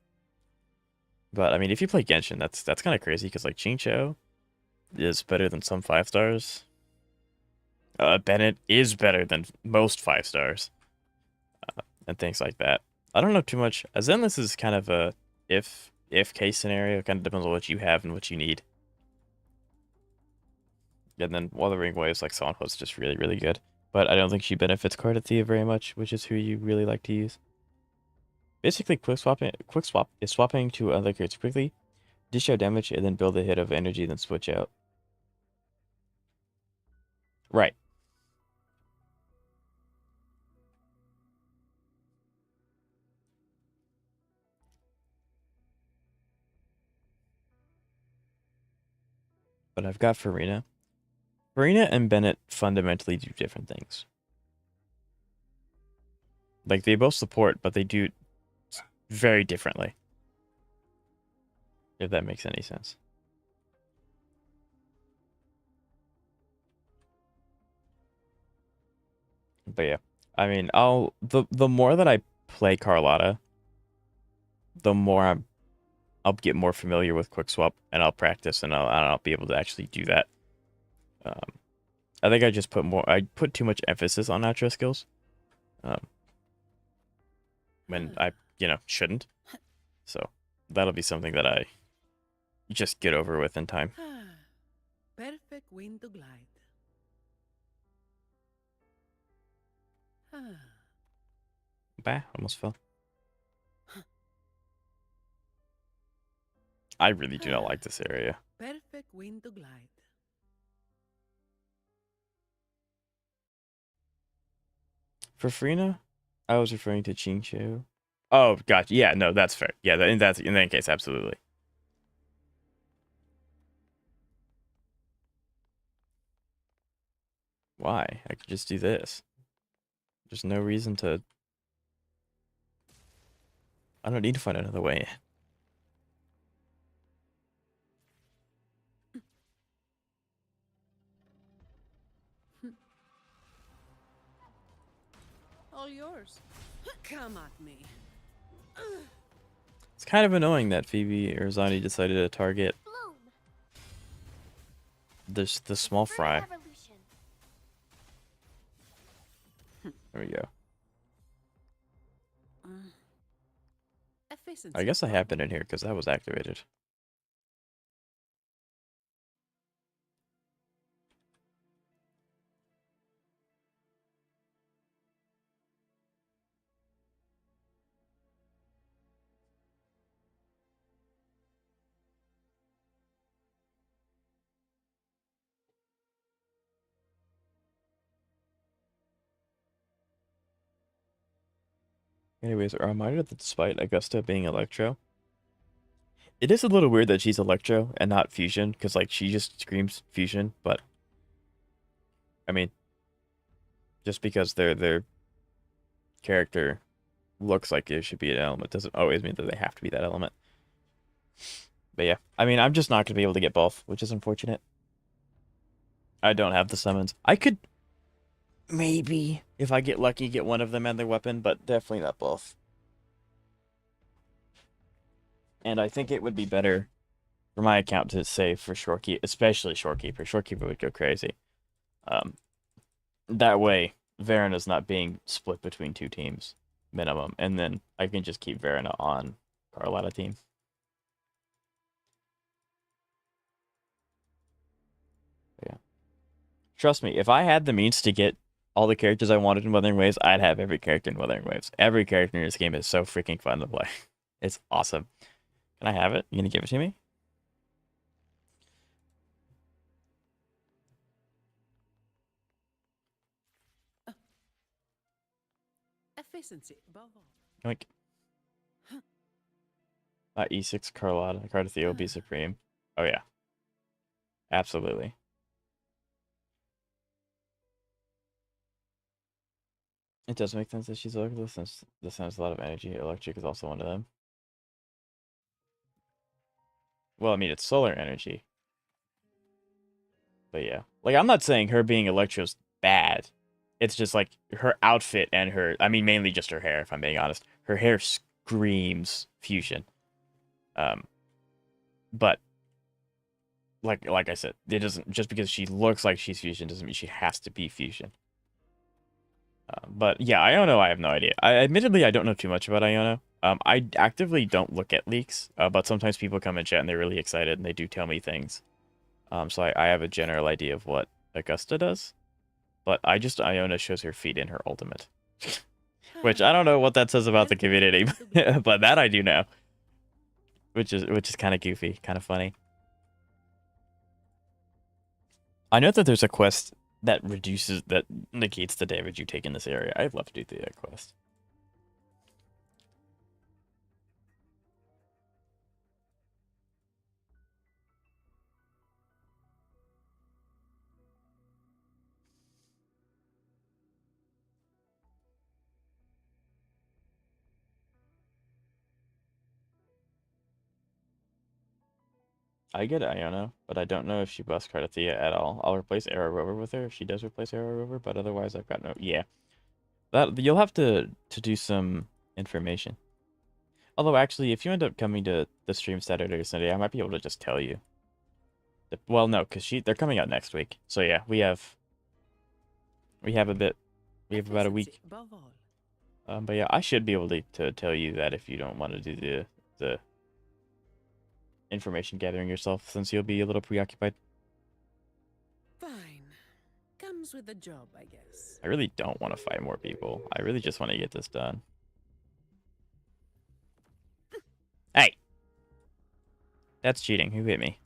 But I mean, if you play Genshin, that's kind of crazy because like Chincho is better than some 5 stars. Bennett is better than most 5 stars, and things like that. I don't know too much. As in, this is kind of a if case scenario. It kind of depends on what you have and what you need. And then Wuthering Waves, like Sanhwa's just really, really good. But I don't think she benefits Cardathea very much, which is who you really like to use. Basically, quick swap is swapping to other characters quickly, dish out damage, and then build a hit of energy, then switch out. Right. But I've got Farina. Farina and Bennett fundamentally do different things. Like, they both support, but they do very differently. If that makes any sense. But yeah, I mean, the more that I play Carlotta, the more I'll get more familiar with quick swap, and I'll practice, and I'll be able to actually do that. I think I put too much emphasis on outro skills, when I shouldn't. So that'll be something that I just get over with in time. Perfect wind to glide. Bah, almost fell. I really do not like this area. Perfect wind to glide. For Frina, I was referring to Chincho. Oh, gotcha. Yeah, no, that's fair. Yeah, in that case, absolutely. Why? I could just do this. There's no reason to. I don't need to find another way. All yours. Come at me. It's kind of annoying that Phoebe or Zani decided to target Bloom. the small Fruit of fry. evolution. There we go. Efficiency I guess I problem. have been in here because that was activated. Anyways, a reminder that despite Augusta being Electro, it is a little weird that she's Electro and not Fusion, because like she just screams Fusion, but I mean, just because their character looks like it should be an element doesn't always mean that they have to be that element. But yeah, I mean, I'm just not gonna be able to get both, which is unfortunate. I don't have the summons. I could maybe, if I get lucky, get one of them and their weapon, but definitely not both. And I think it would be better for my account to save for Shorekeeper, especially Shorekeeper. Shorekeeper would go crazy. That way, Varen is not being split between 2 teams. minimum, and then I can just keep Verena on Carlotta team. Yeah. Trust me, if I had the means to get all the characters I wanted in Wuthering Waves, I'd have every character in Wuthering Waves. Every character in this game is so freaking fun to play. It's awesome. Can I have it? You gonna give it to me? Efficiency, above all. Like, E6 Carlotta, Cardathea will be supreme. Oh yeah, absolutely. It does make sense that she's electrical since this has a lot of energy. Electric is also one of them. Well, I mean, it's solar energy. But yeah. Like, I'm not saying her being Electro's bad. It's just, like, her outfit and her... I mean, mainly just her hair, if I'm being honest. Her hair screams fusion. But, like I said, it doesn't... Just because she looks like she's fusion doesn't mean she has to be fusion. But, yeah, Iona, I have no idea. Admittedly, I don't know too much about Iona. I actively don't look at leaks, but sometimes people come in chat and they're really excited and they do tell me things. So I have a general idea of what Augusta does. But Iona shows her feet in her ultimate. Which I don't know what that says about the community, but that I do know. Which is kind of goofy, kind of funny. I know that there's a quest that negates the damage you take in this area. I'd love to do that quest. I get Iona, but I don't know if she busts Cardathea at all. I'll replace Arrow Rover with her if she does replace Arrow Rover, but otherwise I've got no... Yeah. That you'll have to do some information. Although, actually, if you end up coming to the stream Saturday or Sunday, I might be able to just tell you. Well, no, because they're coming out next week. So, yeah, we have a bit... We have about a week. But, yeah, I should be able to tell you that if you don't want to do the information gathering yourself, since you'll be a little preoccupied. Fine. Comes with the job, I guess. I really don't want to fight more people. I really just want to get this done. Hey! That's cheating. Who hit me?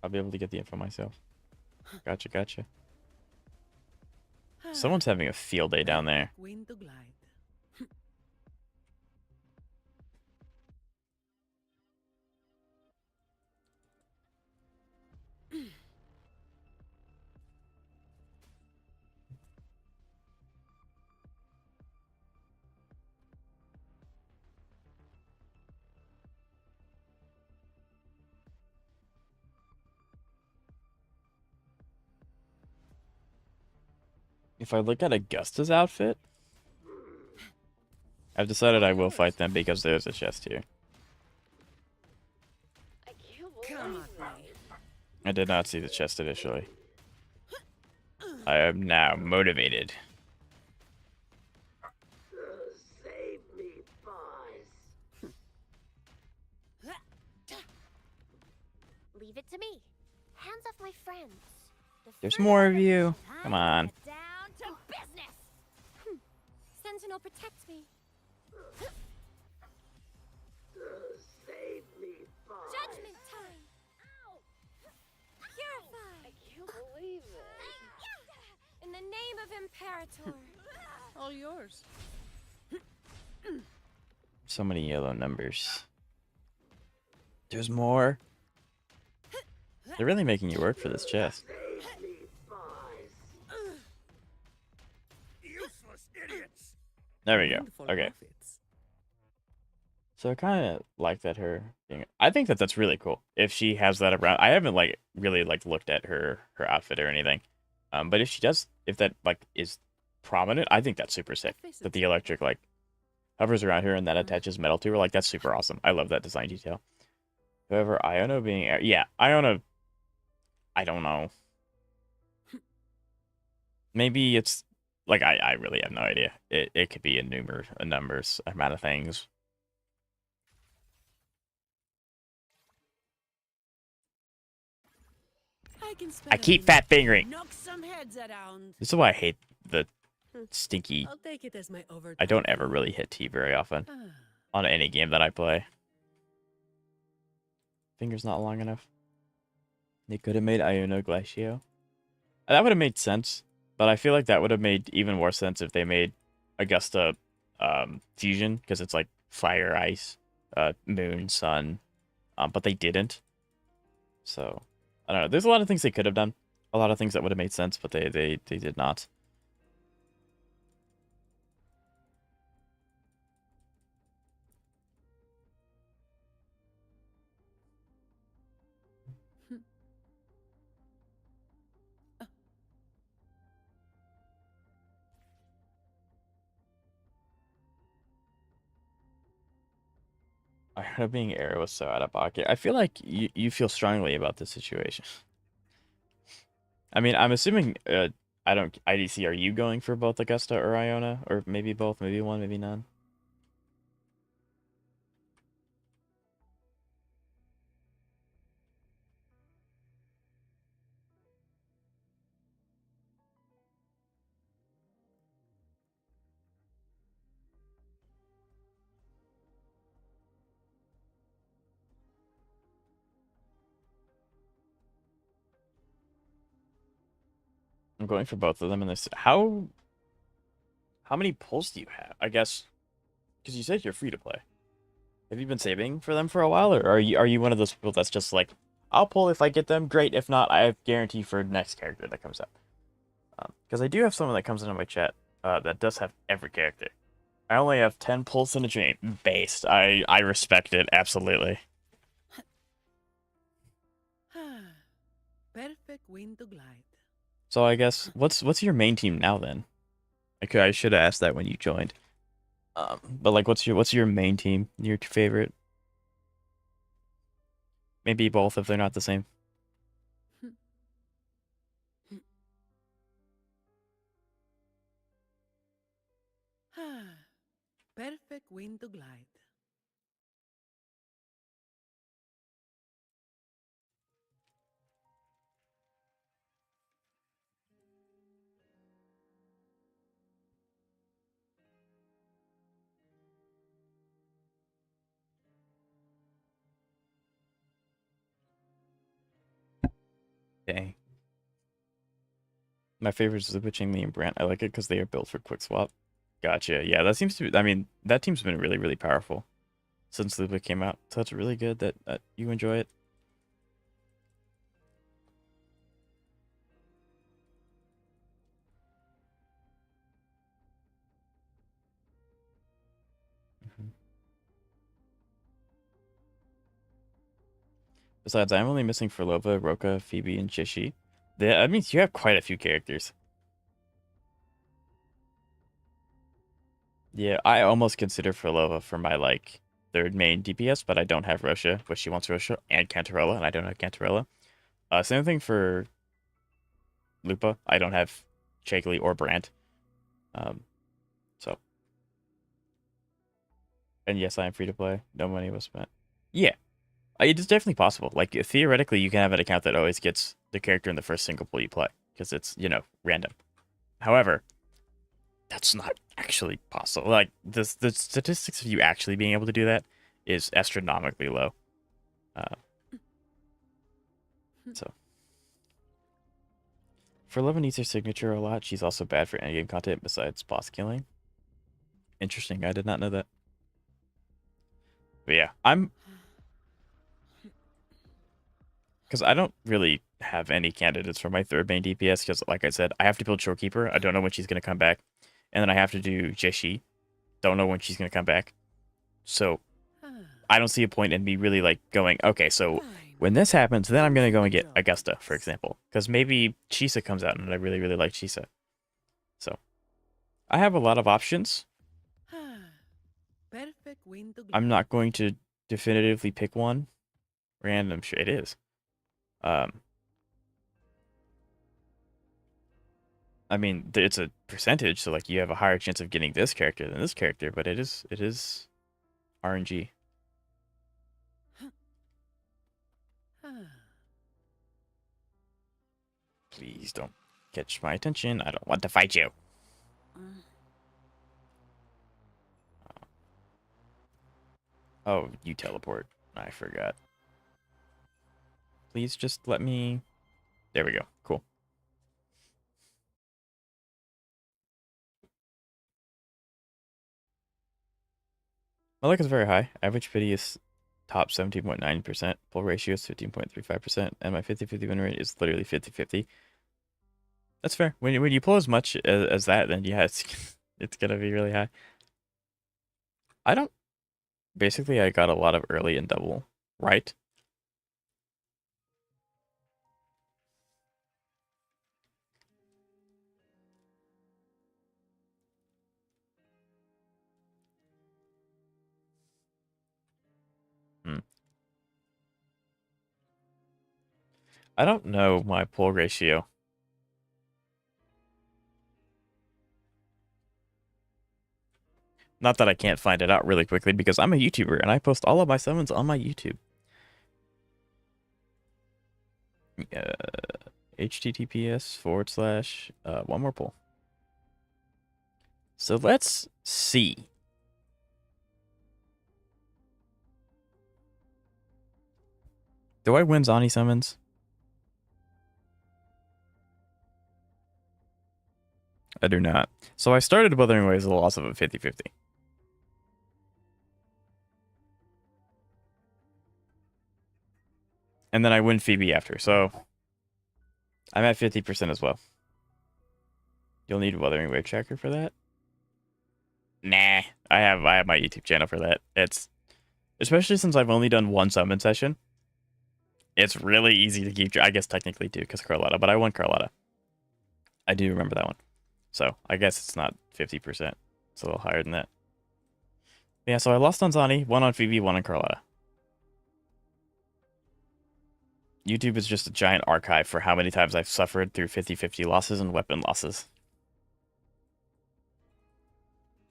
I'll be able to get the info myself. Gotcha. Someone's having a field day down there. Wind to glide. If I look at Augusta's outfit, I've decided I will fight them because there's a chest here. Come at me. I did not see the chest initially. I am now motivated. Save me, boss. Leave it to me. Hands off my friends. There's more of you. Come on. Down to business. Sentinel, protect me. Save me, boss. Judgment time. Ow. Purify. I can't believe it. In the name of Imperator. All yours. So many yellow numbers. There's more. They're really making you work for this chest. Save me, boss. Useless idiots! There we go. Wonderful Okay. outfits. So I kind of like that her being... I think that that's really cool. If she has that around... I haven't, really looked at her outfit or anything. But if she does... If that, is prominent, I think that's super sick. That the electric, hovers around her and that attaches metal to her. That's super awesome. I love that design detail. However, Iona being... Yeah, Iona... I don't know. Maybe it's like I really have no idea. It could be a numbers amount of things. I can spend I a keep minute fat fingering. to knock some heads around. This is why I hate the stinky. I'll take it as my overtime. I don't ever fee. really hit T very often Ah, on any game that I play. Finger's not long enough. They could have made Iona Glacio. That would have made sense, but I feel like that would have made even more sense if they made Augusta Fusion, because it's like fire, ice, moon, sun, but they didn't. So, I don't know. There's a lot of things they could have done. A lot of things that would have made sense, but they did not. Iona being arrow was so out of pocket. I feel like you feel strongly about this situation. I mean, I'm assuming I don't IDC. Are you going for both Augusta or Iona, or maybe both, maybe one, maybe none? I'm going for both of them in this. How many pulls do you have? I guess because you said you're free to play. Have you been saving for them for a while, or are you one of those people that's just like, I'll pull if I get them, great. If not, I have guarantee for next character that comes up. Because I do have someone that comes into my chat that does have every character. I only have 10 pulls in a dream. Based. I respect it absolutely. perfect wind to glide. So I guess what's your main team now then? Okay, I should have asked that when you joined. But like, what's your main team? Your favorite? Maybe both if they're not the same. perfect wind to glide. Dang. My favorite is Lupa, Chingli, and Brant. I like it because they are built for quick swap. Gotcha. Yeah, that seems to be. I mean, that team's been really, really powerful since Lupa came out. So it's really good that you enjoy it. Mhm. Besides, I'm only missing Furlova, Roka, Phoebe, and Chishi. That means you have quite a few characters. Yeah, I almost consider Furlova for my like third main DPS, but I don't have Rosha, but she wants Rosha and Cantarella, and I don't have Cantarella. Same thing for Lupa. I don't have Chegley or Brant. Um, so and yes, I am free to play. No money was spent. Yeah, it's definitely possible. Like theoretically, you can have an account that always gets the character in the first single pool you play because it's random. However, that's not actually possible. Like the statistics of you actually being able to do that is astronomically low. Uh, so for Love needs her signature a lot. She's also bad for endgame content besides boss killing. Interesting. I did not know that. But yeah, because I don't really have any candidates for my third main DPS because, like I said, I have to build Shorekeeper. I don't know when she's gonna come back, and then I have to do Jeshi. Don't know when she's gonna come back. So I don't see a point in me really like going, okay, so when this happens, then I'm gonna go and get Augusta, for example, because maybe Chisa comes out and I really, really like Chisa. So I have a lot of options. perfect wind to glide. I'm not going to definitively pick one. Random sure it is. I I mean, it's a percentage, so like you have a higher chance of getting this character than this character, but it is RNG. Please don't catch my attention. I don't want to fight you. Oh, you teleport. I forgot. Please just let me... There we go. Cool. My luck is very high. Average pity is top 17.9%. Pull ratio is 15.35%. And my 50-50 win rate is literally 50-50. That's fair. When you pull as much as that, then yeah, it's gonna be really high. I don't... Basically, I got a lot of early and double, right? Hmm. I don't know my pull ratio. Not that I can't find it out really quickly, because I'm a YouTuber, and I post all of my summons on my YouTube. HTTPS / one more pull. So let's see. Do I win Zani summons? I do not. So I started Wuthering Waves with a loss of a 50-50. And then I win Phoebe after, so I'm at 50% as well. You'll need Wuthering Wave Tracker for that? Nah, I have my YouTube channel for that. It's especially since I've only done one summon session. It's really easy to keep. I guess technically two, because Carlotta, but I won Carlotta. I do remember that one. So I guess it's not 50%. It's a little higher than that. Yeah, so I lost on Zani, one on Phoebe, one on Carlotta. YouTube is just a giant archive for how many times I've suffered through 50-50 losses and weapon losses.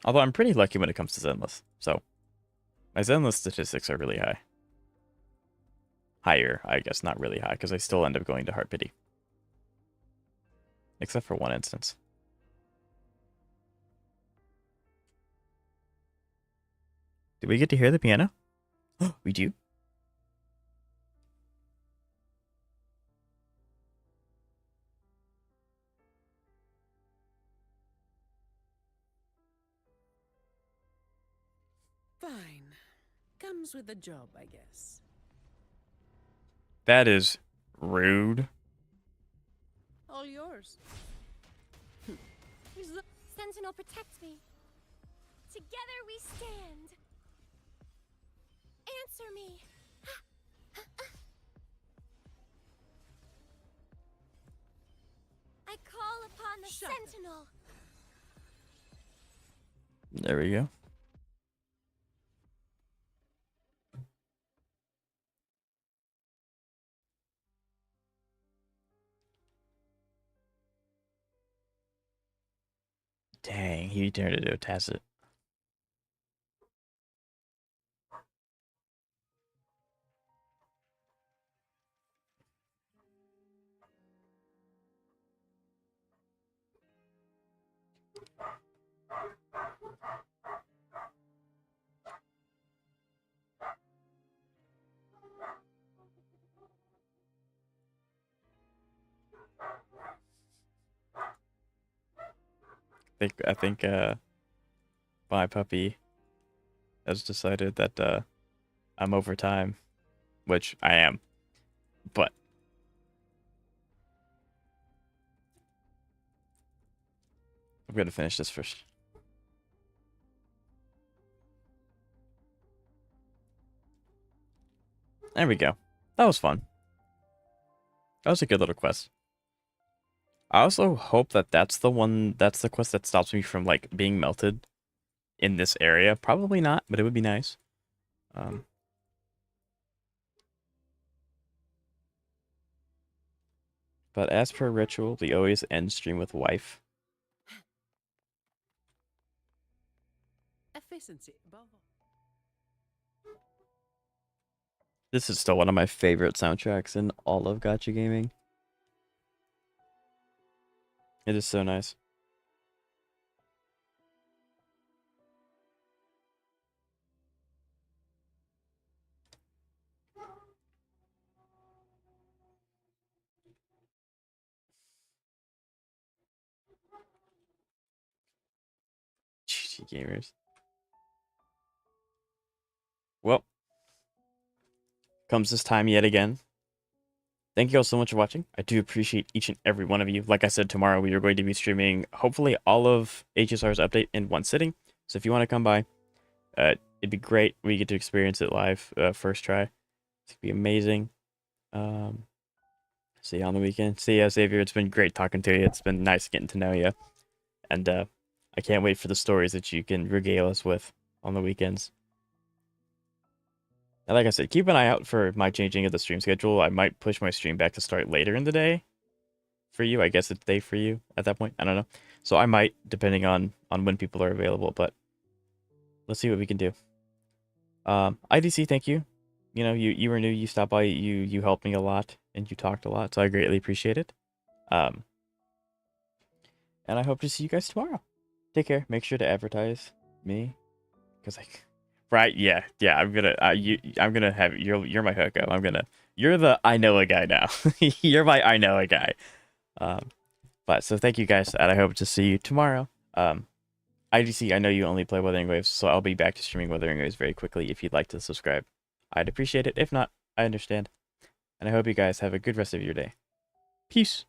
Although I'm pretty lucky when it comes to Zenless. So my Zenless statistics are really high. Higher, I guess, not really high, because I still end up going to Heart Pity. Except for one instance. Do we get to hear the piano? We do? Fine. Comes with the job, I guess. That is rude. All yours. Sentinel, protect me. Together we stand. Answer me. I call upon the Shut up. Sentinel. There we go. Dang, he turned into a tacit. I think my puppy has decided that I'm over time, which I am. But I'm gonna finish this first. There we go. That was fun. That was a good little quest. I also hope that that's the quest that stops me from like being melted in this area. Probably not, but it would be nice. But as per ritual, we always end stream with wife. efficiency above all. This is still one of my favorite soundtracks in all of gacha gaming. It is so nice. GG gamers. Well, comes this time yet again. Thank you all so much for watching. I do appreciate each and every one of you. Like I said, tomorrow we are going to be streaming hopefully all of HSR's update in one sitting. So if you want to come by, it'd be great. We get to experience it live first try. It's gonna be amazing. See you on the weekend. See ya, Xavier. It's been great talking to you. It's been nice getting to know you. And I can't wait for the stories that you can regale us with on the weekends. And like I said, keep an eye out for my changing of the stream schedule. I might push my stream back to start later in the day for you. I guess it's day for you at that point. I don't know. So I might, depending on when people are available. But let's see what we can do. IDC, thank you. You know, you were new. You stopped by. You helped me a lot, and you talked a lot. So I greatly appreciate it. And I hope to see you guys tomorrow. Take care. Make sure to advertise me, because like. Right? Yeah. I'm gonna have you're my hookup. You're the I know a guy now. You're my I know a guy. But so thank you guys, and I hope to see you tomorrow. IDC, I know you only play Wuthering Waves, so I'll be back to streaming Wuthering Waves very quickly. If you'd like to subscribe, I'd appreciate it. If not, I understand. And I hope you guys have a good rest of your day. Peace.